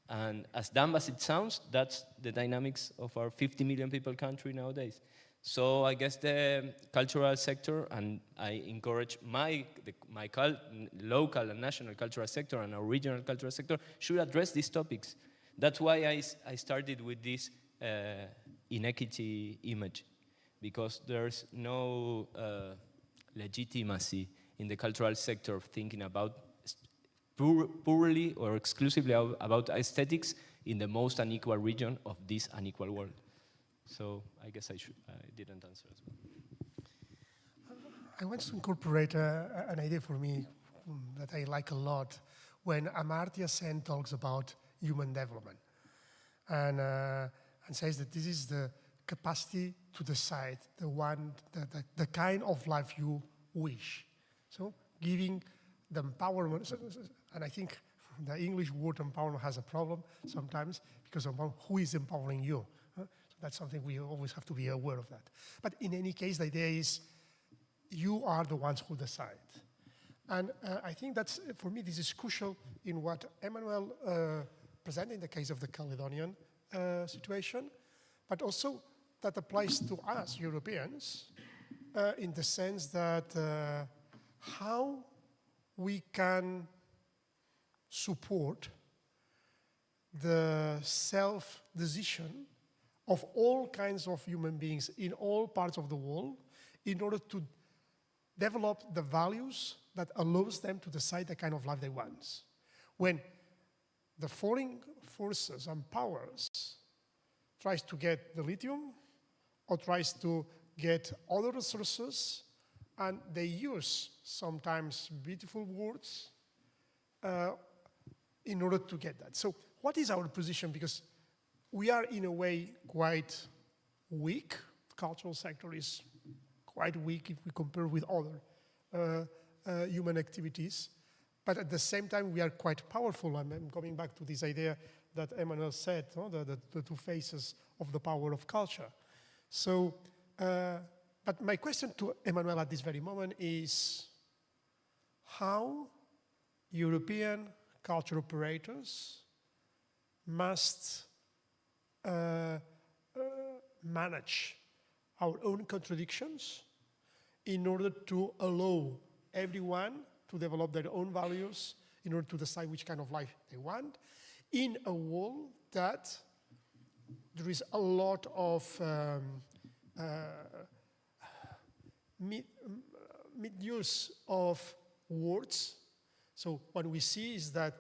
And as dumb as it sounds, that's the dynamics of our 50 million people country nowadays. So I guess the cultural sector, and I encourage my local and national cultural sector and our regional cultural sector, should address these topics. That's why I started with this inequity image, because there's no legitimacy in the cultural sector of thinking about purely or exclusively about aesthetics in the most unequal region of this unequal world. So I guess I didn't answer as well. I want to incorporate an idea for me that I like a lot when Amartya Sen talks about human development, and says that this is the capacity to decide the kind of life you wish. So giving the empowerment, and I think the English word empowerment has a problem sometimes because of who is empowering you. So that's something we always have to be aware of that. But in any case, the idea is you are the ones who decide. And I think that's, for me, this is crucial in what Emmanuel presented in the case of the Caledonian situation, but also that applies to us Europeans in the sense that how we can support the self-decision of all kinds of human beings in all parts of the world in order to develop the values that allows them to decide the kind of life they want. When the foreign forces and powers tries to get the lithium or tries to get other resources, and they use sometimes beautiful words in order to get that. So what is our position? Because we are in a way quite weak. The cultural sector is quite weak if we compare with other human activities. But at the same time, we are quite powerful. I'm coming back to this idea that Emmanuel said, no? the two faces of the power of culture. So, but my question to Emmanuel at this very moment is how European culture operators must manage our own contradictions in order to allow everyone to develop their own values in order to decide which kind of life they want in a world that there is a lot of misuse of words. So what we see is that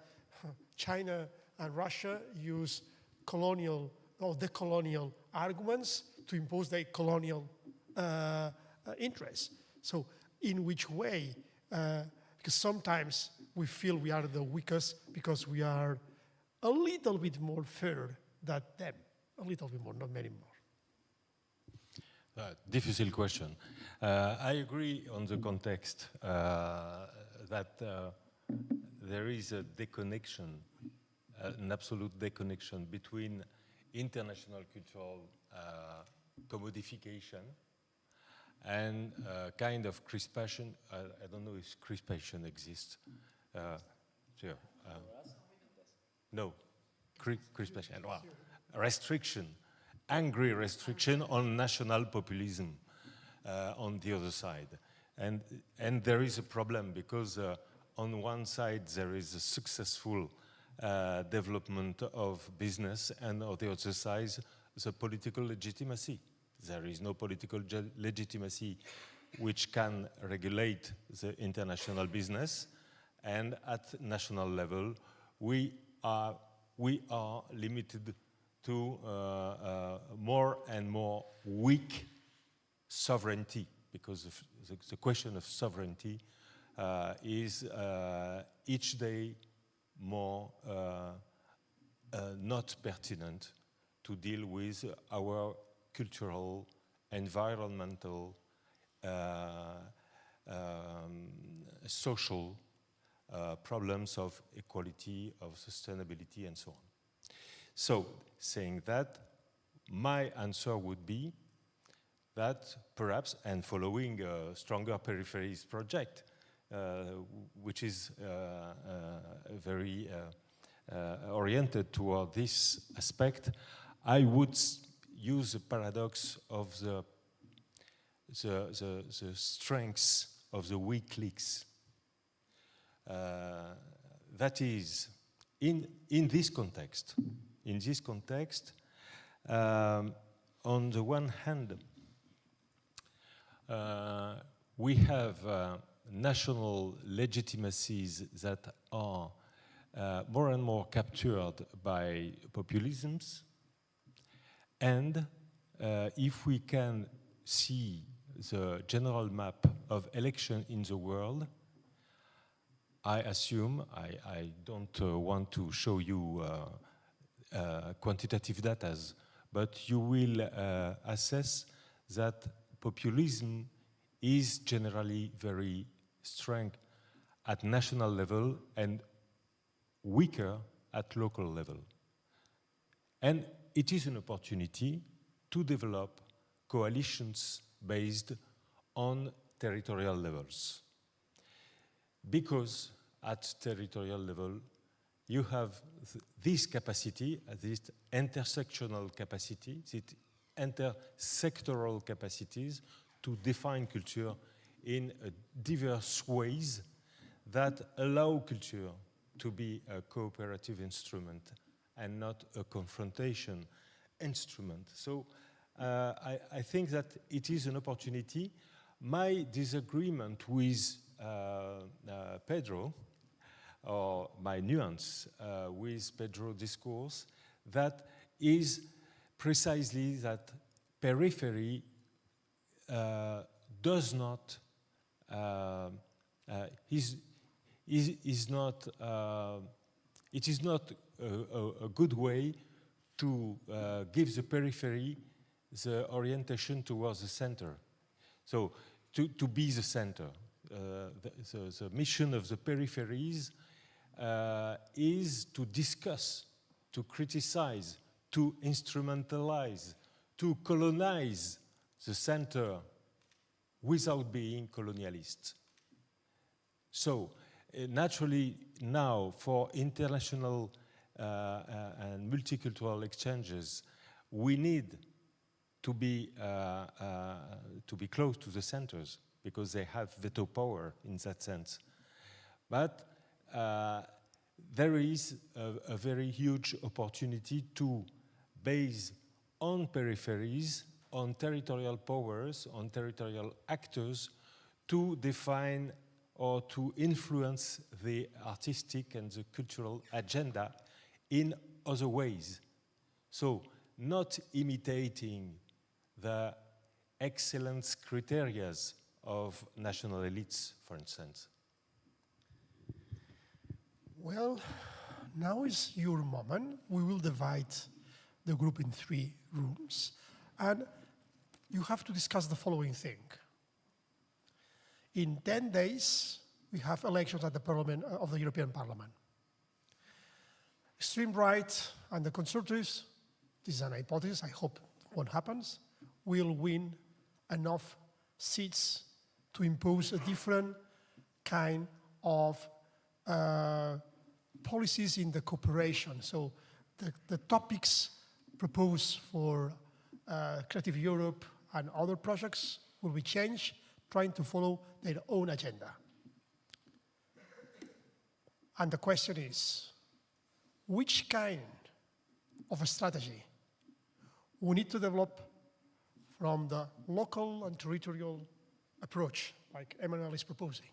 China and Russia use colonial or decolonial arguments to impose their colonial interests. So in which way? Because sometimes we feel we are the weakest because we are a little bit more fair than them. A little bit more, not many more. Difficult question. I agree on the context that there is a deconnection, an absolute deconnection between international cultural commodification and kind of crispation. I don't know if crispation exists. Sure. No, crispation. Well, restriction, angry restriction on national populism on the other side. And there is a problem because on one side there is a successful development of business, and on the other side the political legitimacy. There is no political legitimacy which can regulate the international business, and at national level we are limited to more and more weak sovereignty, because the question of sovereignty is each day more not pertinent to deal with our cultural, environmental, social problems of equality, of sustainability, and so on. So, saying that, my answer would be that perhaps, and following a stronger peripheries project, which is very oriented toward this aspect, I would use the paradox of the strengths of the weak links. That is, in this context, on the one hand, we have national legitimacies that are more and more captured by populisms, and if we can see the general map of election in the world, I assume, I don't want to show you quantitative data, but you will assess that populism is generally very strong at national level and weaker at local level. And it is an opportunity to develop coalitions based on territorial levels. Because at territorial level, you have this capacity, this intersectional capacity, this intersectoral capacities to define culture in diverse ways that allow culture to be a cooperative instrument and not a confrontation instrument. So I think that it is an opportunity. My disagreement with Pedro, or my nuance with Pedro's discourse, that is precisely that periphery does not, is not, it is not a good way to give the periphery the orientation towards the center. So to be the center. The mission of the peripheries is to discuss, to criticize, to instrumentalize, to colonize the center without being colonialist. So naturally now for international and multicultural exchanges, we need to be close to the centers because they have veto power in that sense. But there is a very huge opportunity to base on peripheries, on territorial powers, on territorial actors to define or to influence the artistic and the cultural agenda in other ways. So not imitating the excellence criteria of national elites, for instance. Well, now is your moment. We will divide the group in 3 rooms, and you have to discuss the following thing. In 10 days, we have elections at the Parliament of the European Parliament. Extreme right and the Conservatives, this is an hypothesis, I hope what happens, will win enough seats to impose a different kind of policies in the cooperation. So the topics proposed for Creative Europe and other projects will be changed, trying to follow their own agenda. And the question is, which kind of a strategy we need to develop from the local and territorial approach, like Emmanuel is proposing,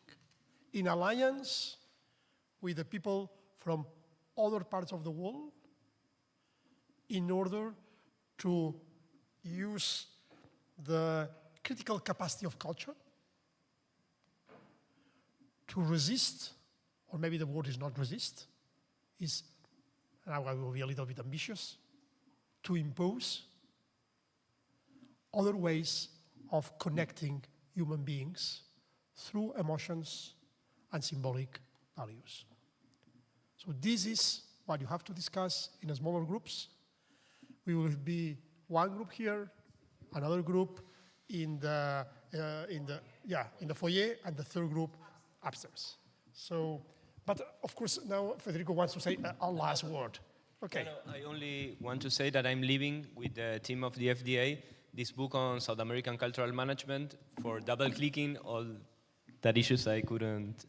in alliance with the people from other parts of the world in order to use the critical capacity of culture to resist, or maybe the word is not resist, is, now I will be a little bit ambitious, to impose other ways of connecting human beings through emotions and symbolic values. So this is what you have to discuss in smaller groups. We will be one group here, another group in the foyer, and the third group upstairs. So, but of course now Federico wants to say a last word. Okay. No, I only want to say that I'm leaving with the team of the FDA this book on South American cultural management for double-clicking all that issues I couldn't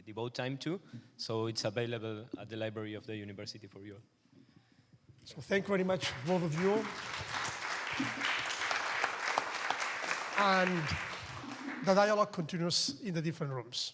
devote time to. So it's available at the library of the university for you. So thank you very much, both of you. And the dialogue continues in the different rooms.